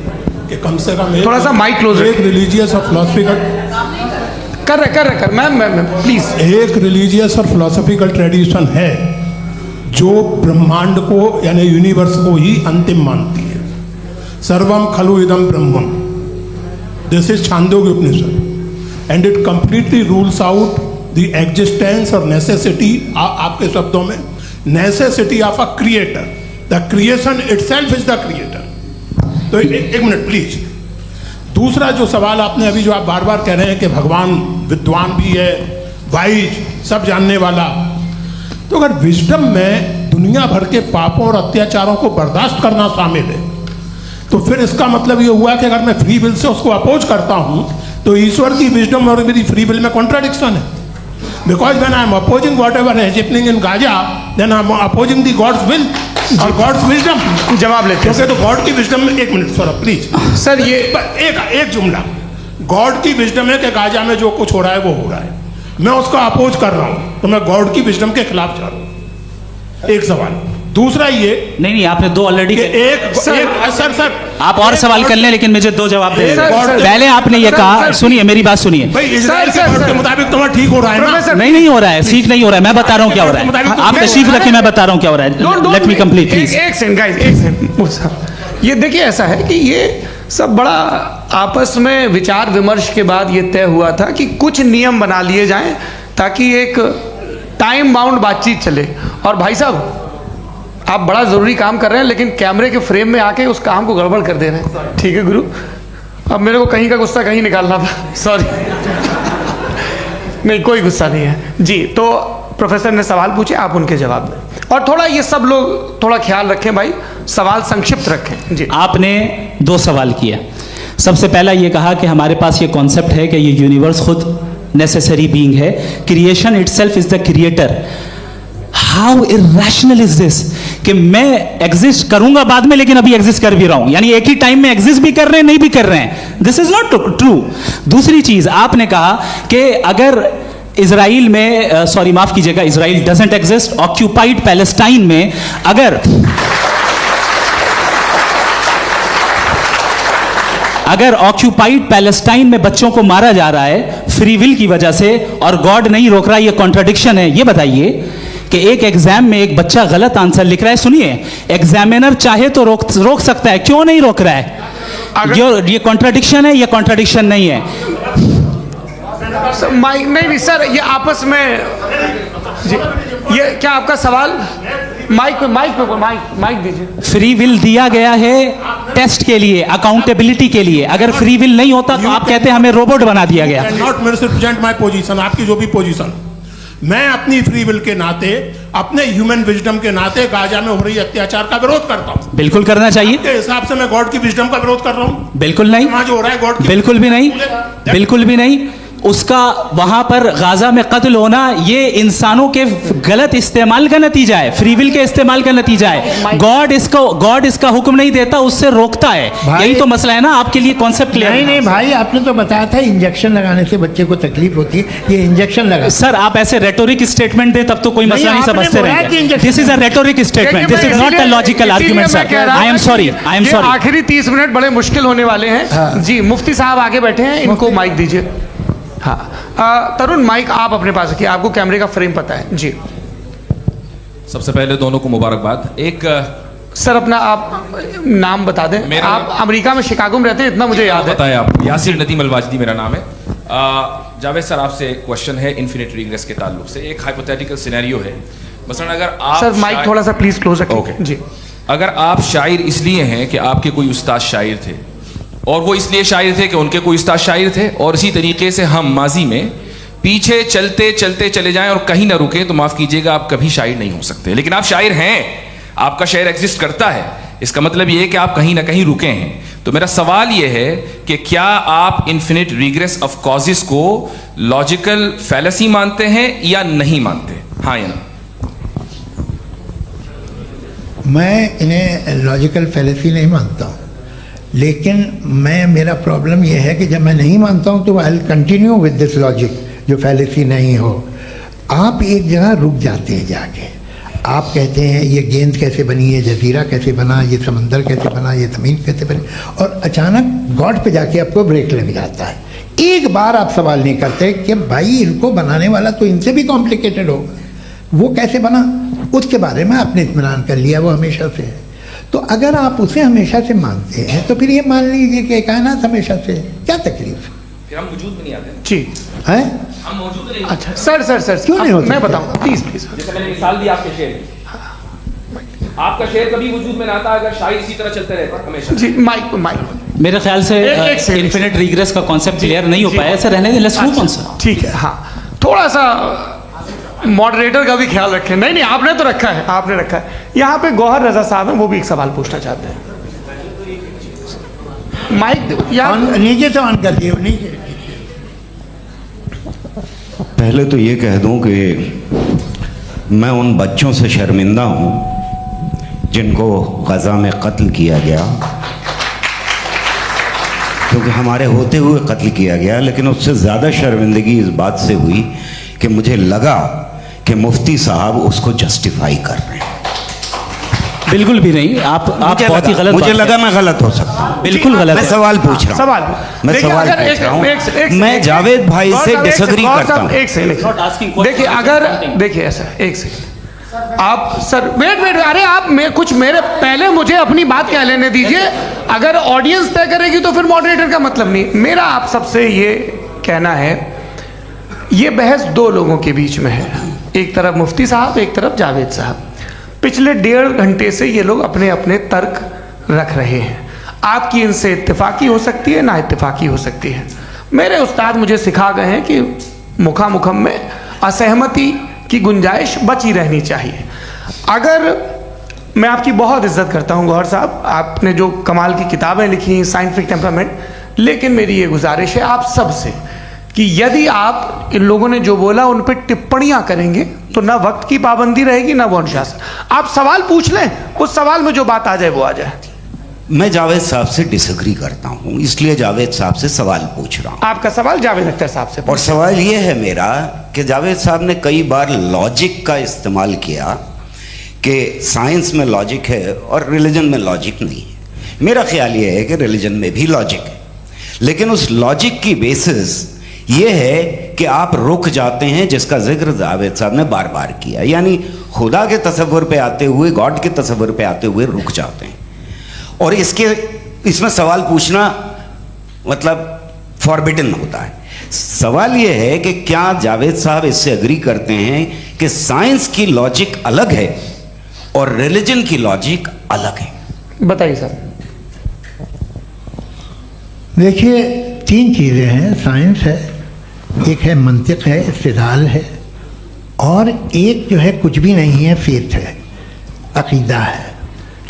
कि कम से कम थोड़ा सा माइक क्लोज एक रिलीजियस और फिलोसफिकल कर मैम प्लीज। एक रिलीजियस और फिलोसफिकल ट्रेडिशन है जो ब्रह्मांड को यानी यूनिवर्स को ही अंतिम मानती है। सर्वम खलु इदम ब्रह्मम, this is Chandogya Upanishad, and it completely rules out the existence or necessity, आपके शब्दों में necessity of a creator. The creation itself is the creator. तो एक मिनट प्लीज। दूसरा जो सवाल आपने अभी जो आप बार बार कह रहे हैं कि भगवान विद्वान भी है, वाइज, सब जानने वाला, तो अगर विजडम में दुनिया भर के पापों और अत्याचारों को बर्दाश्त करना शामिल है, तो फिर इसका मतलब ये हुआ कि अगर मैं फ्री विल से उसको अपोज करता हूं तो ईश्वर की विजडम और मेरी फ्री विल में कॉन्ट्राडिक्शन है। Because when I am opposing whatever is happening in Gaza, then I am opposing the God's will और गॉड्स विजडम। जवाब लेते हैं तो गॉड की विजडम में, एक मिनट सर प्लीज सर, ये एक जुमला। गॉड की विजडम है कि गाजा में जो कुछ हो रहा है वो हो रहा है, मैं उसका अपोज कर रहा हूं, तो मैं गॉड की विजडम के खिलाफ जा रहा हूं। एक सवाल। दूसरा ये नहीं, आपने 2 ऑलरेडी। सर आप और सवाल कर लें, लेकिन मुझे 2 जवाब दे सर, दें। पहले आपने ये कहा, सुनिए मेरी बात सुनिए। भाई इजराइल के गॉड के मुताबिक तुम्हारा ठीक हो रहा है ना? नहीं हो रहा है, ठीक नहीं हो रहा है। मैं बता रहा हूँ क्या हो रहा है। आप तशरीफ रखिए, मैं बता रहा हूँ क्या हो रहा है। Let me complete please. एक सेकंड गाइस, एक सेकंड। ये देखिए, ऐसा है कि ये सब बड़ा आपस में विचार विमर्श के बाद ये तय हुआ था कि कुछ नियम बना लिए जाएं ताकि एक टाइम बाउंड बातचीत चले। और भाई साहब, आप बड़ा ज़रूरी काम कर रहे हैं, लेकिन कैमरे के फ्रेम में आके उस काम को गड़बड़ कर दे रहे हैं। ठीक है गुरु, अब मेरे को कहीं का गुस्सा कहीं निकालना था, सॉरी। नहीं, कोई गुस्सा नहीं है जी। तो प्रोफेसर ने सवाल पूछे, आप उनके जवाब दें, और थोड़ा ये सब लोग थोड़ा ख्याल रखें भाई, सवाल संक्षिप्त रखें जी। आपने 2 सवाल किया। सबसे पहला ये कहा कि हमारे पास ये कॉन्सेप्ट है कि ये यूनिवर्स खुद नेसेसरी बीइंग है, creation itself is the creator. How irrational is this कि मैं एग्जिस्ट करूंगा बाद में, लेकिन अभी एग्जिस्ट कर भी रहा हूं, यानी एक ही टाइम में एग्जिस्ट भी कर रहे हैं, नहीं भी कर रहे हैं। This is not true. दूसरी चीज आपने कहा कि अगर इजराइल में, सॉरी माफ कीजिएगा, Israel doesn't exist, occupied Palestine में अगर ऑक्यूपाइड पैलेस्टाइन में बच्चों को मारा जा रहा है फ्री विल की वजह से और गॉड नहीं रोक रहा, ये कॉन्ट्रडिक्शन है। ये बताइए कि एक एग्जाम में एक बच्चा गलत आंसर लिख रहा है, सुनिए, एग्जामिनर चाहे तो रोक सकता है, क्यों नहीं रोक रहा है? ये कॉन्ट्रडिक्शन है, ये कॉन्ट्रडिक्शन नहीं है। माइक नहीं सर, ये आपस में जी, ये क्या आपका सवाल? माइक दीजिए। फ्री विल दिया गया है टेस्ट के लिए, अकाउंटेबिलिटी के लिए। अगर फ्री विल नहीं होता तो आप कहते हैं हमें रोबोट बना दिया गया। नॉट मिसरिप्रेजेंट माय पोजीशन, आपकी जो भी पोजीशन, मैं अपनी फ्री विल के नाते, अपने ह्यूमन विजडम के नाते गाजा में हो रही अत्याचार का विरोध करता हूं। बिल्कुल करना चाहिए। के हिसाब से मैं गॉड की विजडम का विरोध कर रहा हूं? बिल्कुल नहीं। वहां जो हो रहा है गॉड की, बिल्कुल भी नहीं, बिल्कुल भी नहीं। उसका वहां पर गाजा में कत्ल होना ये इंसानों के गलत इस्तेमाल का नतीजा है, फ्री विल के इस्तेमाल का नतीजा है। गॉड इसका हुक्म नहीं देता, उससे रोकता है। यही तो मसला है ना, आपके लिए कॉन्सेप्ट क्लियर? नहीं भाई, आपने तो बताया था इंजेक्शन लगाने से बच्चे को तकलीफ होती है, ये इंजेक्शन लगा। सर आप ऐसे रेटोरिक स्टेटमेंट दे तब तो कोई मसला नहीं समझते रहेंगे। This is a rhetoric statement, this is not a logical argument sir. I am sorry. आखिरी 30 मिनट बड़े मुश्किल होने वाले हैं जी। मुफ्ती साहब आगे बैठे हैं, इनको माइक दीजिए। हाँ तरुण, माइक आप अपने पास रखिए, आपको कैमरे का फ्रेम पता है जी। सबसे पहले दोनों को मुबारकबाद। एक सर अपना आप नाम बता दें। आप अमेरिका में शिकागो में रहते हैं, इतना मुझे याद है। बताया आप, यासिर नदीम अलवाजदी मेरा नाम है। जावेद सर, आपसे एक क्वेश्चन है इन्फिनिट रिग्रेस के ताल्लुक से। एक हाइपोथेटिकल सिनेरियो है, मसलन अगर आप सर माइक थोड़ा सा प्लीज क्लोज रखें। ओके जी। अगर आप शायर इसलिए हैं कि आपके कोई उस्ताद शायर थे, और वो इसलिए शायर थे कि उनके कोई उस्ताद शायर थे, और इसी तरीके से हम माजी में पीछे चलते चलते चले जाएं और कहीं ना रुके, तो माफ कीजिएगा आप कभी शायर नहीं हो सकते। लेकिन आप शायर हैं, आपका शायर एग्जिस्ट करता है, इसका मतलब ये है कि आप कहीं ना कहीं रुके हैं। तो मेरा सवाल ये है कि क्या आप इन्फिनिट रिग्रेस ऑफ कॉजेस को लॉजिकल फैलेसी मानते हैं या नहीं मानते? हाँ या ना? मैं इन्हें लॉजिकल फैलेसी नहीं मानता हूँ, लेकिन मेरा प्रॉब्लम यह है कि जब मैं नहीं मानता हूँ तो I will continue with this logic जो फैलेसी नहीं हो। आप एक जगह रुक जाते हैं जाके, आप कहते हैं ये गेंद कैसे बनी, ये जजीरा कैसे बना, ये समंदर कैसे बना, ये ज़मीन कैसे बनी, और अचानक गॉड पे जाके आपको ब्रेक लग जाता है। एक बार आप सवाल नहीं करते कि भाई इनको बनाने वाला तो इनसे भी कॉम्प्लिकेटेड होगा, वो कैसे बना, उसके बारे में आपने इत्मीनान कर लिया, वो हमेशा से है। तो अगर आप उसे हमेशा से मानते हैं तो फिर ये मान लीजिए कि कायनात हमेशा से है, क्या तकलीफ है? फिर हम वजूद में नहीं आते जी है? हम मौजूद नहीं। अच्छा सर क्यों नहीं हो मैं सकते? बताऊंगा प्लीज प्लीज। जैसे मैंने मिसाल दी आपके शेर की। आपका शेर कभी वजूद में ना आता अगर शायद इसी तरह चलते रहते हमेशा। जी माइक मेरे ख्याल से एक सेकंड। इन्फिनिट रिग्रेस का कॉन्सेप्ट क्लियर नहीं हो पाया, ऐसा रहने दें, लेट्स मूव ऑन सर। ठीक है, हाँ थोड़ा सा मॉडरेटर का भी ख्याल रखें। नहीं आपने तो रखा है, आपने रखा है। यहाँ पे गौहर रजा साहब हैं, वो भी एक सवाल पूछना चाहते हैं। माइक यहाँ नीचे से ऑन कर दिए, नीचे। पहले तो ये कह दूं कि मैं उन बच्चों से शर्मिंदा हूं जिनको गज़ा में कत्ल किया गया, क्योंकि हमारे होते हुए कत्ल किया गया। लेकिन उससे ज़्यादा शर्मिंदगी इस बात से हुई कि मुझे लगा कि मुफ्ती साहब उसको जस्टिफाई कर रहे हैं। बिल्कुल भी नहीं, आप बहुत ही गलत मुझे बात लगा कह- मैं गलत हो सकता हूं। बिल्कुल गलत मैं है। सवाल पूछ रहा हूं। सवाल मैं देखिए, सवाल अगर पूछ रहा हूं। एक मैं सेकंड, जावेद भाई गौर से साहब, एक डिसएग्री सेकंड, गौर करता साहब, हूं। एक सेकंड Not asking questions, देखिए, just अगर commenting. देखिए ऐसा एक सेकंड, आप सर वेट अरे आप कुछ मेरे पहले मुझे अपनी बात कह लेने दीजिए। अगर ऑडियंस तय करेगी तो फिर मॉडरेटर का मतलब नहीं। मेरा आप सबसे ये कहना है, ये बहस दो लोगों के बीच में है, एक तरफ मुफ्ती साहब, एक तरफ जावेद साहब। पिछले 1.5 घंटे से ये लोग अपने अपने तर्क रख रहे हैं। आपकी इनसे इत्तेफाकी हो सकती है, ना इत्तेफाकी हो सकती है। मेरे उस्ताद मुझे सिखा गए हैं कि मुखामुखम में असहमति की गुंजाइश बची रहनी चाहिए। अगर मैं आपकी बहुत इज्जत करता हूं गौहर साहब, आपने जो कमाल की किताबें लिखी, साइंटिफिक टेम्परामेंट, लेकिन मेरी ये गुजारिश है आप सबसे कि यदि आप इन लोगों ने जो बोला उन पर टिप्पणियां करेंगे तो ना वक्त की पाबंदी रहेगी, ना वो अनुशासन। आप सवाल पूछ लें, उस सवाल में जो बात आ जाए वो आ जाए। मैं जावेद साहब से डिसएग्री करता हूं, इसलिए जावेद साहब से सवाल पूछ रहा हूं। आपका सवाल जावेद अख्तर साहब से। और सवाल ये है मेरा कि जावेद साहब ने कई बार लॉजिक का इस्तेमाल किया कि साइंस में लॉजिक है और रिलीजन में लॉजिक नहीं है। मेरा ख्याल ये है कि रिलीजन में भी लॉजिक है, लेकिन उस लॉजिक की बेसिस ये है कि आप रुक जाते हैं, जिसका जिक्र जावेद साहब ने बार बार किया, यानी खुदा के तसव्वुर पे आते हुए, गॉड के तसव्वुर पे आते हुए रुक जाते हैं। और इसमें सवाल पूछना मतलब फॉरबिडन होता है। सवाल ये है कि क्या जावेद साहब इससे एग्री करते हैं कि साइंस की लॉजिक अलग है और रिलीजन की लॉजिक अलग है? बताइए सर। देखिए, 3 चीज़ें हैं, साइंस है, एक है मंतिक है, इस्तिदलाल है, और एक जो है कुछ भी नहीं है, फेथ है, अकीदा है।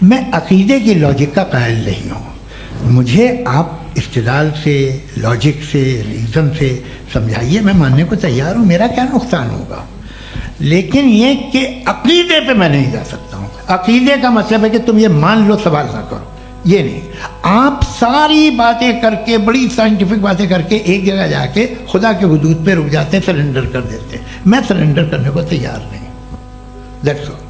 मैं अकीदे की लॉजिक का कायल नहीं हूँ। मुझे आप इस्तिदलाल से, लॉजिक से, रीज़न से समझाइए, मैं मानने को तैयार हूँ, मेरा क्या नुकसान होगा। लेकिन ये कि अकीदे पे मैं नहीं जा सकता हूँ। अकीदे का मतलब है कि तुम ये मान लो, सवाल ना करो, ये नहीं। आप सारी बातें करके, बड़ी साइंटिफिक बातें करके एक जगह जाके खुदा के हुदूद पे रुक जाते हैं, सरेंडर कर देते हैं। मैं सरेंडर करने को तैयार नहीं। That's all.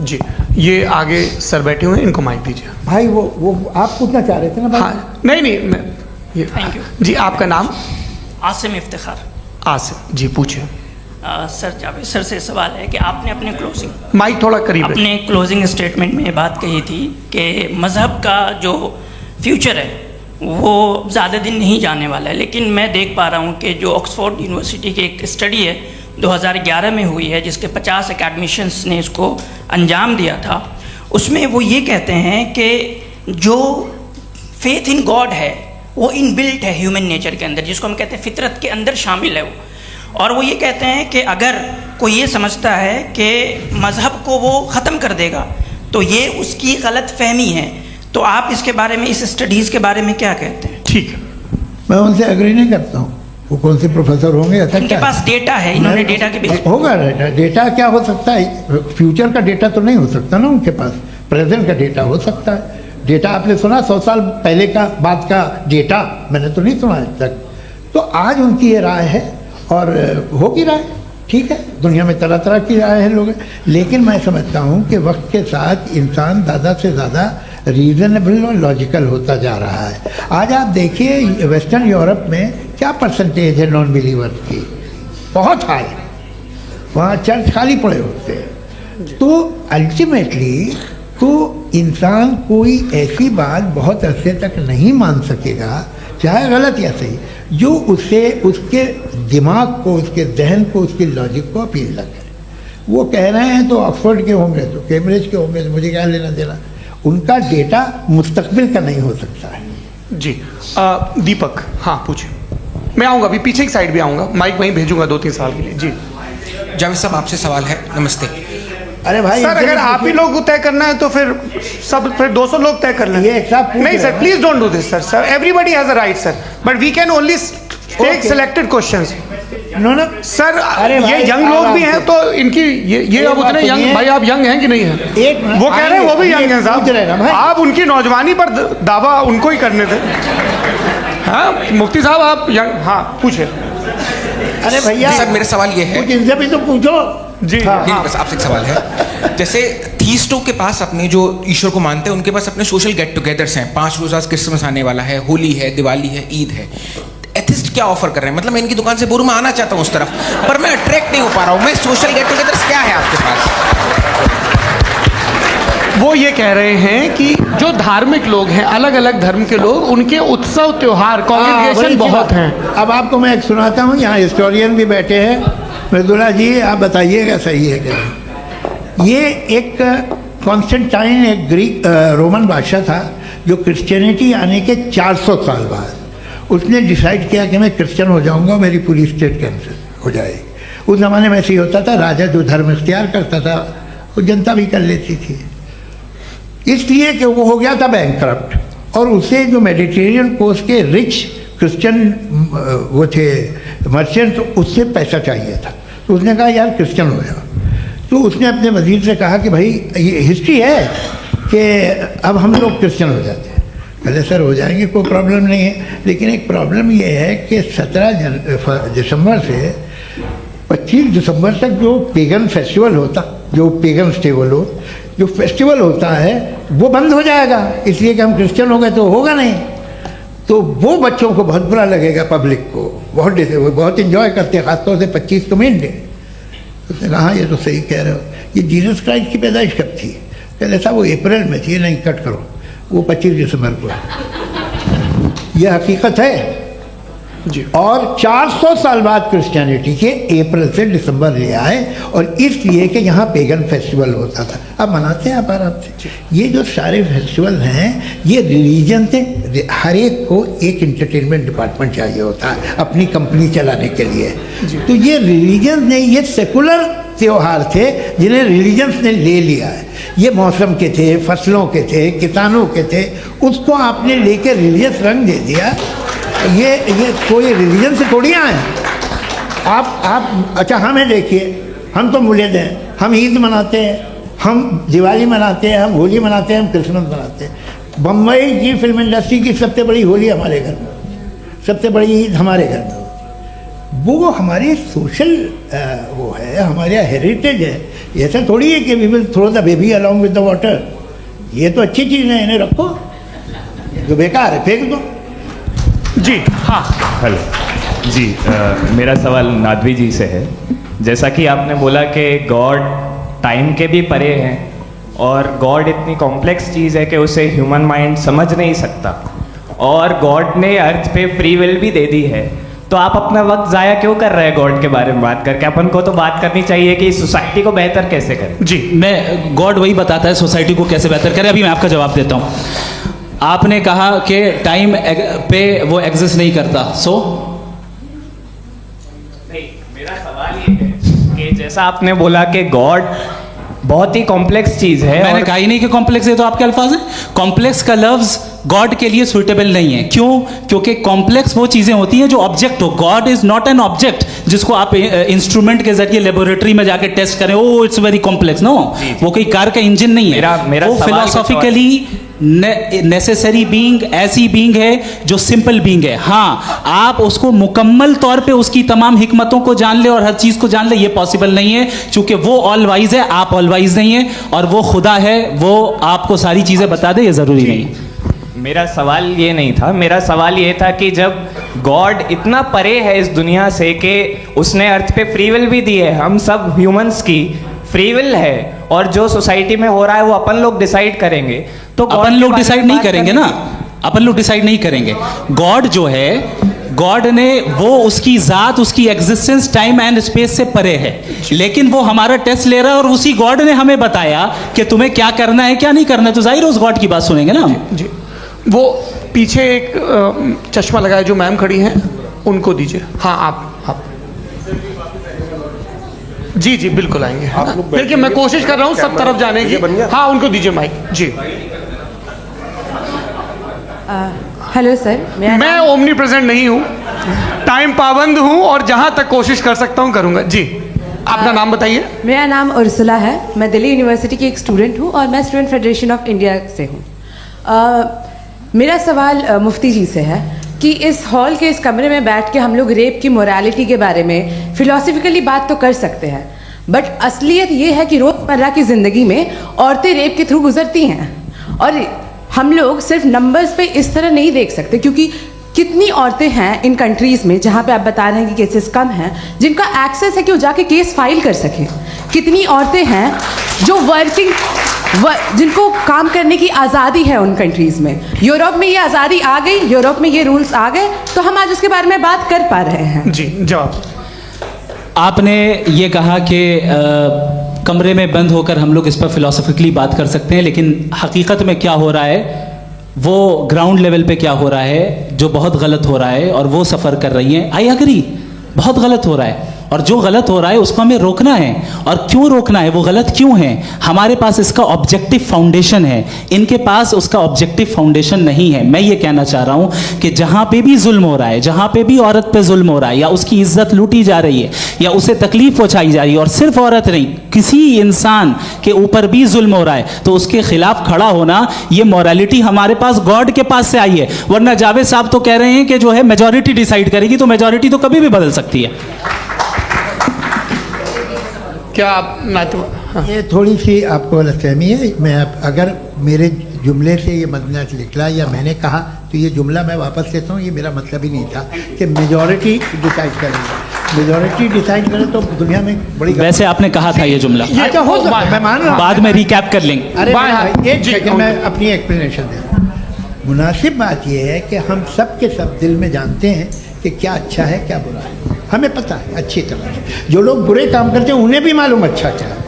जी, ये आगे सर बैठे हुए हैं, इनको माइक दीजिए। भाई वो आप पूछना चाह रहे थे ना भाई? हाँ, नहीं मैं ये थैंक यू जी। आपका नाम? आसिम इफ्तिखार। आसिफ जी, पूछिए। सर जावेद सर से सवाल है कि आपने अपने माइक थोड़ा करीब रखिए। अपने क्लोजिंग स्टेटमेंट में ये बात कही थी कि मज़हब का जो फ्यूचर है वो ज़्यादा दिन नहीं जाने वाला है, लेकिन मैं देख पा रहा हूँ कि जो ऑक्सफोर्ड यूनिवर्सिटी की एक स्टडी है 2011 में हुई है, जिसके 50 एकेडमिशियंस ने इसको अंजाम दिया था, उसमें वो ये कहते हैं कि जो फेथ इन गॉड है वो इनबिल्ट है ह्यूमन नेचर के अंदर, जिसको हम कहते हैं फितरत के अंदर शामिल है वो। और वो ये कहते हैं कि अगर कोई ये समझता है कि मज़हब को वो ख़त्म कर देगा तो ये उसकी गलत फहमी है। तो आप इसके बारे में, इस स्टडीज़ के बारे में क्या कहते हैं? ठीक है, मैं उनसे एग्री नहीं करता हूँ। वो कौन से प्रोफेसर होंगे? ऐसा उनके क्या पास डेटा है, इन्होंने डेटा के बेस होगा। डेटा क्या हो सकता है? फ्यूचर का डेटा तो नहीं हो सकता ना उनके पास। प्रेजेंट का डेटा हो सकता है। डेटा आपने सुना 100 साल पहले का बाद का डेटा, मैंने तो नहीं सुना आज तक। तो आज उनकी ये राय है और होगी राय, ठीक है, दुनिया में तरह तरह की राय है लोग, लेकिन मैं समझता हूँ कि वक्त के साथ इंसान ज़्यादा से ज़्यादा रीज़नेबल और लॉजिकल होता जा रहा है। आज आप देखिए वेस्टर्न यूरोप में क्या परसेंटेज है नॉन बिलीवर्स की, बहुत हाई, वहाँ चर्च खाली पड़े होते हैं। तो अल्टीमेटली तो इंसान कोई ऐसी बात बहुत अरसे तक नहीं मान सकेगा, चाहे गलत या सही, जो उसे उसके दिमाग को, उसके जहन को, उसके लॉजिक को अपील न करे। वो कह रहे हैं तो ऑक्सफोर्ड के होंगे तो कैम्ब्रिज के होंगे तो मुझे क्या लेना देना, उनका डेटा मुस्तकबिल का नहीं हो सकता है। जी दीपक, हाँ पूछिए। मैं आऊँगा, अभी पीछे की साइड भी आऊँगा, माइक वहीं भेजूंगा 2-3 साल के लिए। जी जावेद साहब, आपसे सवाल है। नमस्ते। अरे भाई सर, अगर आप ही लोग को तय करना है तो फिर 200 लोग तय कर लें। ये एक साहब नहीं sir, please don't do this sir. Sir everybody has a right sir, but we can only take selected questions. No sir, अरे ये भाई, यंग लोग भी हैं तो इनकी ये अब उतने यंग, भाई आप यंग हैं कि नहीं हैं? वो कह रहे हैं वो भी यंग हैं साहब, आप उनकी नौजवानी पर दावा उनको ही करने थे। हाँ मुफ्ती साहब आप यंग, हाँ पूछे। अरे भैया सर, मेरा सवाल ये है, कुछ इनसे भी तो पूछो। जी नहीं, बस आपसे एक सवाल है। जैसे थीस्टों के पास अपने जो ईश्वर को मानते हैं उनके पास अपने सोशल गेट टुगेदर्स हैं, 5 रोज़ा क्रिसमस आने वाला है, होली है, दिवाली है, ईद है। एथिस्ट क्या ऑफर कर रहे हैं? मतलब मैं इनकी दुकान से बोलूँ मैं आना चाहता हूँ उस तरफ, पर मैं अट्रैक्ट नहीं हो पा रहा हूँ। मैं सोशल गेट टुगेदर्स क्या है आपके पास? वो ये कह रहे हैं कि जो धार्मिक लोग हैं, अलग अलग धर्म के लोग, उनके उत्सव त्योहार कॉन्ग्रेगेशन बहुत हैं। अब आपको मैं एक सुनाता हूँ, यहाँ हिस्टोरियन भी बैठे हैं, मृदुला जी आप बताइएगा सही है क्या। ये एक कॉन्स्टेंटाइन, एक ग्रीक रोमन बादशाह था जो क्रिश्चियनिटी आने के 400 साल बाद उसने डिसाइड किया कि मैं क्रिश्चियन हो जाऊंगा, मेरी पूरी स्टेट कैंसिल हो जाएगी। उस ज़माने में ऐसे ही होता था, राजा जो धर्म इख्तियार करता था वो जनता भी कर लेती थी, इसलिए कि वो हो गया था बैंकरप्ट। और उसे जो मेडिटेरियन कोस्ट के रिच क्रिश्चियन वो थे मर्चेंट, तो उससे पैसा चाहिए था। तो उसने कहा यार क्रिश्चियन हो जाओ। तो उसने अपने वजीर से कहा कि भाई ये हिस्ट्री है कि अब हम लोग क्रिश्चियन हो जाते हैं। पहले सर हो जाएंगे, कोई प्रॉब्लम नहीं है, लेकिन एक प्रॉब्लम ये है कि 17 दिसंबर से 25 दिसंबर तक जो पेगन फेस्टिवल होता, जो पेगन जो फेस्टिवल होता है वो बंद हो जाएगा, इसलिए कि हम क्रिश्चियन हो गए तो होगा नहीं। तो वो बच्चों को बहुत बुरा लगेगा, पब्लिक को बहुत इन्जॉय करते हैं, खासतौर से 25 को मेन डे। उसने कहा ये तो सही कह रहे हो, ये जीसस क्राइस्ट की पैदाइश कब थी? कहले साहब वो अप्रैल में थी। नहीं कट करो, वो 25 दिसंबर को है। ये हकीकत है जी। और 400 साल बाद क्रिश्चियनिटी के अप्रैल से दिसंबर ले आए, और इसलिए कि यहाँ पेगन फेस्टिवल होता था। अब मनाते हैं आप आराम से। ये जो सारे फेस्टिवल हैं ये रिलीजन से, हर एक को एक इंटरटेनमेंट डिपार्टमेंट चाहिए होता है अपनी कंपनी चलाने के लिए। तो ये रिलीजन ने, ये सेकुलर त्योहार थे जिन्हें रिलीजन्स ने ले लिया है। ये मौसम के थे, फसलों के थे, किसानों के थे, उसको आपने लेके रिलीजियस रंग दे दिया। ये कोई रिलीजन से थोड़ी आए आप। अच्छा हमें देखिए, हम तो मुल्द हैं, हम ईद मनाते हैं, हम दिवाली मनाते हैं, हम होली मनाते हैं, हम क्रिसमस मनाते हैं। बम्बई की फिल्म इंडस्ट्री की सबसे बड़ी होली हमारे घर में होती है, सबसे बड़ी ईद हमारे घर में होती है। वो हमारी सोशल वो है, हमारे हेरिटेज है। ऐसा थोड़ी है कि we will throw the baby along with the water. ये तो अच्छी चीज़ है, इन्हें रखो, जो बेकार है फेंक दो। जी हाँ हेलो जी, मेरा सवाल नादवी जी से है। जैसा कि आपने बोला कि गॉड टाइम के भी परे हैं और गॉड इतनी कॉम्प्लेक्स चीज़ है कि उसे ह्यूमन माइंड समझ नहीं सकता, और गॉड ने अर्थ पे फ्री विल भी दे दी है, तो आप अपना वक्त ज़ाया क्यों कर रहे हैं गॉड के बारे में बात करके? अपन को तो बात करनी चाहिए कि सोसाइटी को बेहतर कैसे करें। जी, मैं गॉड वही बताता है सोसाइटी को कैसे बेहतर करें। अभी मैं आपका जवाब देता हूँ। आपने कहा कि टाइम पे वो एग्जिस्ट नहीं करता, सो नहीं, मेरा सवाल ये है कि जैसा आपने बोला कि गॉड बहुत ही कॉम्प्लेक्स चीज़ है। मैंने और कहा ही नहीं कि कॉम्प्लेक्स है, तो आपके अल्फाज हैं। कॉम्प्लेक्स का लफ्ज गॉड के लिए सुइटेबल नहीं है। क्यों? क्योंकि कॉम्प्लेक्स वो चीजें होती हैं जो ऑब्जेक्ट हो। God is not an object जिसको आप इंस्ट्रूमेंट के जरिए लेबोरेटरी में जाके टेस्ट करें, oh it's very complex. No, वो कोई कार का इंजन नहीं है। मेरा वो फिलोसॉफिकली नेसेसरी बीइंग ऐसी बीइंग है जो सिंपल बीइंग है। हाँ, आप उसको मुकम्मल तौर पे उसकी तमाम हिकमतों को जान ले और हर चीज को जान ले, ये पॉसिबल नहीं है, क्योंकि वो ऑल वाइज है, आप ऑल वाइज नहीं है, और वो खुदा है, वो आपको सारी चीजें बता दे, ये जरूरी नहीं है। मेरा सवाल ये नहीं था, मेरा सवाल ये था कि जब गॉड इतना परे है इस दुनिया से कि उसने अर्थ पे फ्री विल भी दी है, हम सब ह्यूमंस की फ्री विल है, और जो सोसाइटी में हो रहा है वो अपन लोग डिसाइड करेंगे, तो अपन लोग डिसाइड नहीं करेंगे ना, अपन लोग डिसाइड नहीं करेंगे। गॉड जो है, गॉड ने वो उसकी जात, उसकी एग्जिस्टेंस टाइम एंड स्पेस से परे है, लेकिन वो हमारा टेस्ट ले रहा है और उसी गॉड ने हमें बताया कि तुम्हें क्या करना है क्या नहीं करना है, तो जाहिर है उस गॉड की बात सुनेंगे ना हम। जी, वो पीछे एक चश्मा लगाए जो मैम खड़ी हैं, उनको दीजिए। हाँ, आप जी जी बिल्कुल आएंगे। देखिए मैं कोशिश कर रहा हूँ सब तरफ जाने की। हाँ, उनको दीजिए माइक। जी, हेलो सर, मैं ओमनी प्रेजेंट नहीं हूँ, टाइम पाबंद हूँ, और जहाँ तक कोशिश कर सकता हूँ करूँगा। जी, अपना नाम बताइए। मेरा नाम उर्सुला है, मैं दिल्ली यूनिवर्सिटी की एक स्टूडेंट हूँ और मैं स्टूडेंट फेडरेशन ऑफ इंडिया से हूँ। मेरा सवाल मुफ्ती जी से है कि इस हॉल के इस कमरे में बैठ के हम लोग रेप की मोरालिटी के बारे में फिलोसफिकली बात तो कर सकते हैं, बट असलियत ये है कि रोज़मर्रा की ज़िंदगी में औरतें रेप के थ्रू गुजरती हैं, और हम लोग सिर्फ नंबर्स पे इस तरह नहीं देख सकते, क्योंकि कितनी औरतें हैं इन कंट्रीज़ में जहाँ पे आप बता रहे हैं कि केसेस कम हैं, जिनका एक्सेस है कि वो जाके केस फाइल कर सकें। कितनी औरतें हैं जो जिनको काम करने की आज़ादी है उन कंट्रीज़ में। यूरोप में ये आज़ादी आ गई, यूरोप में ये रूल्स आ गए, तो हम आज उसके बारे में बात कर पा रहे हैं। जी, जवाब। आपने ये कहा कि कमरे में बंद होकर हम लोग इस पर फिलोसफिकली बात कर सकते हैं, लेकिन हकीकत में क्या हो रहा है, वो ग्राउंड लेवल पे क्या हो रहा है जो बहुत गलत हो रहा है, और वो सफ़र कर रही हैं। आई अग्री, बहुत गलत हो रहा है, और जो गलत हो रहा है उसको हमें रोकना है। और क्यों रोकना है, वो गलत क्यों है? हमारे पास इसका ऑब्जेक्टिव फाउंडेशन है, इनके पास उसका ऑब्जेक्टिव फाउंडेशन नहीं है। मैं ये कहना चाह रहा हूँ कि जहाँ पे भी जुल्म हो रहा है, जहाँ पे भी औरत पे जुल्म हो रहा है, या उसकी इज्जत लूटी जा रही है, या उसे तकलीफ पहुँचाई जा रही है, और सिर्फ औरत नहीं, किसी इंसान के ऊपर भी जुल्म हो रहा है, तो उसके खिलाफ खड़ा होना, ये मॉरलिटी हमारे पास गॉड के पास से आई है। वरना जावेद साहब तो कह रहे हैं कि जो है मेजॉरिटी डिसाइड करेगी, तो मेजॉरिटी तो कभी भी बदल सकती है। क्या आप हाँ। ये थोड़ी सी आपको गलतफहमी है। मैं अगर मेरे जुमले से ये मदना निकला या मैंने कहा, तो ये जुमला मैं वापस लेता हूँ, ये मेरा मतलब ही नहीं था कि मेजॉरिटी डिसाइड करेंगे। मेजॉरिटी डिसाइड करे तो दुनिया में बड़ी, वैसे आपने कहा था ये जुमला। अच्छा, हो सकता है, मैं मान रहा हूँ, बाद में रिकैप कर लेंगे। अरे एक सेकंड, मैं अपनी एक्सप्लेनेशन दे रहा हूँ। मुनासिब बात यह है कि हम सब के सब दिल में जानते हैं कि क्या अच्छा है क्या बुरा है, हमें पता है अच्छी तरह से। जो लोग बुरे काम करते हैं उन्हें भी मालूम अच्छा क्या है।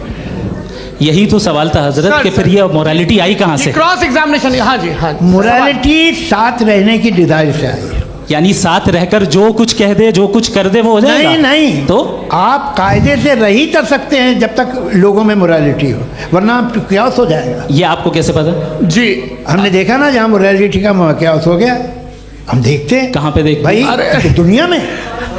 यही तो सवाल था हजरत कि फिर ये मोरालिटी आई कहाँ से? Cross examination. हाँ जी, हाँ, मोरालिटी साथ रहने की डिजायर से आई है, यानी साथ रहकर जो कुछ कह दे, जो कुछ कर दे, वो हो जाएगा। नहीं नहीं, तो आप कायदे से रह ही कर सकते हैं जब तक लोगों में मोरालिटी हो, वरना क्यास हो जाएगा। ये आपको कैसे पता? जी, हमने देखा ना, जहाँ मोरालिटी का क्यास हो गया, हम देखते हैं। कहाँ पे देखते भाई? दुनिया में।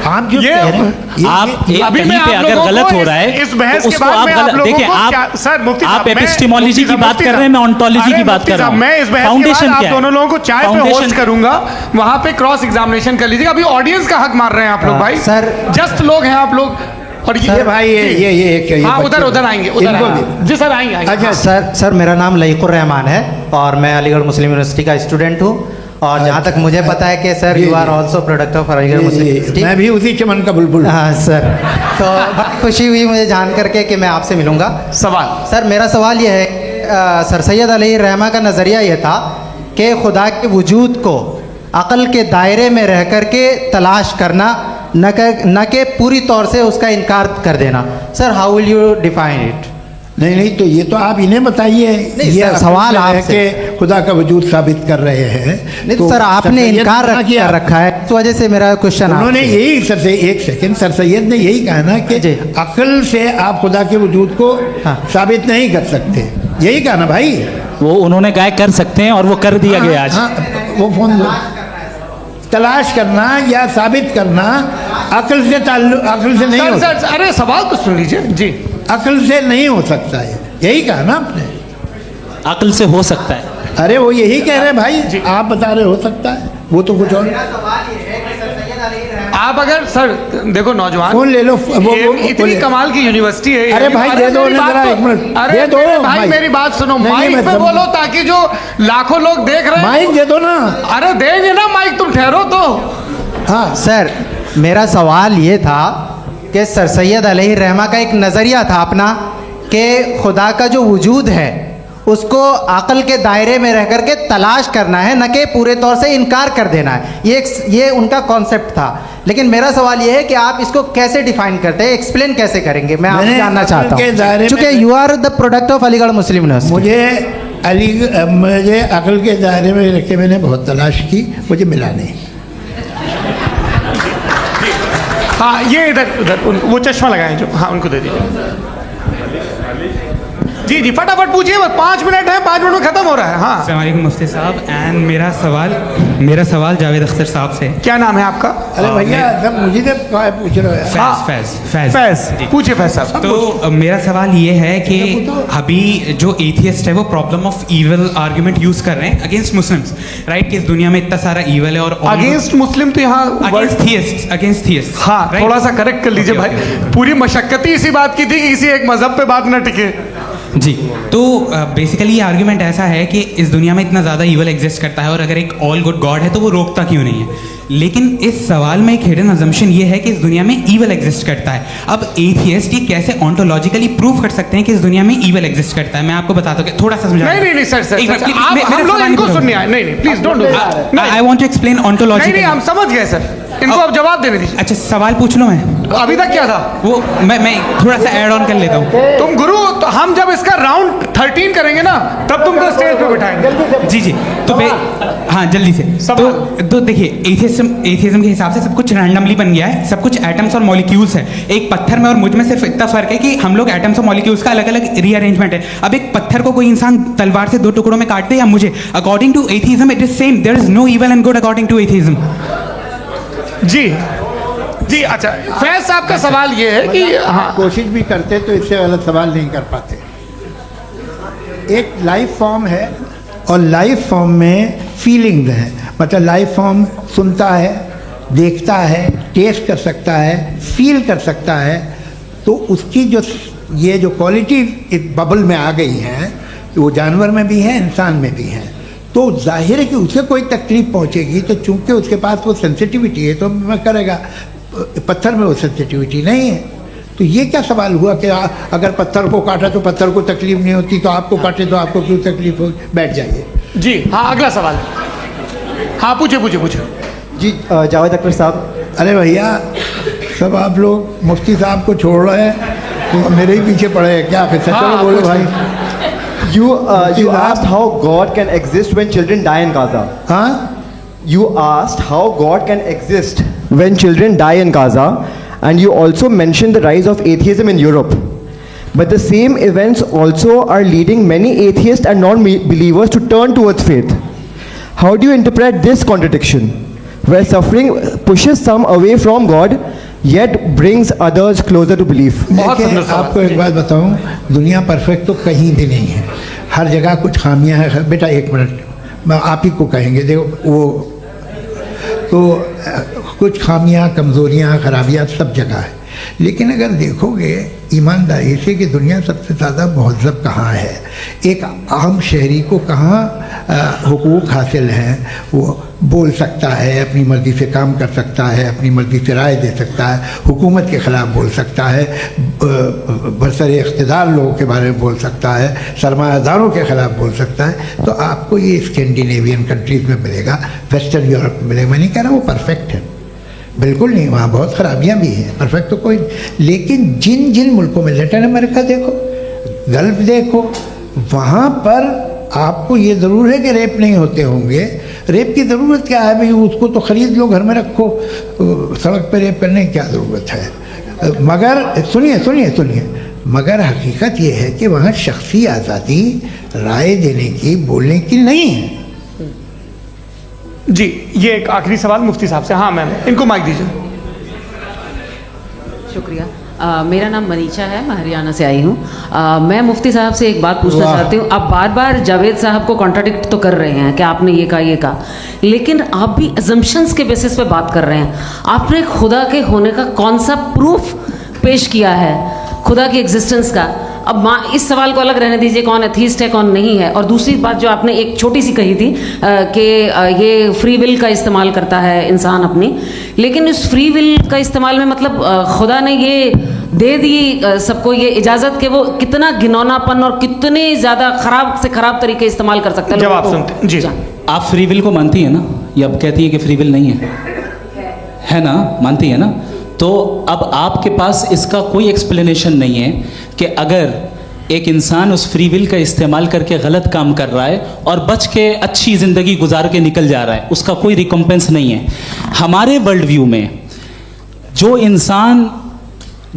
आप जो कह रहे हैं, आप कहीं पे अगर गलत हो रहा है, इस बहस तो के उसको बाद आप देखिए, आप सर मुफ्ती आप एपिस्टेमोलॉजी की बात कर रहे हैं, मैं ऑन्टोलॉजी की बात कर रहा हूं। मैं इस बहस के बाद आप दोनों लोगों को चाय पे होस्ट करूंगा, वहां पे क्रॉस एग्जामिनेशन कर लीजिएगा। अभी ऑडियंस का हक मार रहे हैं आप लोग भाई, सर जस्ट लोग हैं आप लोग। और ये भाई ये हाँ, उधर आएंगे, उधर जी सर आएंगे। अच्छा सर, मेरा नाम लईकुर रहमान है और मैं अलीगढ़ मुस्लिम यूनिवर्सिटी का स्टूडेंट हूँ, और जहाँ तक मुझे पता है कि sir you are also product of Aligarh Muslim University. मैं भी उसी चमन का बुलबुल। हाँ सर, तो बहुत खुशी हुई मुझे जान करके कि मैं आपसे मिलूँगा। सवाल सर, मेरा सवाल यह है, सर सैयद अली रहमा का नज़रिया यह था कि खुदा के वजूद को अक़ल के दायरे में रह कर के तलाश करना, न कि पूरी तौर से उसका इनकार कर देना। Sir, how will you define it? नहीं, तो ये तो आप इन्हें बताइए। ये सवाल आपसे, खुदा का वजूद साबित कर रहे हैं। नहीं तो सर, आपने सैयद इनकार मना किया। कर रखा है, इस वजह से मेरा क्वेश्चन उन्होंने यही सर से एक सेकंड, सर सैयद ने यही कहा ना कि जी। अक्ल से आप खुदा के वजूद को साबित नहीं कर सकते, यही कहा ना भाई। वो उन्होंने कहा कर सकते हैं और वो कर दिया गया आज। हाँ, वो फोन दो। तलाश करना या साबित करना अक्ल से अक्ल से नहीं हो सर, सर, अरे सवाल तो सुन लीजिए जी। अक्ल से नहीं हो सकता है, यही कहा ना आपने। अक्ल से हो सकता है। अरे वो यही कह रहे हैं भाई, आप बता रहे हो सकता है, वो तो कुछ और। आप अगर सर देखो नौजवान फोन ले लो, इतनी कमाल की यूनिवर्सिटी है। अरे भाई दे दो मेरी ना बात जरा, तो- एक मिनट अरे दे दो भाई माइक। मेरी बात सुनो, नहीं, माइक मैं पे समझ- बोलो ताकि जो लाखों लोग देख रहे हैं। माइक दे दो ना। अरे देंगे ना माइक, तुम ठहरो तो। हाँ सर, मेरा सवाल ये था कि सर सैयद अलैहि रहमा का एक नज़रिया था अपना कि खुदा का जो वजूद है उसको अक़ल के दायरे में रह करके तलाश करना है, न कि पूरे तौर से इनकार कर देना है। ये उनका कॉन्सेप्ट था। लेकिन मेरा सवाल ये है कि आप इसको कैसे डिफाइन करते हैं, एक्सप्लेन कैसे करेंगे, मैं आपसे जानना चाहता हूँ, क्योंकि you are the product of Aligarh Muslim University. मुझे अक़ल के दायरे में रख के मैंने बहुत तलाश की, मुझे मिला नहीं। हाँ ये इधर उधर वो चश्मा लगाए जो, हाँ उनको दे दीजिए। जी जी फटाफट पूछिए, बस 5 मिनट है, 5 मिनट में खत्म हो रहा है। हाँ अस्सलाम वालेकुम मुफ्ती साहब। एंड मेरा सवाल जावेद अख्तर साहब से। क्या नाम है आपका? अरे भैया सब मुझे तो पूछ रहे हो। फैज पूछिए फैज साहब। तो मेरा सवाल ये है कि अभी जो एथियस्ट है वो problem of evil argument use कर रहे हैं अगेंस्ट मुस्लिम्स, राइट? कि इस दुनिया में इतना सारा ईविल है और अगेंस्ट मुस्लिम तो यहाँ अगेंस्ट थियस्ट। हाँ थोड़ा सा करेक्ट कर लीजिए भाई, पूरी मशक्कत ही इसी बात की थी कि किसी एक मजहब पे बात न टिके। जी, तो बेसिकली ये आर्ग्यूमेंट ऐसा है कि इस दुनिया में इतना ज़्यादा ईवल एग्जिस्ट करता है और अगर एक ऑल गुड गॉड है तो वो रोकता क्यों नहीं है? लेकिन इस सवाल में एक हिडन अजम्पशन ये है कि इस दुनिया में ईवल एग्जिस्ट करता है। अब एथियस्ट ये कैसे ऑन्टोलॉजिकली प्रूव कर सकते हैं कि इस दुनिया में ईवल एग्जिस्ट करता है? मैं आपको बताता हूँ, थोड़ा सा समझा। नहीं सर हम लोग इनको सुनने आए। नहीं please don't do that. I want to explain ontology. नहीं हम समझ गए सर, इनको अब जवाब देने दीजिए। अच्छा सवाल पूछ लो। मैं अभी तक क्या था वो मैं थोड़ा सा ऐड ऑन कर लेता हूँ। तुम गुरु, तो हम जब इसका राउंड 13 करेंगे ना तब तुमको स्टेज पे बिठाएंगे। जी तो हाँ जल्दी से। तो देखिए एथियज्म के हिसाब से सब कुछ रैंडमली बन गया है, सब कुछ एटम्स और मॉलिक्यूल्स है। एक पत्थर में और मुझ में सिर्फ इतना फर्क है कि हम लोग एटम्स और मॉलिक्यूल्स का अलग अलग रीअरेंजमेंट है। अब एक पत्थर को कोई इंसान तलवार से 2 टुकड़ों में काट दे या मुझे, according to atheism it is same. There is no evil and good according to atheism. जी अच्छा फैज साहब का सवाल ये है कि हाँ कोशिश भी करते तो इससे गलत सवाल नहीं कर पाते। एक लाइफ फॉर्म है और लाइफ फॉर्म में फीलिंग्स हैं, मतलब लाइफ फॉर्म सुनता है, देखता है, टेस्ट कर सकता है, फील कर सकता है। तो उसकी जो ये जो क्वालिटी इस बबल में आ गई हैं वो जानवर में भी है, इंसान में भी है। तो जाहिर है कि उसे कोई तकलीफ पहुंचेगी, तो चूंकि उसके पास वो सेंसिटिविटी है तो मैं करेगा। पत्थर में वो सेंसिटिविटी नहीं है। तो ये क्या सवाल हुआ कि अगर पत्थर को काटा तो पत्थर को तकलीफ नहीं होती, तो आपको काटे तो आपको क्यों तकलीफ हो? बैठ जाइए। जी हाँ अगला सवाल। हाँ पूछे जी जावेद अख्तर साहब। अरे भैया सब आप लोग मुफ्ती साहब को छोड़ रहे हैं तो मेरे ही पीछे पड़े हैं क्या? फिर चलो बोलो भाई। You asked how God can exist when children die in Gaza. हाँ? You asked how God can exist when children die in Gaza, and you also mentioned the rise of atheism in Europe. But the same events also are leading many atheists and non-believers to turn towards faith. How do you interpret this contradiction, where suffering pushes some away from God, yet brings others closer to belief? देखिए आपको एक बात बताऊं, दुनिया perfect तो कहीं भी नहीं है, हर जगह कुछ खामियां हैं। बेटा एक मिनट, मैं आप ही को कहेंगे, देखो वो तो कुछ खामियां, कमज़ोरियां, खराबियां सब जगह है। लेकिन अगर देखोगे ईमानदारी से कि दुनिया सबसे ज़्यादा महज़ब कहाँ है, एक आम शहरी को कहाँ हुकूक हासिल हैं, वो बोल सकता है, अपनी मर्ज़ी से काम कर सकता है, अपनी मर्ज़ी से राय दे सकता है, हुकूमत के ख़िलाफ़ बोल सकता है, बरसरे इक़्तिदार लोगों के बारे में बोल सकता है, सरमायादारों के ख़िलाफ़ बोल सकता है। तो आपको ये स्कैंडिनेवियन कंट्रीज़ में मिलेगा, वेस्टर्न यूरोप में मिलेगा। मैं नहीं कह रहा वो परफेक्ट है, बिल्कुल नहीं, वहाँ बहुत ख़राबियाँ भी हैं, परफेक्ट तो कोई। लेकिन जिन जिन मुल्कों में, लैटिन अमेरिका देखो, गल्फ देखो, वहाँ पर आपको ये ज़रूर है कि रेप नहीं होते होंगे। रेप की ज़रूरत क्या है भाई? उसको तो ख़रीद लो, घर में रखो, सड़क पर रेप करने की क्या ज़रूरत है? मगर सुनिए, मगर हकीकत ये है कि वहाँ शख्सी आज़ादी राय देने की, बोलने की नहीं है। जी, ये एक आखिरी सवाल मुफ्ती साहब से। हाँ मैम, इनको माइक दीजिए। शुक्रिया। मेरा नाम मनीषा है, मैं हरियाणा से आई हूँ। मैं मुफ्ती साहब से एक बात पूछना चाहती हूँ। आप बार बार जावेद साहब को कॉन्ट्राडिक्ट तो कर रहे हैं कि आपने ये कहा, लेकिन आप भी अजम्पशंस के बेसिस पे बात कर रहे हैं। आपने खुदा के होने का कौन सा प्रूफ पेश किया है, खुदा की एग्जिस्टेंस का? अब इस सवाल को अलग रहने दीजिए, कौन एथीस्ट है कौन नहीं है। और दूसरी बात जो आपने एक छोटी सी कही थी कि ये फ्री विल का इस्तेमाल करता है इंसान अपनी, लेकिन इस फ्री विल का इस्तेमाल में मतलब खुदा ने ये दे दी सबको ये इजाज़त कि वो कितना घिनौनापन और कितने ज़्यादा ख़राब से ख़राब तरीके इस्तेमाल कर सकता है। जवाब सुनते जी। आप फ्री विल को मानती है ना, या अब कहती है कि फ्री विल नहीं है ना? मानती है ना? तो अब आपके पास इसका कोई एक्सप्लेनेशन नहीं है कि अगर एक इंसान उस फ्री विल का इस्तेमाल करके गलत काम कर रहा है और बच के अच्छी ज़िंदगी गुजार के निकल जा रहा है, उसका कोई रिकम्पेंस नहीं है। हमारे वर्ल्ड व्यू में जो इंसान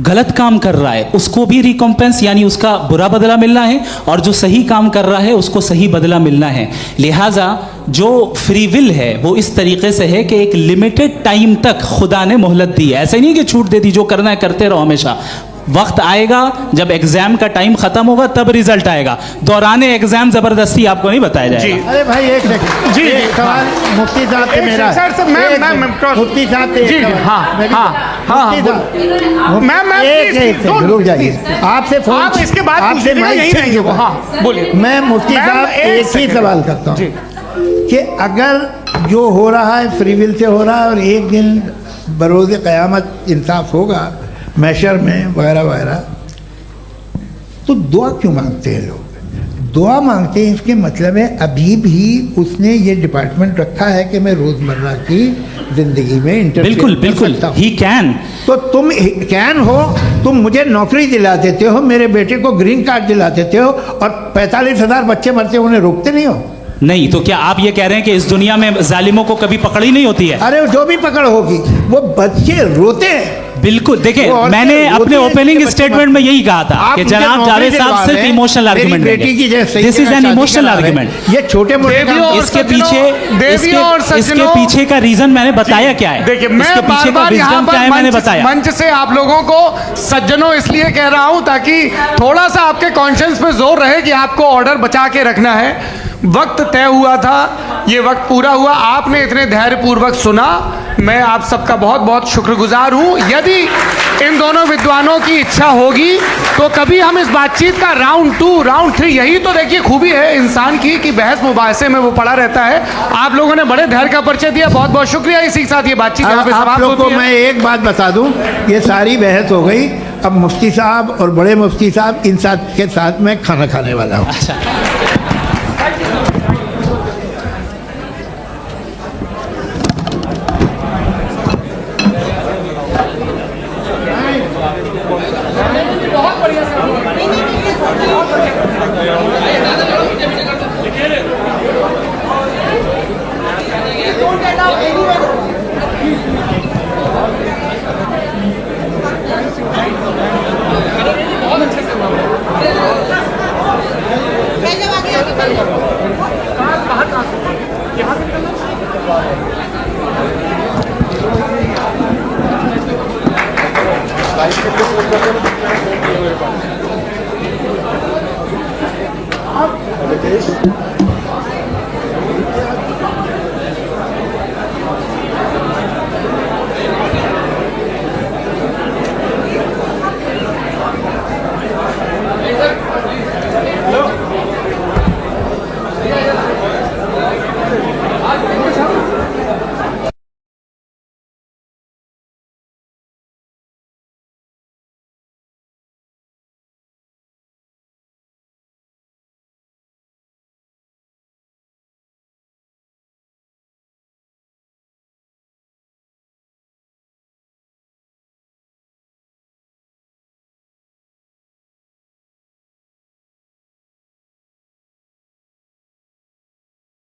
गलत काम कर रहा है उसको भी रिकम्पेंस यानी उसका बुरा बदला मिलना है, और जो सही काम कर रहा है उसको सही बदला मिलना है। लिहाजा जो फ्री विल है वो इस तरीके से है कि एक लिमिटेड टाइम तक खुदा ने मोहलत दी है। ऐसे नहीं कि छूट दे दी, जो करना है करते रहो हमेशा। वक्त आएगा जब एग्जाम का टाइम खत्म होगा तब रिजल्ट आएगा। दौराने एग्जाम जबरदस्ती आपको नहीं बताया जाएगा। अरे भाई एक सेकंड जी, एक सवाल मुफ्ती साहब से मेरा। मुफ्ती साहब से एक सवाल। रुक जाइए, आपसे फोन, आप इसके बाद आपसे यही रहेंगे वो। हाँ बोलिए। मैं मुफ्ती साहब एक ही सवाल करता हूँ कि अगर जो हो रहा है फ्री विल से हो रहा है और एक दिन बरोज़ क़यामत इंसाफ होगा मैशर में वगैरह वगैरह, तो दुआ क्यों मांगते हैं लोग? दुआ मांगते हैं इसके मतलब है अभी भी उसने ये डिपार्टमेंट रखा है कि मैं रोज़मर्रा की ज़िंदगी में बिल्कुल ही कैन। तो तुम कैन हो, तुम मुझे नौकरी दिला देते हो, मेरे बेटे को ग्रीन कार्ड दिला देते हो, और 45,000 बच्चे मरते हो, उन्हें रोकते नहीं हो। नहीं तो क्या आप ये कह रहे हैं कि इस दुनिया में जालिमों को कभी पकड़ ही नहीं होती है? अरे जो भी पकड़ होगी वो बच्चे रोते हैं। बिल्कुल, देखिए मैंने अपने ओपनिंग स्टेटमेंट में यही कहा था कि जनाब जावेद साहब सिर्फ इमोशनल आर्गुमेंट देंगे। This is an emotional argument. ये छोटे मोटे इसके पीछे का रीजन मैंने बताया क्या है। देखिए मैं बार-बार यहाँ पर मैंने बताया मंच से आप लोगों को सज्जनों इसलिए कह रहा हूं ताकि थोड़ा सा आपके कॉन्शियस पे जोर रहे कि आपको ऑर्डर बचा के रखना है। वक्त तय हुआ था, ये वक्त पूरा हुआ, आपने इतने धैर्यपूर्वक सुना, मैं आप सबका बहुत बहुत शुक्रगुजार हूँ। यदि इन दोनों विद्वानों की इच्छा होगी तो कभी हम इस बातचीत का राउंड 2, राउंड 3, यही तो देखिए खूबी है इंसान की कि बहस मुबाहसे में वो पड़ा रहता है। आप लोगों ने बड़े धैर्य का परिचय दिया, बहुत बहुत शुक्रिया। इसी के साथ ये बातचीत आप लोग को मैं एक बात बता दूं, ये सारी बहस हो गई, अब मुफ्ती साहब और बड़े मुफ्ती साहब इन साथ के साथ मैं खाना खाने वाला हूँ। आप